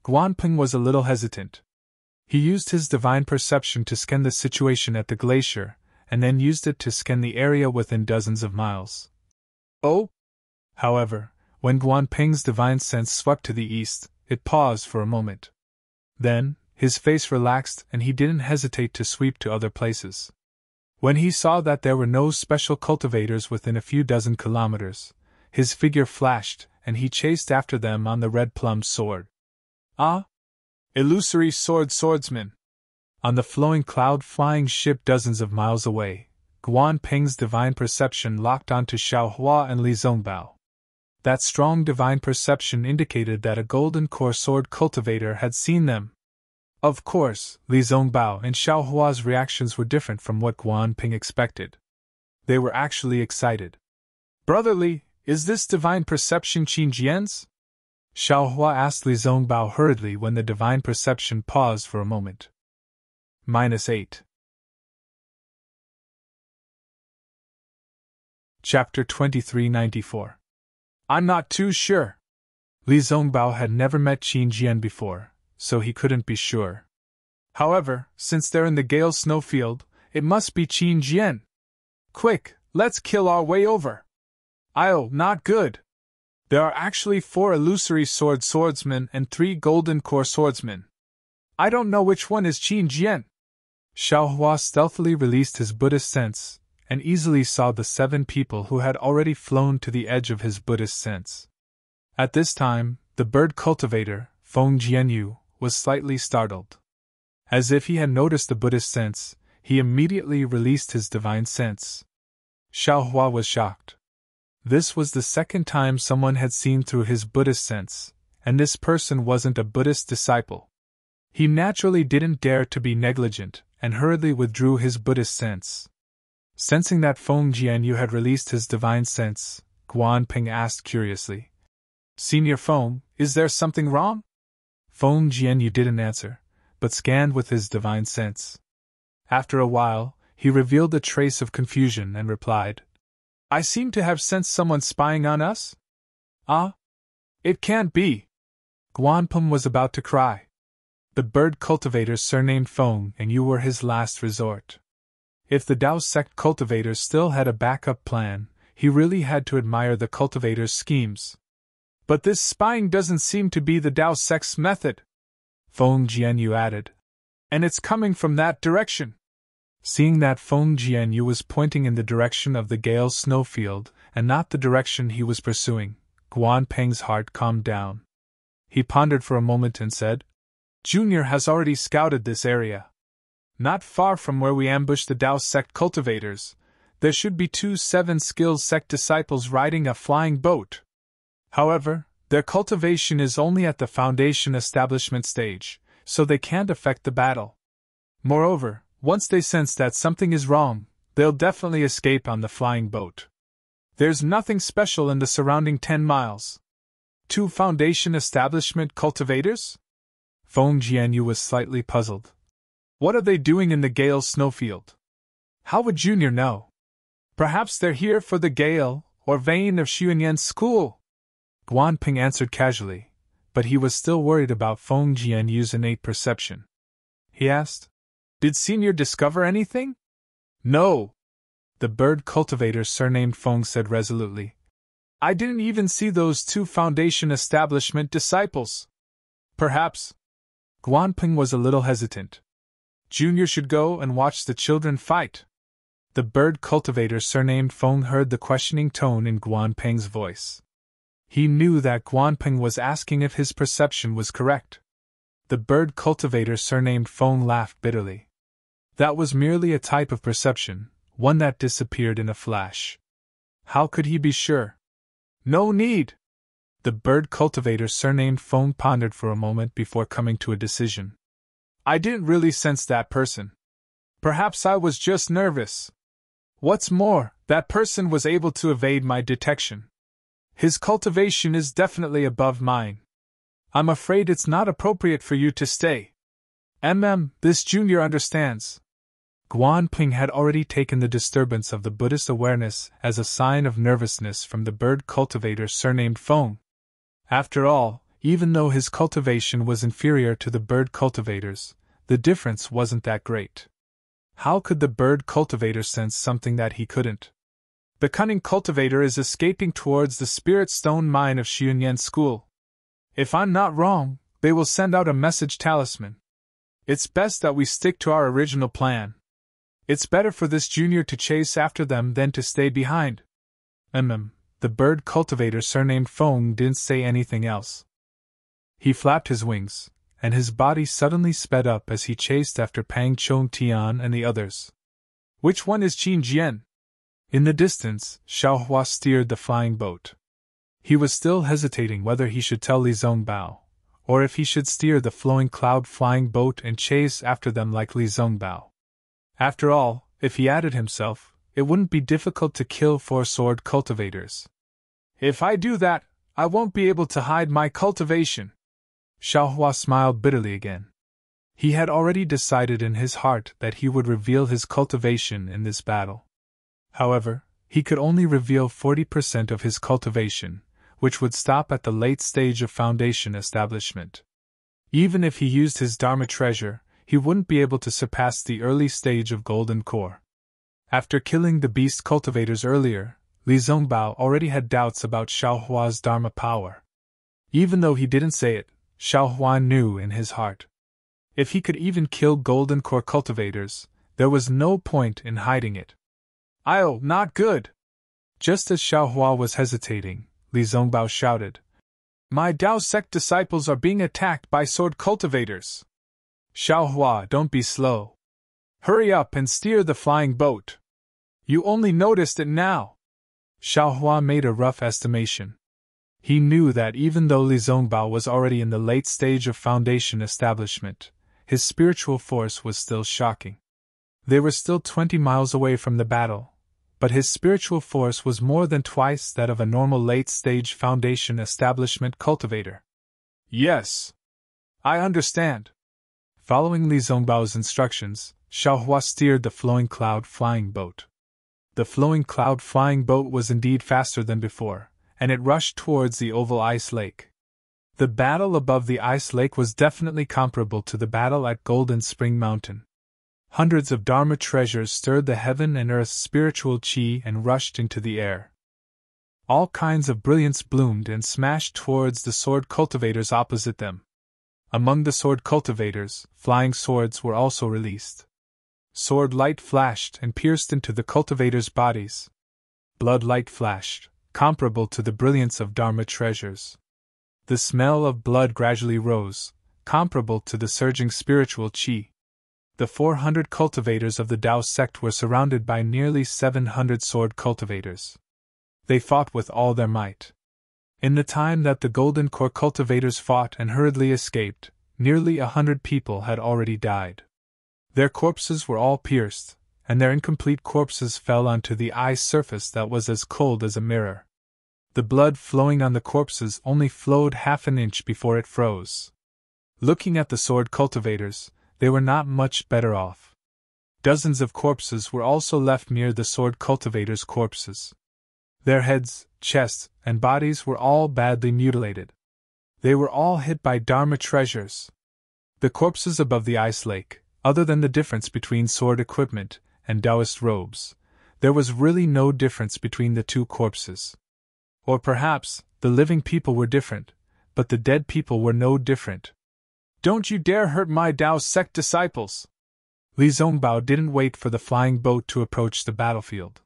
Guan Peng was a little hesitant. He used his divine perception to scan the situation at the glacier, and then used it to scan the area within dozens of miles. Oh! However, when Guan Peng's divine sense swept to the east, it paused for a moment. Then, his face relaxed and he didn't hesitate to sweep to other places. When he saw that there were no special cultivators within a few dozen kilometers, his figure flashed, and he chased after them on the red-plumed sword. Ah! Illusory swordsman! On the flowing cloud-flying ship dozens of miles away, Guan Ping's divine perception locked onto Xiaohua and Li Zongbao. That strong divine perception indicated that a golden core sword cultivator had seen them. Of course, Li Zongbao and Xiaohua's reactions were different from what Guan Ping expected. They were actually excited. Brother Li, is this divine perception Qin Jian's? Xiaohua asked Li Zongbao hurriedly when the divine perception paused for a moment. -8. Chapter 2394. I'm not too sure. Li Zongbao had never met Qin Jian before, so he couldn't be sure. However, since they're in the Gale snowfield, it must be Qin Jian. Quick, let's kill our way over. Oh, not good. There are actually 4 illusory swordsmen and 3 golden core swordsmen. I don't know which one is Qin Jian. Xiaohua stealthily released his Buddhist sense, and easily saw the 7 people who had already flown to the edge of his Buddhist sense. At this time, the bird cultivator, Feng Jianyu, was slightly startled. As if he had noticed the Buddhist sense, he immediately released his divine sense. Xiaohua was shocked. This was the second time someone had seen through his Buddhist sense, and this person wasn't a Buddhist disciple. He naturally didn't dare to be negligent, and hurriedly withdrew his Buddhist sense. Sensing that Feng Jianyu had released his divine sense, Guan Ping asked curiously, Senior Feng, is there something wrong? Feng Jianyu didn't answer, but scanned with his divine sense. After a while, he revealed a trace of confusion and replied, I seem to have sensed someone spying on us? Ah? It can't be. Guan Ping was about to cry. The bird cultivator surnamed Feng and you were his last resort. If the Dao sect cultivators still had a backup plan, he really had to admire the cultivators' schemes. But this spying doesn't seem to be the Dao sect's method, Feng Jianyu added. And it's coming from that direction. Seeing that Feng Jianyu was pointing in the direction of the Gale snowfield and not the direction he was pursuing, Guan Ping's heart calmed down. He pondered for a moment and said, Junior has already scouted this area. Not far from where we ambushed the Dao sect cultivators, there should be 2 7-skilled sect disciples riding a flying boat. However, their cultivation is only at the foundation establishment stage, so they can't affect the battle. Moreover, once they sense that something is wrong, they'll definitely escape on the flying boat. There's nothing special in the surrounding 10 miles. 2 foundation establishment cultivators? Feng Jianyu was slightly puzzled. What are they doing in the Gale snowfield? How would Junior know? Perhaps they're here for the Gale, or vein of Xuanyan's school. Guan Ping answered casually, but he was still worried about Feng Jianyu's innate perception. He asked, Did Senior discover anything? No. The bird cultivator surnamed Feng said resolutely. I didn't even see those 2 foundation establishment disciples. Perhaps. Guan Ping was a little hesitant. Junior should go and watch the children fight. The bird cultivator surnamed Feng heard the questioning tone in Guan Ping's voice. He knew that Guan Ping was asking if his perception was correct. The bird cultivator surnamed Feng laughed bitterly. That was merely a type of perception, one that disappeared in a flash. How could he be sure? No need. The bird cultivator surnamed Feng pondered for a moment before coming to a decision. I didn't really sense that person. Perhaps I was just nervous. What's more, that person was able to evade my detection. His cultivation is definitely above mine. I'm afraid it's not appropriate for you to stay. This Junior understands. Guan Ping had already taken the disturbance of the Buddhist awareness as a sign of nervousness from the bird cultivator surnamed Feng. After all, even though his cultivation was inferior to the bird cultivator's, the difference wasn't that great. How could the bird cultivator sense something that he couldn't? The cunning cultivator is escaping towards the spirit stone mine of Xuanyan's school. If I'm not wrong, they will send out a message talisman. It's best that we stick to our original plan. It's better for this junior to chase after them than to stay behind. The bird cultivator surnamed Feng didn't say anything else. He flapped his wings, and his body suddenly sped up as he chased after Pang Chong Tian and the others. Which one is Qin Jian? In the distance, Xiaohua steered the flying boat. He was still hesitating whether he should tell Li Zongbao, or if he should steer the flowing cloud flying boat and chase after them like Li Zongbao. After all, if he added himself, it wouldn't be difficult to kill 4 sword cultivators. If I do that, I won't be able to hide my cultivation. Xiaohua smiled bitterly again. He had already decided in his heart that he would reveal his cultivation in this battle. However, he could only reveal 40% of his cultivation, which would stop at the late stage of foundation establishment. Even if he used his Dharma treasure, he wouldn't be able to surpass the early stage of golden core. After killing the beast cultivators earlier, Li Zongbao already had doubts about Xiaohua's Dharma power. Even though he didn't say it, Xiaohua knew in his heart. If he could even kill golden core cultivators, there was no point in hiding it. "Oh, not good!" Just as Xiaohua was hesitating, Li Zongbao shouted, "My Dao sect disciples are being attacked by sword cultivators! Xiaohua, don't be slow. Hurry up and steer the flying boat. You only noticed it now." Xiaohua made a rough estimation. He knew that even though Li Zongbao was already in the late stage of foundation establishment, his spiritual force was still shocking. They were still 20 miles away from the battle, but his spiritual force was more than twice that of a normal late-stage foundation establishment cultivator. "Yes, I understand." Following Li Zongbao's instructions, Xiaohua steered the flowing cloud flying boat. The flowing cloud flying boat was indeed faster than before, and it rushed towards the oval ice lake. The battle above the ice lake was definitely comparable to the battle at Golden Spring Mountain. Hundreds of Dharma treasures stirred the heaven and earth's spiritual chi and rushed into the air. All kinds of brilliance bloomed and smashed towards the sword cultivators opposite them. Among the sword cultivators, flying swords were also released. Sword light flashed and pierced into the cultivators' bodies. Blood light flashed, comparable to the brilliance of Dharma treasures. The smell of blood gradually rose, comparable to the surging spiritual chi. The 400 cultivators of the Dao sect were surrounded by nearly 700 sword cultivators. They fought with all their might. In the time that the Golden Core cultivators fought and hurriedly escaped, nearly 100 people had already died. Their corpses were all pierced, and their incomplete corpses fell onto the ice surface that was as cold as a mirror. The blood flowing on the corpses only flowed half an inch before it froze. Looking at the sword cultivators, they were not much better off. Dozens of corpses were also left near the sword cultivators' corpses. Their heads, chests, and bodies were all badly mutilated. They were all hit by Dharma treasures. The corpses above the ice lake, other than the difference between sword equipment and Taoist robes, there was really no difference between the two corpses. Or perhaps, the living people were different, but the dead people were no different. "Don't you dare hurt my Dao sect disciples!" Li Zongbao didn't wait for the flying boat to approach the battlefield.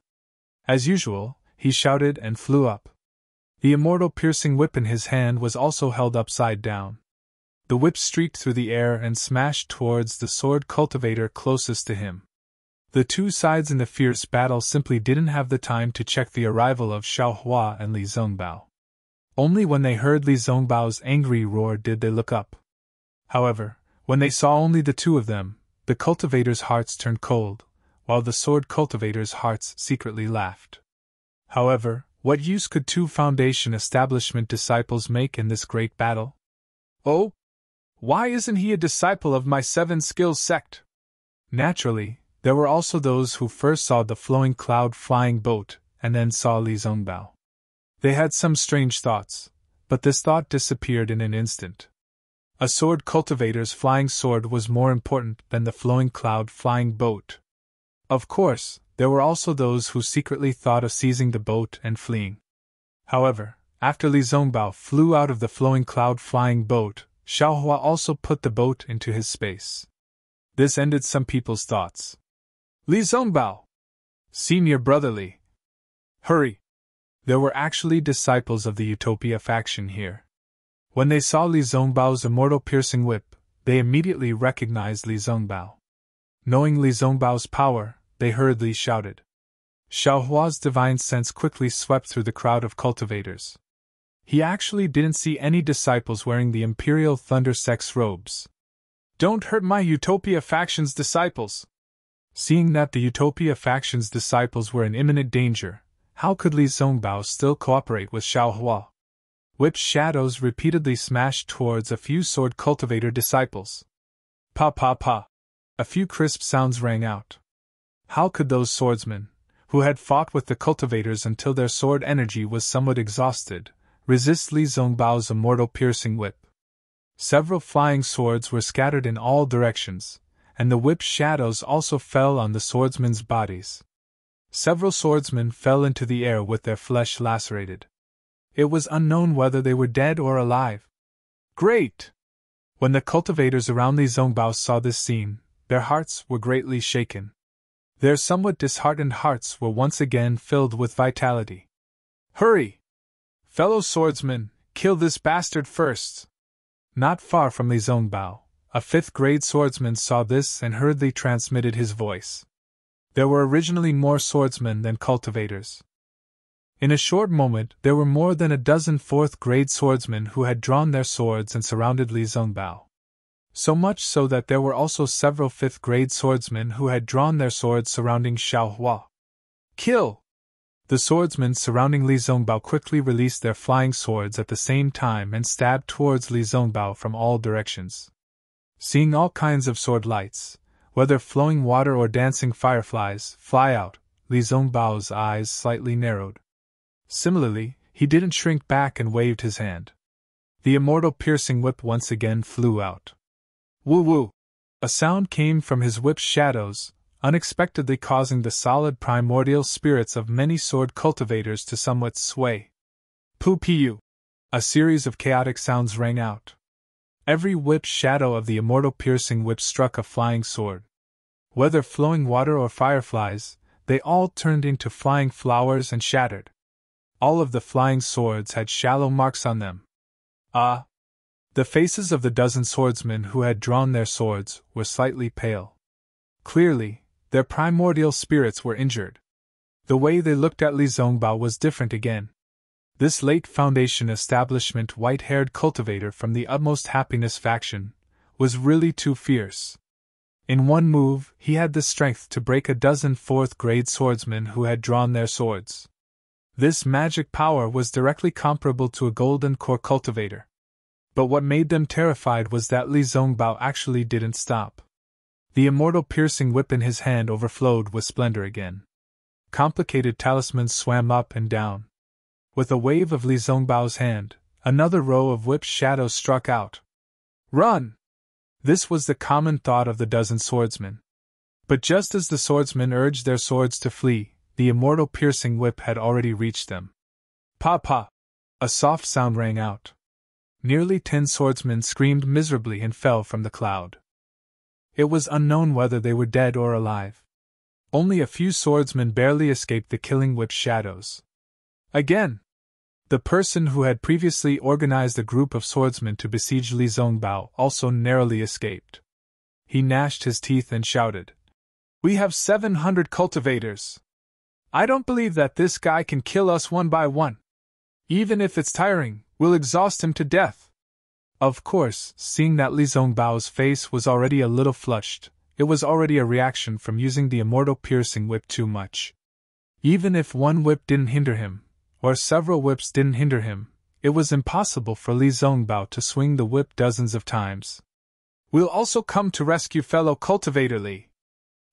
As usual, he shouted and flew up. The immortal piercing whip in his hand was also held upside down. The whip streaked through the air and smashed towards the sword cultivator closest to him. The two sides in the fierce battle simply didn't have the time to check the arrival of Xiaohua and Li Zongbao. Only when they heard Li Zongbao's angry roar did they look up. However, when they saw only the two of them, the cultivators' hearts turned cold, while the sword cultivators' hearts secretly laughed. However, what use could 2 foundation establishment disciples make in this great battle? "Oh? Why isn't he a disciple of my 7 skills sect?" Naturally, there were also those who first saw the flowing cloud flying boat, and then saw Li Zongbao. They had some strange thoughts, but this thought disappeared in an instant. A sword cultivator's flying sword was more important than the flowing cloud flying boat. Of course, there were also those who secretly thought of seizing the boat and fleeing. However, after Li Zongbao flew out of the flowing cloud flying boat, Xiaohua also put the boat into his space. This ended some people's thoughts. Li Zongbao! Senior Brotherly! Hurry! There were actually disciples of the Utopia faction here. When they saw Li Zongbao's immortal piercing whip, they immediately recognized Li Zongbao. Knowing Li Zongbao's power, they hurriedly shouted. Xiaohua's divine sense quickly swept through the crowd of cultivators. He actually didn't see any disciples wearing the Imperial Thunder Sect's robes. Don't hurt my Utopia faction's disciples! Seeing that the Utopia faction's disciples were in imminent danger, how could Li Zongbao still cooperate with Xiaohua? Whip shadows repeatedly smashed towards a few sword cultivator disciples. Pa pa pa! A few crisp sounds rang out. How could those swordsmen, who had fought with the cultivators until their sword energy was somewhat exhausted, resist Li Zongbao's immortal piercing whip? Several flying swords were scattered in all directions, and the whip shadows also fell on the swordsmen's bodies. Several swordsmen fell into the air with their flesh lacerated. It was unknown whether they were dead or alive. Great! When the cultivators around Li Zongbao saw this scene, their hearts were greatly shaken. Their somewhat disheartened hearts were once again filled with vitality. Hurry! Fellow swordsmen, kill this bastard first! Not far from Li Zongbao, a 5th-grade swordsman saw this and hurriedly transmitted his voice. There were originally more swordsmen than cultivators. In a short moment, there were more than a dozen 4th-grade swordsmen who had drawn their swords and surrounded Li Zongbao. So much so that there were also several 5th-grade swordsmen who had drawn their swords surrounding Xiaohua. Kill! The swordsmen surrounding Li Zongbao quickly released their flying swords at the same time and stabbed towards Li Zongbao from all directions. Seeing all kinds of sword lights, whether flowing water or dancing fireflies, fly out, Li Zongbao's eyes slightly narrowed. Similarly, he didn't shrink back and waved his hand. The immortal piercing whip once again flew out. Woo-woo! A sound came from his whip's shadows, unexpectedly causing the solid primordial spirits of many sword cultivators to somewhat sway. Poo-pee-you! A series of chaotic sounds rang out. Every whip shadow of the immortal piercing whip struck a flying sword. Whether flowing water or fireflies, they all turned into flying flowers and shattered. All of the flying swords had shallow marks on them. Ah! The faces of the dozen swordsmen who had drawn their swords were slightly pale. Clearly, their primordial spirits were injured. The way they looked at Li Zongbao was different again. This late Foundation establishment white-haired cultivator from the Utmost Happiness faction was really too fierce. In one move, he had the strength to break a dozen 4th-grade swordsmen who had drawn their swords. This magic power was directly comparable to a golden core cultivator. But what made them terrified was that Li Zongbao actually didn't stop. The immortal piercing whip in his hand overflowed with splendor again. Complicated talismans swam up and down. With a wave of Li Zongbao's hand, another row of whip shadows struck out. Run! This was the common thought of the dozen swordsmen. But just as the swordsmen urged their swords to flee, the immortal piercing whip had already reached them. Pa-pa! A soft sound rang out. Nearly 10 swordsmen screamed miserably and fell from the cloud. It was unknown whether they were dead or alive. Only a few swordsmen barely escaped the killing whip shadows. Again! The person who had previously organized a group of swordsmen to besiege Li Zongbao also narrowly escaped. He gnashed his teeth and shouted, "We have 700 cultivators! I don't believe that this guy can kill us one by one. Even if it's tiring, we'll exhaust him to death." Of course, seeing that Li Zongbao's face was already a little flushed, it was already a reaction from using the immortal piercing whip too much. Even if one whip didn't hinder him, or several whips didn't hinder him, it was impossible for Li Zongbao to swing the whip dozens of times. "We'll also come to rescue fellow cultivator Li."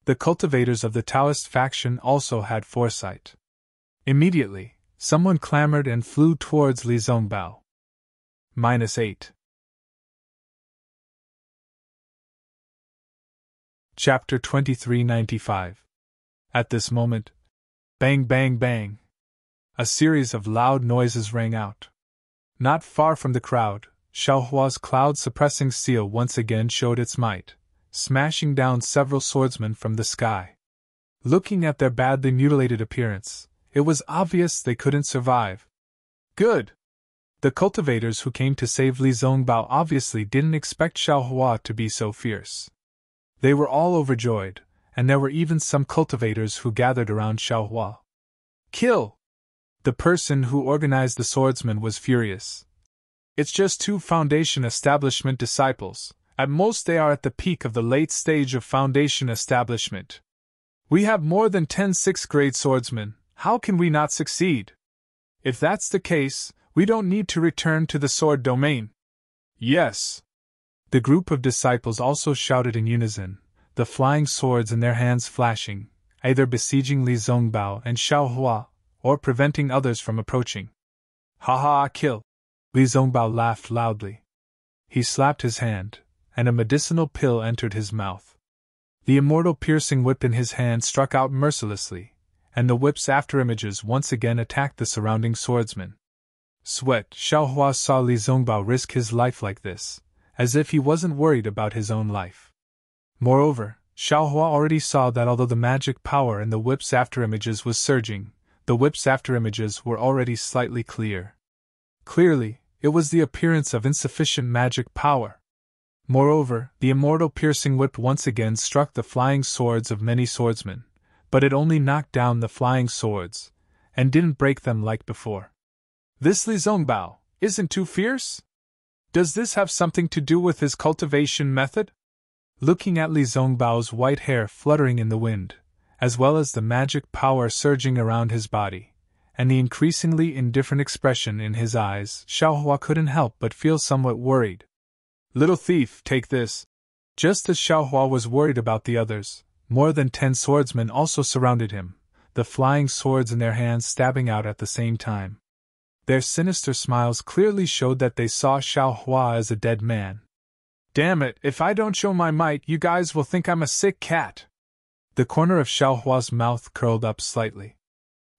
The cultivators of the Taoist faction also had foresight. Immediately, someone clamored and flew towards Li Zongbao. -8. Chapter 2395. At this moment, bang bang bang, a series of loud noises rang out. Not far from the crowd, Xiaohua's cloud-suppressing seal once again showed its might, smashing down several swordsmen from the sky. Looking at their badly mutilated appearance, it was obvious they couldn't survive. Good! The cultivators who came to save Li Zongbao obviously didn't expect Xiaohua to be so fierce. They were all overjoyed, and there were even some cultivators who gathered around Xiaohua. Kill! The person who organized the swordsmen was furious. It's just 2 Foundation Establishment disciples. At most they are at the peak of the late stage of Foundation Establishment. We have more than 10 6th-grade swordsmen. How can we not succeed? If that's the case, we don't need to return to the sword domain. Yes. The group of disciples also shouted in unison, the flying swords in their hands flashing, either besieging Li Zongbao and Xiaohua, or preventing others from approaching. Ha ha, kill! Li Zongbao laughed loudly. He slapped his hand, and a medicinal pill entered his mouth. The immortal piercing whip in his hand struck out mercilessly, and the whip's afterimages once again attacked the surrounding swordsmen. Sweat! Xiaohua saw Li Zongbao risk his life like this, as if he wasn't worried about his own life. Moreover, Xiaohua already saw that although the magic power in the whip's afterimages was surging, the whip's afterimages were already slightly clear. Clearly, it was the appearance of insufficient magic power. Moreover, the immortal piercing whip once again struck the flying swords of many swordsmen, but it only knocked down the flying swords, and didn't break them like before. This Li Zongbao isn't too fierce? Does this have something to do with his cultivation method? Looking at Li Zongbao's white hair fluttering in the wind, as well as the magic power surging around his body, and the increasingly indifferent expression in his eyes, Xiaohua couldn't help but feel somewhat worried. Little thief, take this! Just as Xiaohua was worried about the others, more than 10 swordsmen also surrounded him, the flying swords in their hands stabbing out at the same time. Their sinister smiles clearly showed that they saw Xiaohua as a dead man. Damn it, if I don't show my might, you guys will think I'm a sick cat! The corner of Xiaohua's mouth curled up slightly.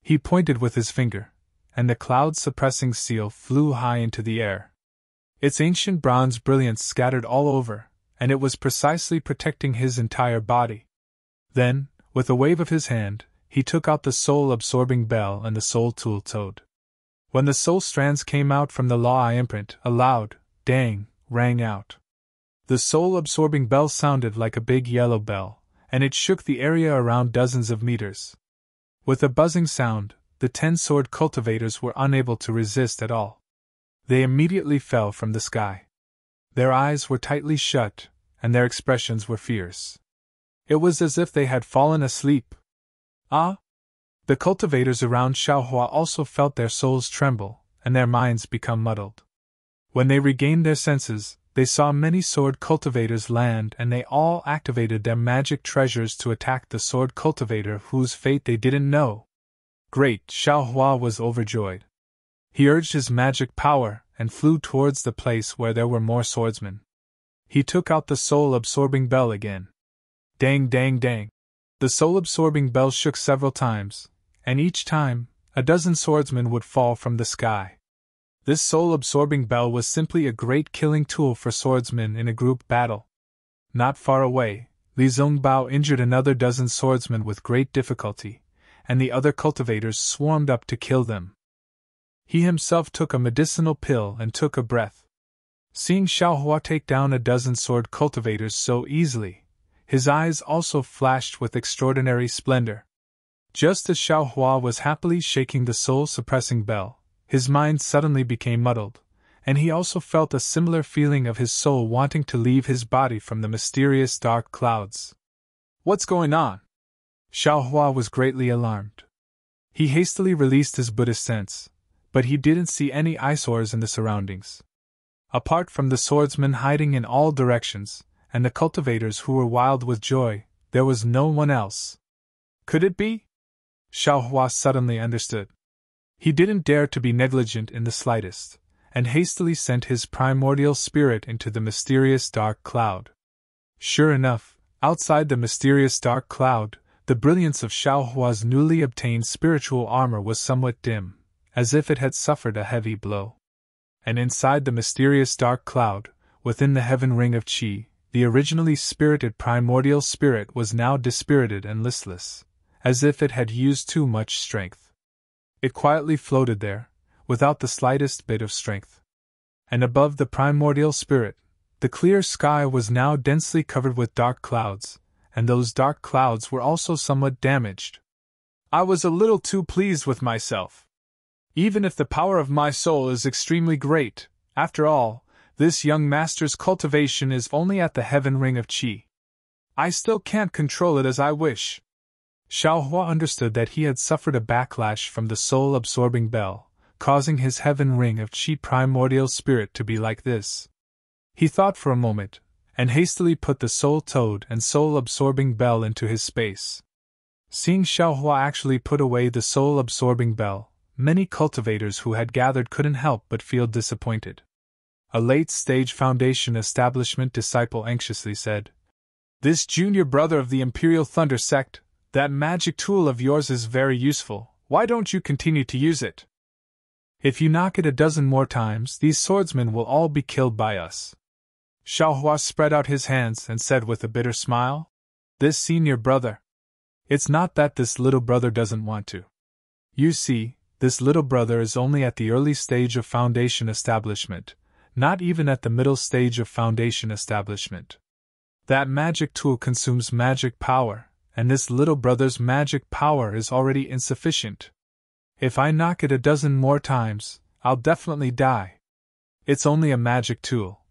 He pointed with his finger, and the cloud-suppressing seal flew high into the air. Its ancient bronze brilliance scattered all over, and it was precisely protecting his entire body. Then, with a wave of his hand, he took out the soul-absorbing bell and the soul tool toad. When the soul strands came out from the law imprint, a loud dang rang out. The soul-absorbing bell sounded like a big yellow bell, and it shook the area around dozens of meters. With a buzzing sound, the 10 sword cultivators were unable to resist at all. They immediately fell from the sky. Their eyes were tightly shut, and their expressions were fierce. It was as if they had fallen asleep. Ah! The cultivators around Xiaohua also felt their souls tremble, and their minds become muddled. When they regained their senses, they saw many sword cultivators land, and they all activated their magic treasures to attack the sword cultivator whose fate they didn't know. Great! Xiaohua was overjoyed. He urged his magic power and flew towards the place where there were more swordsmen. He took out the soul-absorbing bell again. Dang, dang, dang! The soul-absorbing bell shook several times, and each time, a dozen swordsmen would fall from the sky. This soul-absorbing bell was simply a great killing tool for swordsmen in a group battle. Not far away, Li Zongbao injured another dozen swordsmen with great difficulty, and the other cultivators swarmed up to kill them. He himself took a medicinal pill and took a breath. Seeing Xiaohua take down a dozen sword cultivators so easily, his eyes also flashed with extraordinary splendor. Just as Xiaohua was happily shaking the soul-suppressing bell, his mind suddenly became muddled, and he also felt a similar feeling of his soul wanting to leave his body from the mysterious dark clouds. What's going on? Xiaohua was greatly alarmed. He hastily released his Buddhist sense, but he didn't see any eyesores in the surroundings. Apart from the swordsmen hiding in all directions, and the cultivators who were wild with joy, there was no one else. Could it be? Xiaohua suddenly understood. He didn't dare to be negligent in the slightest, and hastily sent his primordial spirit into the mysterious dark cloud. Sure enough, outside the mysterious dark cloud, the brilliance of Xiaohua's newly obtained spiritual armor was somewhat dim, as if it had suffered a heavy blow. And inside the mysterious dark cloud, within the heaven ring of Qi, the originally spirited primordial spirit was now dispirited and listless, as if it had used too much strength. It quietly floated there, without the slightest bit of strength. And above the primordial spirit, the clear sky was now densely covered with dark clouds, and those dark clouds were also somewhat damaged. I was a little too pleased with myself. Even if the power of my soul is extremely great, after all, this young master's cultivation is only at the heaven ring of Qi. I still can't control it as I wish. Xiaohua understood that he had suffered a backlash from the soul-absorbing bell, causing his heaven ring of Qi primordial spirit to be like this. He thought for a moment, and hastily put the soul-toad and soul-absorbing bell into his space. Seeing Xiaohua actually put away the soul-absorbing bell, many cultivators who had gathered couldn't help but feel disappointed. A late-stage Foundation establishment disciple anxiously said, "This junior brother of the Imperial Thunder sect, that magic tool of yours is very useful. Why don't you continue to use it? If you knock it a dozen more times, these swordsmen will all be killed by us." Xiaohua spread out his hands and said with a bitter smile, "This senior brother. It's not that this little brother doesn't want to. You see, this little brother is only at the early stage of Foundation establishment, not even at the middle stage of Foundation establishment. That magic tool consumes magic power, and this little brother's magic power is already insufficient. If I knock it a dozen more times, I'll definitely die. It's only a magic tool."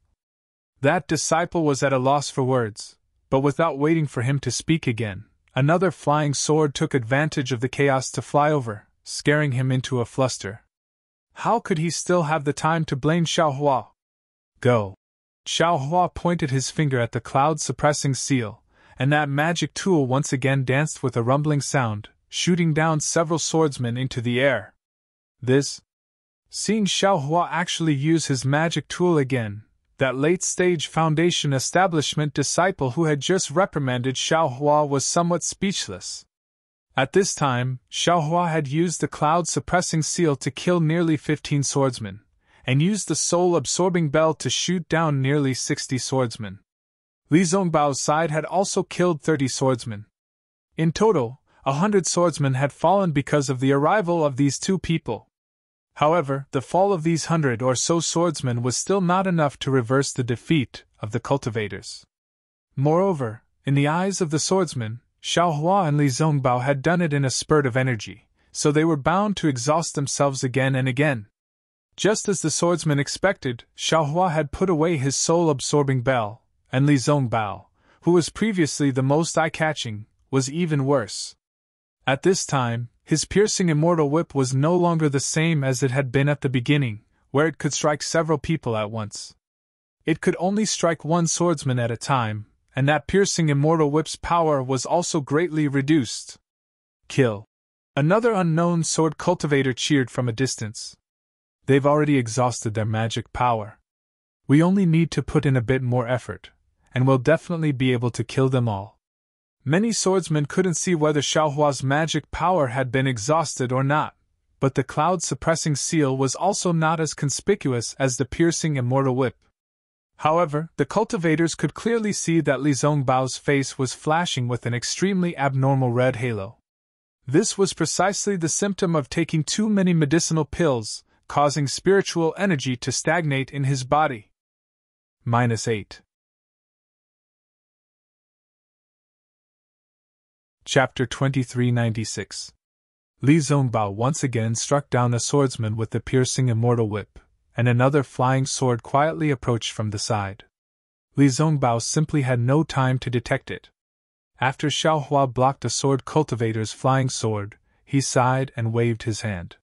That disciple was at a loss for words, but without waiting for him to speak again, another flying sword took advantage of the chaos to fly over, scaring him into a fluster. How could he still have the time to blame Xiaohua? Go! Xiaohua pointed his finger at the cloud-suppressing seal, and that magic tool once again danced with a rumbling sound, shooting down several swordsmen into the air. Seeing Xiaohua actually use his magic tool again, that late-stage Foundation establishment disciple who had just reprimanded Xiaohua was somewhat speechless. At this time, Xiaohua had used the cloud-suppressing seal to kill nearly 15 swordsmen, and used the soul-absorbing bell to shoot down nearly 60 swordsmen. Li Zongbao's side had also killed 30 swordsmen. In total, 100 swordsmen had fallen because of the arrival of these two people. However, the fall of these 100 or so swordsmen was still not enough to reverse the defeat of the cultivators. Moreover, in the eyes of the swordsmen, Xiaohua and Li Zongbao had done it in a spurt of energy, so they were bound to exhaust themselves again and again. Just as the swordsman expected, Xiaohua had put away his soul-absorbing bell, and Li Zongbao, who was previously the most eye-catching, was even worse. At this time, his piercing immortal whip was no longer the same as it had been at the beginning, where it could strike several people at once. It could only strike one swordsman at a time, and that piercing immortal whip's power was also greatly reduced. Kill! Another unknown sword cultivator cheered from a distance. They've already exhausted their magic power. We only need to put in a bit more effort, and we'll definitely be able to kill them all. Many swordsmen couldn't see whether Xiaohua's magic power had been exhausted or not, but the cloud-suppressing seal was also not as conspicuous as the piercing immortal whip. However, the cultivators could clearly see that Li Zongbao's face was flashing with an extremely abnormal red halo. This was precisely the symptom of taking too many medicinal pills, causing spiritual energy to stagnate in his body. -8. Chapter 2396. Li Zongbao once again struck down a swordsman with the piercing immortal whip, and another flying sword quietly approached from the side. Li Zongbao simply had no time to detect it. After Xiaohua blocked a sword cultivator's flying sword, he sighed and waved his hand.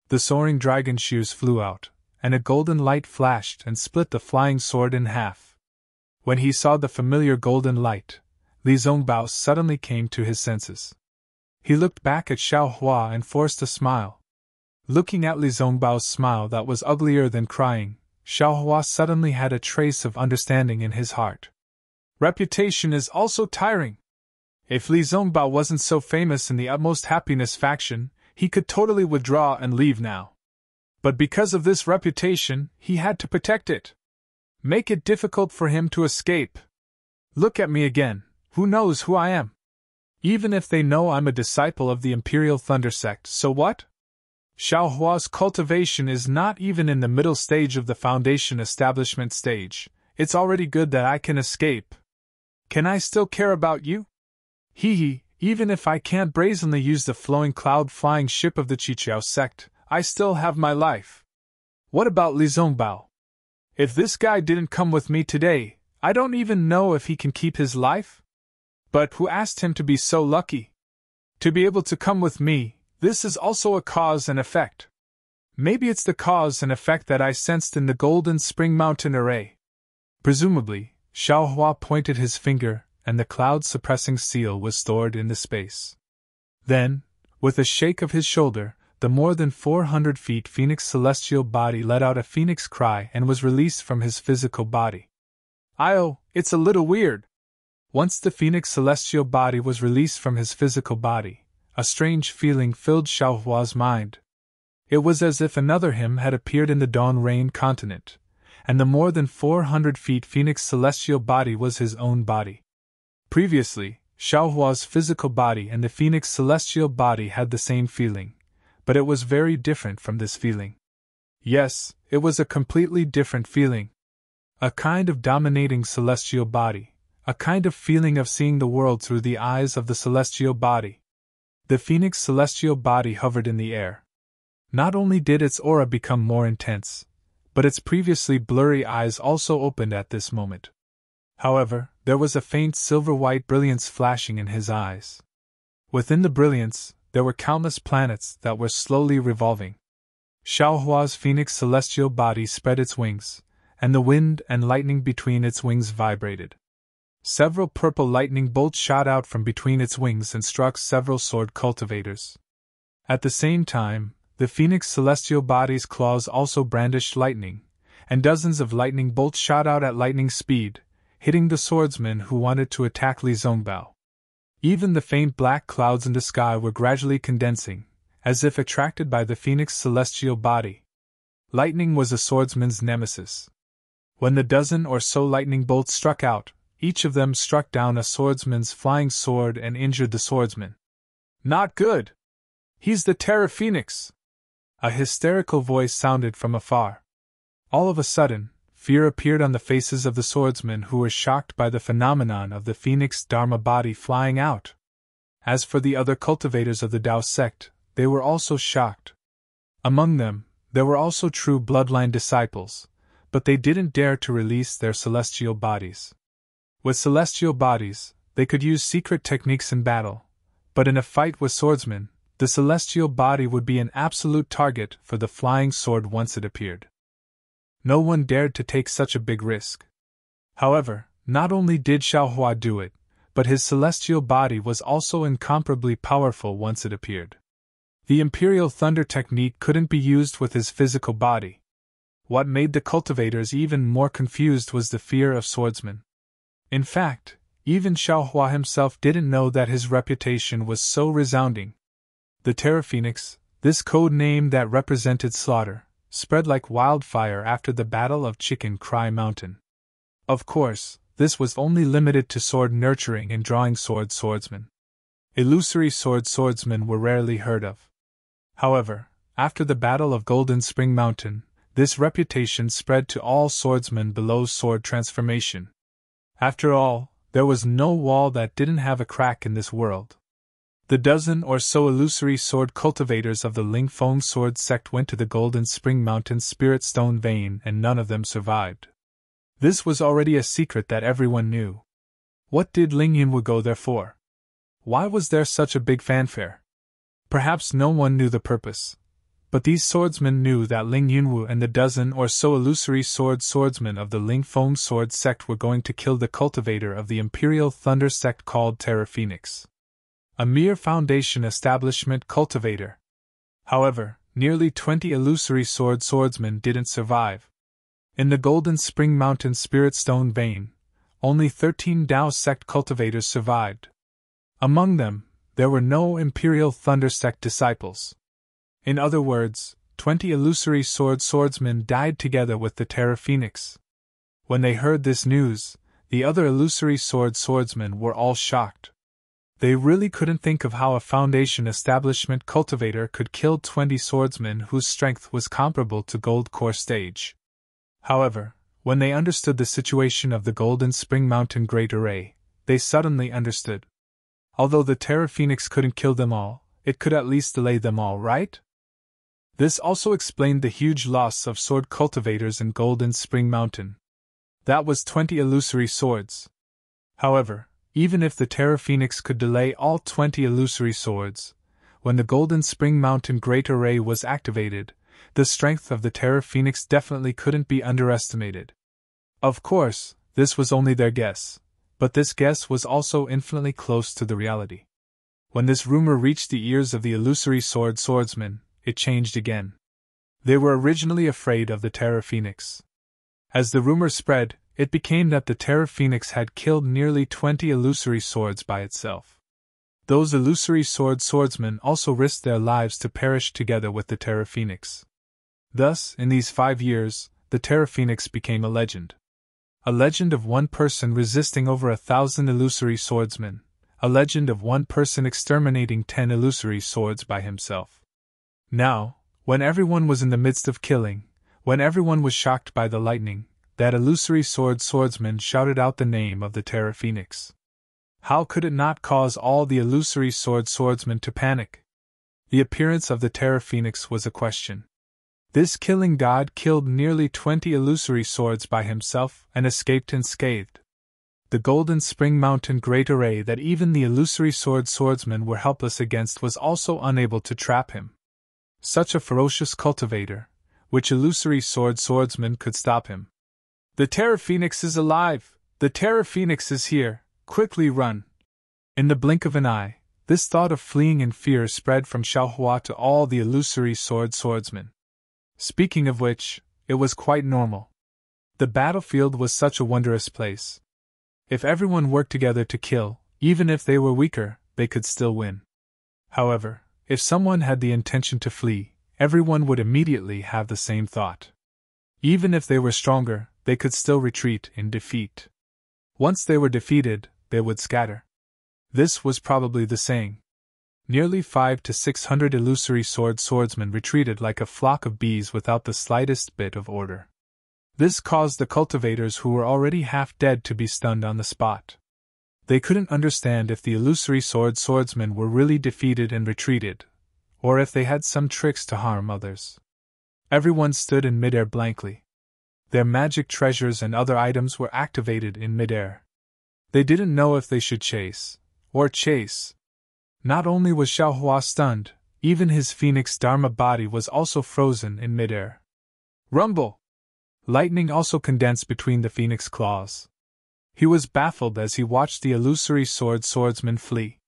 The soaring dragon shears flew out, and a golden light flashed and split the flying sword in half. When he saw the familiar golden light, Li Zongbao suddenly came to his senses. He looked back at Xiaohua and forced a smile. Looking at Li Zongbao's smile that was uglier than crying, Xiaohua suddenly had a trace of understanding in his heart. Reputation is also tiring. If Li Zongbao wasn't so famous in the utmost happiness faction, he could totally withdraw and leave now. But because of this reputation, he had to protect it. Make it difficult for him to escape. Look at me again. Who knows who I am? Even if they know I'm a disciple of the Imperial Thunder Sect, so what? Xiaohua's cultivation is not even in the middle stage of the Foundation establishment stage. It's already good that I can escape. Can I still care about you? Hee, even if I can't brazenly use the flowing cloud-flying ship of the Qiqiao sect, I still have my life. What about Li Zongbao? If this guy didn't come with me today, I don't even know if he can keep his life? But who asked him to be so lucky? To be able to come with me, this is also a cause and effect. Maybe it's the cause and effect that I sensed in the Golden Spring Mountain array. Presumably, Xiaohua pointed his finger, and the cloud-suppressing seal was stored in the space. Then, with a shake of his shoulder, the more than 400 feet Phoenix celestial body let out a phoenix cry and was released from his physical body. It's a little weird. Once the Phoenix celestial body was released from his physical body, a strange feeling filled Xiaohua's mind. It was as if another him had appeared in the Dawn Rain continent, and the more than 400 feet Phoenix celestial body was his own body. Previously, Xiaohua's physical body and the Phoenix celestial body had the same feeling, but it was very different from this feeling. Yes, it was a completely different feeling. A kind of dominating celestial body, a kind of feeling of seeing the world through the eyes of the celestial body. The Phoenix celestial body hovered in the air. Not only did its aura become more intense, but its previously blurry eyes also opened at this moment. However, there was a faint silver-white brilliance flashing in his eyes. Within the brilliance, there were countless planets that were slowly revolving. Xiaohua's Phoenix celestial body spread its wings, and the wind and lightning between its wings vibrated. Several purple lightning bolts shot out from between its wings and struck several sword cultivators. At the same time, the Phoenix celestial body's claws also brandished lightning, and dozens of lightning bolts shot out at lightning speed, hitting the swordsmen who wanted to attack Li Zongbao. Even the faint black clouds in the sky were gradually condensing, as if attracted by the Phoenix celestial body. Lightning was a swordsman's nemesis. When the dozen or so lightning bolts struck out, each of them struck down a swordsman's flying sword and injured the swordsman. Not good! He's the Terra Phoenix! A hysterical voice sounded from afar. All of a sudden, fear appeared on the faces of the swordsmen who were shocked by the phenomenon of the Phoenix Dharma body flying out. As for the other cultivators of the Tao sect, they were also shocked. Among them, there were also true bloodline disciples, but they didn't dare to release their celestial bodies. With celestial bodies, they could use secret techniques in battle, but in a fight with swordsmen, the celestial body would be an absolute target for the flying sword once it appeared. No one dared to take such a big risk. However, not only did Xiaohua do it, but his celestial body was also incomparably powerful once it appeared. The Imperial Thunder technique couldn't be used with his physical body. What made the cultivators even more confused was the fear of swordsmen. In fact, even Xiaohua himself didn't know that his reputation was so resounding. The Terra Phoenix, this code name that represented slaughter, spread like wildfire after the Battle of Chicken Cry Mountain. Of course, this was only limited to sword nurturing and drawing sword swordsmen. Illusory sword swordsmen were rarely heard of. However, after the Battle of Golden Spring Mountain, this reputation spread to all swordsmen below sword transformation. After all, there was no wall that didn't have a crack in this world. The dozen or so illusory sword cultivators of the Lingfeng sword sect went to the Golden Spring Mountain Spirit Stone Vein and none of them survived. This was already a secret that everyone knew. What did Ling Yunwu go there for? Why was there such a big fanfare? Perhaps no one knew the purpose, but these swordsmen knew that Ling Yunwu and the dozen or so illusory swordsmen of the Lingfeng sword sect were going to kill the cultivator of the Imperial Thunder sect called Terra Phoenix. A mere Foundation establishment cultivator. However, nearly 20 illusory swordsmen didn't survive. In the Golden Spring Mountain Spirit Stone Vein, only 13 Tao sect cultivators survived. Among them, there were no Imperial Thunder sect disciples. In other words, 20 illusory swordsmen died together with the Terra Phoenix. When they heard this news, the other illusory swordsmen were all shocked. They really couldn't think of how a Foundation establishment cultivator could kill 20 swordsmen whose strength was comparable to Gold Core stage. However, when they understood the situation of the Golden Spring Mountain Great Array, they suddenly understood. Although the Terra Phoenix couldn't kill them all, it could at least delay them all, right? This also explained the huge loss of sword cultivators in Golden Spring Mountain. That was 20 illusory swords. However, even if the Terra Phoenix could delay all 20 illusory swords, when the Golden Spring Mountain Great Array was activated, the strength of the Terra Phoenix definitely couldn't be underestimated. Of course, this was only their guess, but this guess was also infinitely close to the reality. When this rumor reached the ears of the illusory swordsmen, it changed again. They were originally afraid of the Terra Phoenix. As the rumor spread, it became that the Terra Phoenix had killed nearly 20 illusory swords by itself. Those illusory swordsmen also risked their lives to perish together with the Terra Phoenix. Thus, in these 5 years, the Terra Phoenix became a legend. A legend of one person resisting over 1,000 illusory swordsmen, a legend of one person exterminating 10 illusory swords by himself. Now, when everyone was in the midst of killing, when everyone was shocked by the lightning, that illusory swordsman shouted out the name of the Terra Phoenix. How could it not cause all the illusory swordsmen to panic? The appearance of the Terra Phoenix was a question. This killing god killed nearly 20 illusory swords by himself and escaped unscathed. The Golden Spring Mountain Great Array that even the illusory swordsmen were helpless against was also unable to trap him. Such a ferocious cultivator, which illusory swordsman could stop him? The Terra Phoenix is alive! The Terra Phoenix is here! Quickly run! In the blink of an eye, this thought of fleeing in fear spread from Xiaohua to all the illusory swordsmen. Speaking of which, it was quite normal. The battlefield was such a wondrous place. If everyone worked together to kill, even if they were weaker, they could still win. However, if someone had the intention to flee, everyone would immediately have the same thought. Even if they were stronger, they could still retreat in defeat. Once they were defeated, they would scatter. This was probably the saying. Nearly 500 to 600 illusory swordsmen retreated like a flock of bees without the slightest bit of order. This caused the cultivators who were already half dead to be stunned on the spot. They couldn't understand if the illusory swordsmen were really defeated and retreated, or if they had some tricks to harm others. Everyone stood in midair blankly. Their magic treasures and other items were activated in midair. They didn't know if they should chase. Not only was Xiaohua stunned, even his Phoenix Dharma body was also frozen in midair. Rumble! Lightning also condensed between the Phoenix claws. He was baffled as he watched the illusory swordsmen flee.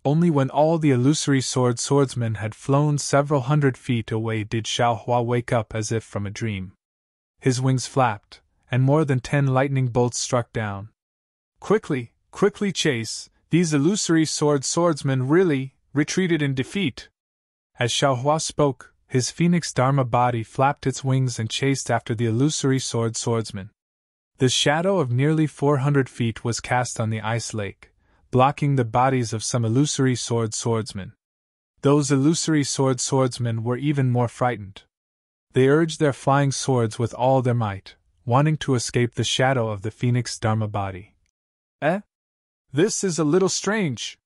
Only when all the illusory swordsmen had flown several hundred feet away did Xiaohua wake up as if from a dream. His wings flapped, and more than 10 lightning bolts struck down. Quickly chase! These illusory swordsmen really retreated in defeat. As Xiaohua spoke, his Phoenix Dharma body flapped its wings and chased after the illusory swordsman. The shadow of nearly 400 feet was cast on the ice lake, blocking the bodies of some illusory swordsmen. Those illusory swordsmen were even more frightened. They urged their flying swords with all their might, wanting to escape the shadow of the Phoenix Dharma body. This is a little strange.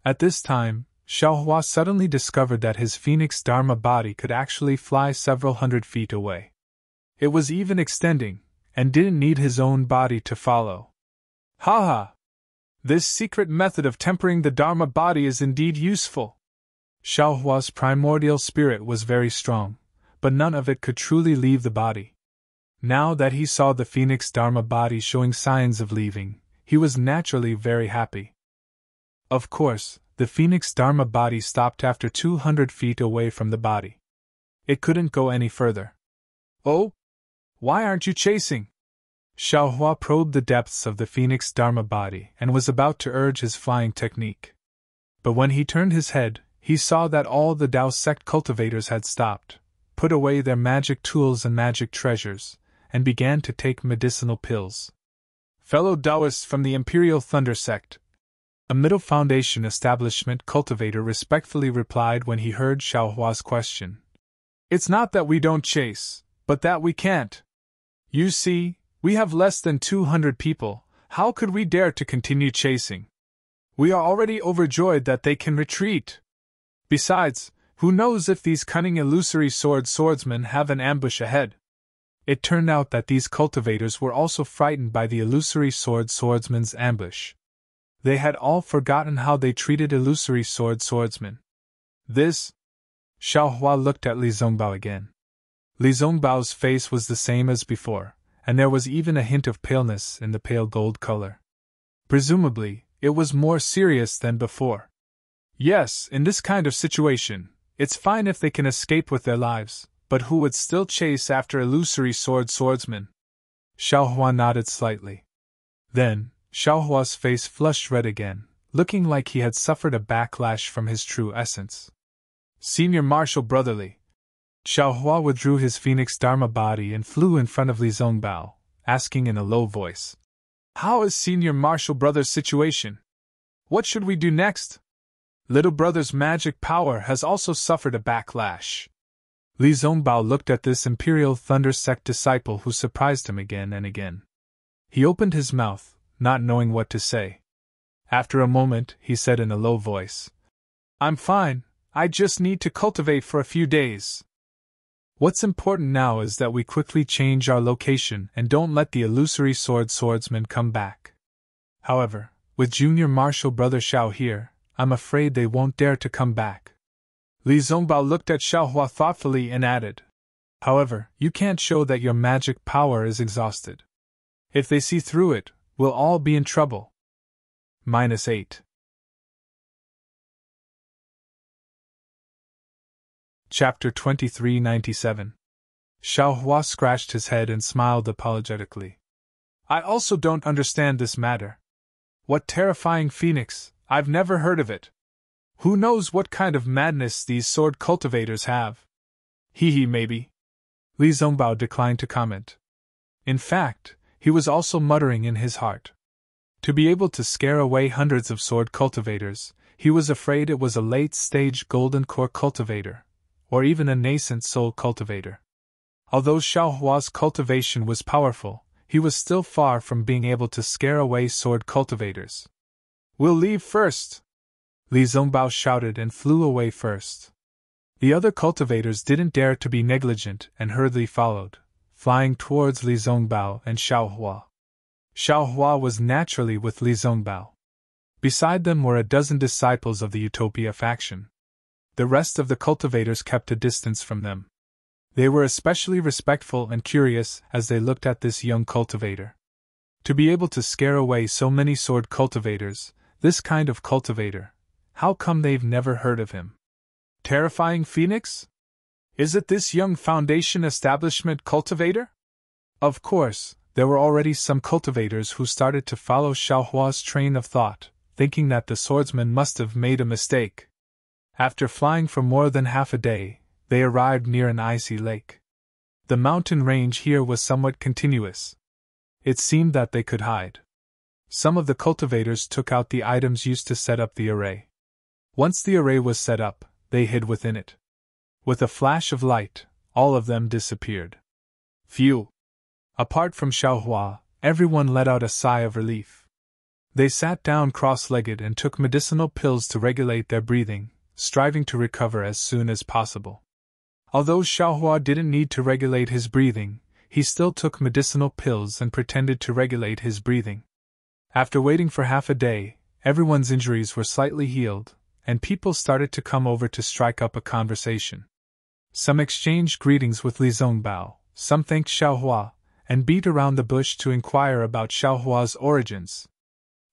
At this time, Xiaohua suddenly discovered that his Phoenix Dharma body could actually fly several hundred feet away. It was even extending, and didn't need his own body to follow. Haha! This secret method of tempering the Dharma body is indeed useful. Xiaohua's primordial spirit was very strong, but none of it could truly leave the body. Now that he saw the Phoenix Dharma body showing signs of leaving, he was naturally very happy. Of course, the Phoenix Dharma body stopped after 200 feet away from the body. It couldn't go any further. Oh? Why aren't you chasing? Xiaohua probed the depths of the Phoenix Dharma body and was about to urge his flying technique. But when he turned his head, he saw that all the Dao sect cultivators had stopped, put away their magic tools and magic treasures, and began to take medicinal pills. Fellow Taoists from the Imperial Thunder sect, A middle foundation establishment cultivator respectfully replied when he heard Xiaohua's question. It's not that we don't chase, but that we can't. You see, we have less than 200 people, how could we dare to continue chasing? We are already overjoyed that they can retreat. Besides, who knows if these cunning illusory swordsmen have an ambush ahead? It turned out that these cultivators were also frightened by the illusory swordsman's ambush. They had all forgotten how they treated illusory swordsmen. This? Xiaohua looked at Li Zongbao again. Li Zongbao's face was the same as before, and there was even a hint of paleness in the pale gold color. Presumably, it was more serious than before. Yes, in this kind of situation, it's fine if they can escape with their lives, but who would still chase after illusory swordsmen? Xiaohua nodded slightly. Then, Xiaohua's face flushed red again, looking like he had suffered a backlash from his true essence. Senior Marshal Brotherly. Xiaohua withdrew his Phoenix Dharma body and flew in front of Li Zongbao, asking in a low voice, How is Senior Marshal Brother's situation? What should we do next? Little Brother's magic power has also suffered a backlash. Li Zongbao looked at this Imperial Thunder Sect disciple who surprised him again and again. He opened his mouth, not knowing what to say. After a moment, he said in a low voice, I'm fine, I just need to cultivate for a few days. What's important now is that we quickly change our location and don't let the illusory swordsmen come back. However, with Junior Marshal Brother Xiao here, I'm afraid they won't dare to come back. Li Zongbao looked at Xiaohua thoughtfully and added, However, you can't show that your magic power is exhausted. If they see through it, we'll all be in trouble. -8. Chapter 2397. Xiaohua scratched his head and smiled apologetically. I also don't understand this matter. What terrifying phoenix, I've never heard of it. Who knows what kind of madness these sword cultivators have? Hee maybe. Li Zongbao declined to comment. In fact, he was also muttering in his heart. To be able to scare away hundreds of sword cultivators, he was afraid it was a late-stage golden core cultivator, or even a nascent soul cultivator. Although Xiaohua's cultivation was powerful, he was still far from being able to scare away sword cultivators. We'll leave first! Li Zongbao shouted and flew away first. The other cultivators didn't dare to be negligent and hurriedly followed, flying towards Li Zongbao and Xiaohua. Xiaohua was naturally with Li Zongbao. Beside them were a dozen disciples of the Utopia faction. The rest of the cultivators kept a distance from them. They were especially respectful and curious as they looked at this young cultivator. To be able to scare away so many sword cultivators, this kind of cultivator, how come they've never heard of him? Terrifying Phoenix? Is it this young Foundation establishment cultivator? Of course, there were already some cultivators who started to follow Xiaohua's train of thought, thinking that the swordsman must have made a mistake. After flying for more than half a day, they arrived near an icy lake. The mountain range here was somewhat continuous. It seemed that they could hide. Some of the cultivators took out the items used to set up the array. Once the array was set up, they hid within it. With a flash of light, all of them disappeared. Phew! Apart from Xiaohua, everyone let out a sigh of relief. They sat down cross-legged and took medicinal pills to regulate their breathing, striving to recover as soon as possible. Although Xiaohua didn't need to regulate his breathing, he still took medicinal pills and pretended to regulate his breathing. After waiting for half a day, everyone's injuries were slightly healed, and people started to come over to strike up a conversation. Some exchanged greetings with Li Zongbao, some thanked Xiaohua, and beat around the bush to inquire about Xiaohua's origins.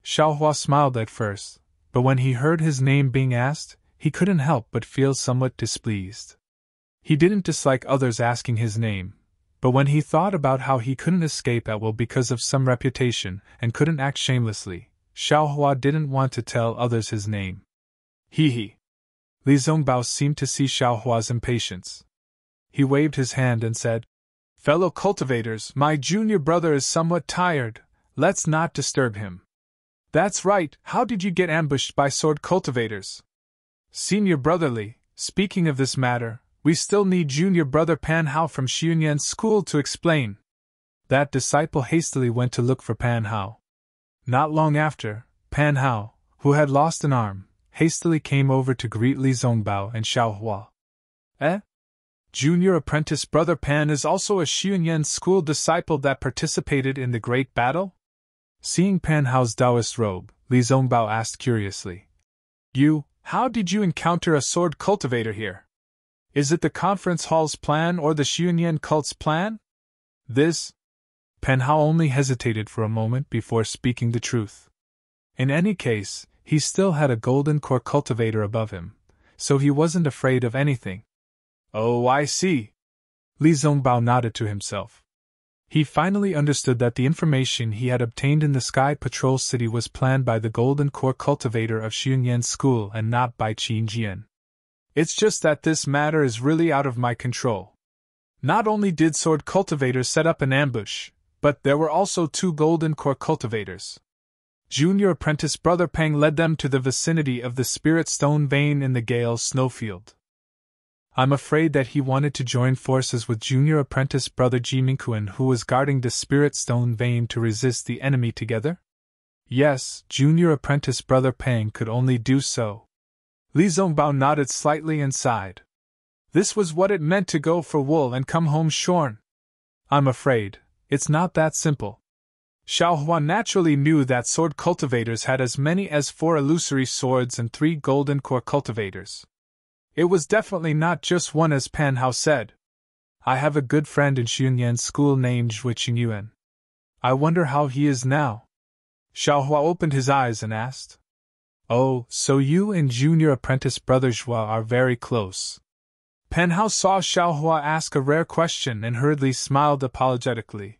Xiaohua smiled at first, but when he heard his name being asked, he couldn't help but feel somewhat displeased. He didn't dislike others asking his name, but when he thought about how he couldn't escape at will because of some reputation and couldn't act shamelessly, Xiaohua didn't want to tell others his name. Hee. Li Zongbao seemed to see Xiaohua's impatience. He waved his hand and said, Fellow cultivators, my junior brother is somewhat tired, let's not disturb him. That's right, how did you get ambushed by sword cultivators? Senior Brotherly, speaking of this matter, we still need Junior Brother Pan Hao from Xiunyan's school to explain. That disciple hastily went to look for Pan Hao. Not long after, Pan Hao, who had lost an arm, hastily came over to greet Li Zongbao and Xiao Hua. Eh? Junior apprentice Brother Pan is also a Xiunyan school disciple that participated in the great battle? Seeing Pan Hao's Taoist robe, Li Zongbao asked curiously. How did you encounter a sword cultivator here? Is it the conference hall's plan or the Xiunyan cult's plan? Pan Hao only hesitated for a moment before speaking the truth. In any case, he still had a golden core cultivator above him, so he wasn't afraid of anything. Oh, I see. Li Zongbao nodded to himself. He finally understood that the information he had obtained in the Sky Patrol City was planned by the golden core cultivator of Xiunyan School and not by Qin Jian. It's just that this matter is really out of my control. Not only did sword cultivators set up an ambush, but there were also 2 golden core cultivators. Junior apprentice Brother Peng led them to the vicinity of the Spirit Stone Vein in the Gale Snowfield. I'm afraid that he wanted to join forces with junior apprentice Brother Ji Mingquan, who was guarding the Spirit Stone Vein, to resist the enemy together? Yes, junior apprentice Brother Peng could only do so. Li Zongbao nodded slightly and sighed. This was what it meant to go for wool and come home shorn. I'm afraid it's not that simple. Xiao Hua naturally knew that sword cultivators had as many as 4 illusory swords and 3 golden core cultivators. It was definitely not just one, as Pan Hao said. I have a good friend in Xiunyan school named Zhui Qingyuan. I wonder how he is now. Xiao Hua opened his eyes and asked. Oh, so you and junior apprentice Brother Zhua are very close. Pan Hao saw Xiao Hua ask a rare question and hurriedly smiled apologetically.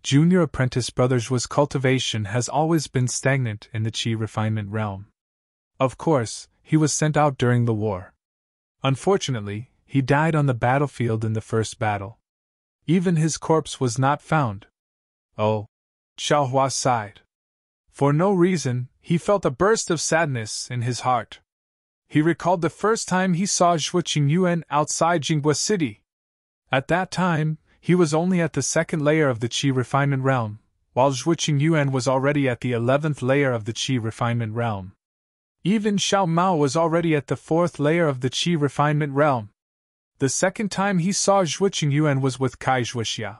Junior apprentice Brother Zhua's cultivation has always been stagnant in the Qi refinement realm. Of course, he was sent out during the war. Unfortunately, he died on the battlefield in the first battle. Even his corpse was not found. Oh, Xiao Hua sighed. For no reason, he felt a burst of sadness in his heart. He recalled the first time he saw Zhui Qingyuan outside Jinghua City. At that time, he was only at the 2nd layer of the Qi refinement realm, while Zhui Qingyuan was already at the 11th layer of the Qi refinement realm. Even Xiao Mao was already at the 4th layer of the Qi refinement realm. The second time he saw Zhui Qingyuan was with Kai Zhuixia.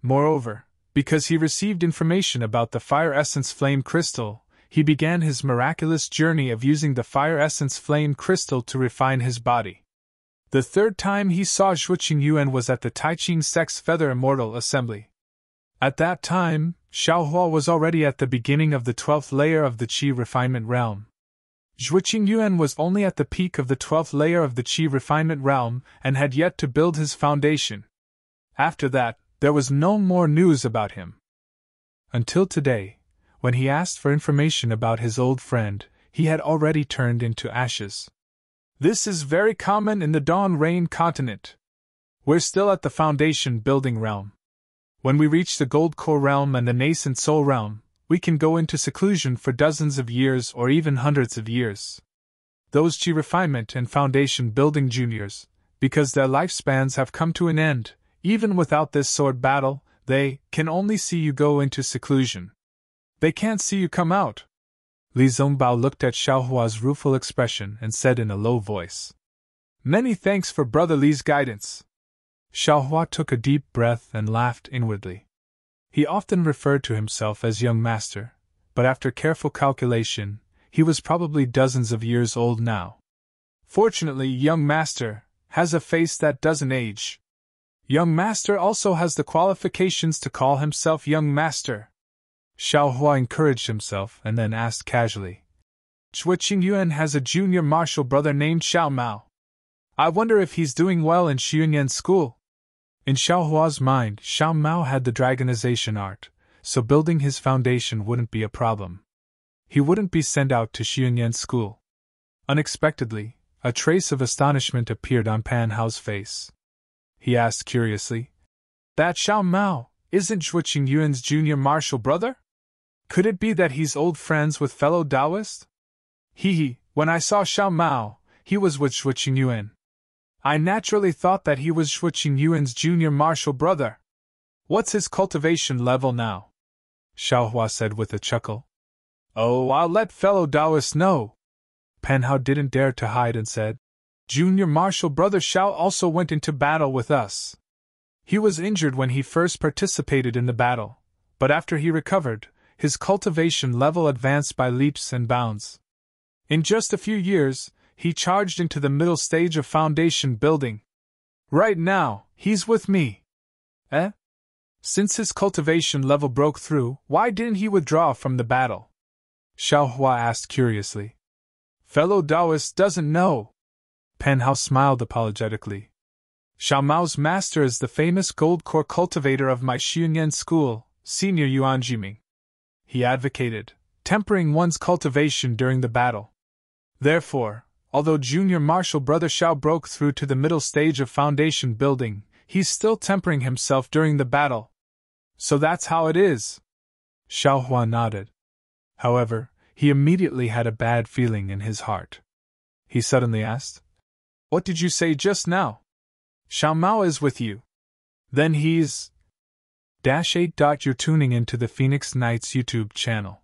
Moreover, because he received information about the Fire Essence Flame Crystal, he began his miraculous journey of using the Fire Essence Flame Crystal to refine his body. The third time he saw Zhui Qingyuan was at the Taiqing Sex Feather Immortal Assembly. At that time, Xiao Hua was already at the beginning of the 12th layer of the Qi refinement realm. Zhui Qingyuan was only at the peak of the 12th layer of the Qi refinement realm and had yet to build his foundation. After that, there was no more news about him. Until today, when he asked for information about his old friend, he had already turned into ashes. This is very common in the Dawn Rain continent. We're still at the foundation building realm. When we reach the Gold Core realm and the nascent Soul realm, we can go into seclusion for dozens of years or even hundreds of years. Those Qi refinement and foundation building juniors, because their lifespans have come to an end, even without this sword battle, they can only see you go into seclusion. They can't see you come out. Li Zongbao looked at Xiao Hua's rueful expression and said in a low voice. Many thanks for Brother Li's guidance. Xiao Hua took a deep breath and laughed inwardly. He often referred to himself as young master, but after careful calculation, he was probably dozens of years old now. Fortunately, young master has a face that doesn't age. Young master also has the qualifications to call himself young master. Xiao Hua encouraged himself and then asked casually. Zhui Qingyuan has a junior martial brother named Xiao Mao. I wonder if he's doing well in Xiunyan school. In Xiao Hua's mind, Xiao Mao had the dragonization art, so building his foundation wouldn't be a problem. He wouldn't be sent out to Xiunyan school. Unexpectedly, a trace of astonishment appeared on Pan Hao's face. He asked curiously, That Xiao Mao isn't Zhui Qingyuan's junior martial brother? Could it be that he's old friends with fellow Taoist? When I saw Xiao Mao, he was with Shui Qingyuan. I naturally thought that he was Shui Qingyuan's junior martial brother. What's his cultivation level now? Xiaohua said with a chuckle. Oh, I'll let fellow Taoists know. Pan Hao didn't dare to hide and said, Junior martial brother Xiao also went into battle with us. He was injured when he first participated in the battle, but after he recovered, his cultivation level advanced by leaps and bounds. In just a few years, he charged into the middle stage of foundation building. Right now, he's with me. Eh? Since his cultivation level broke through, why didn't he withdraw from the battle? Xiaohua asked curiously. Fellow Taoist doesn't know. Pan Hao smiled apologetically. Xiao Mao's master is the famous gold core cultivator of my Xiongyan school, Senior Yuan Jiming. He advocated tempering one's cultivation during the battle. Therefore, although junior martial brother Xiao broke through to the middle stage of foundation building, he's still tempering himself during the battle. So that's how it is. Xiaohua nodded. However, he immediately had a bad feeling in his heart. He suddenly asked, What did you say just now? Xiao Mao is with you. Then he's... -8. You're tuning into the Phoenix Nights YouTube channel.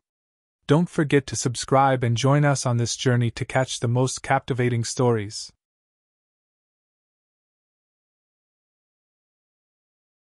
Don't forget to subscribe and join us on this journey to catch the most captivating stories.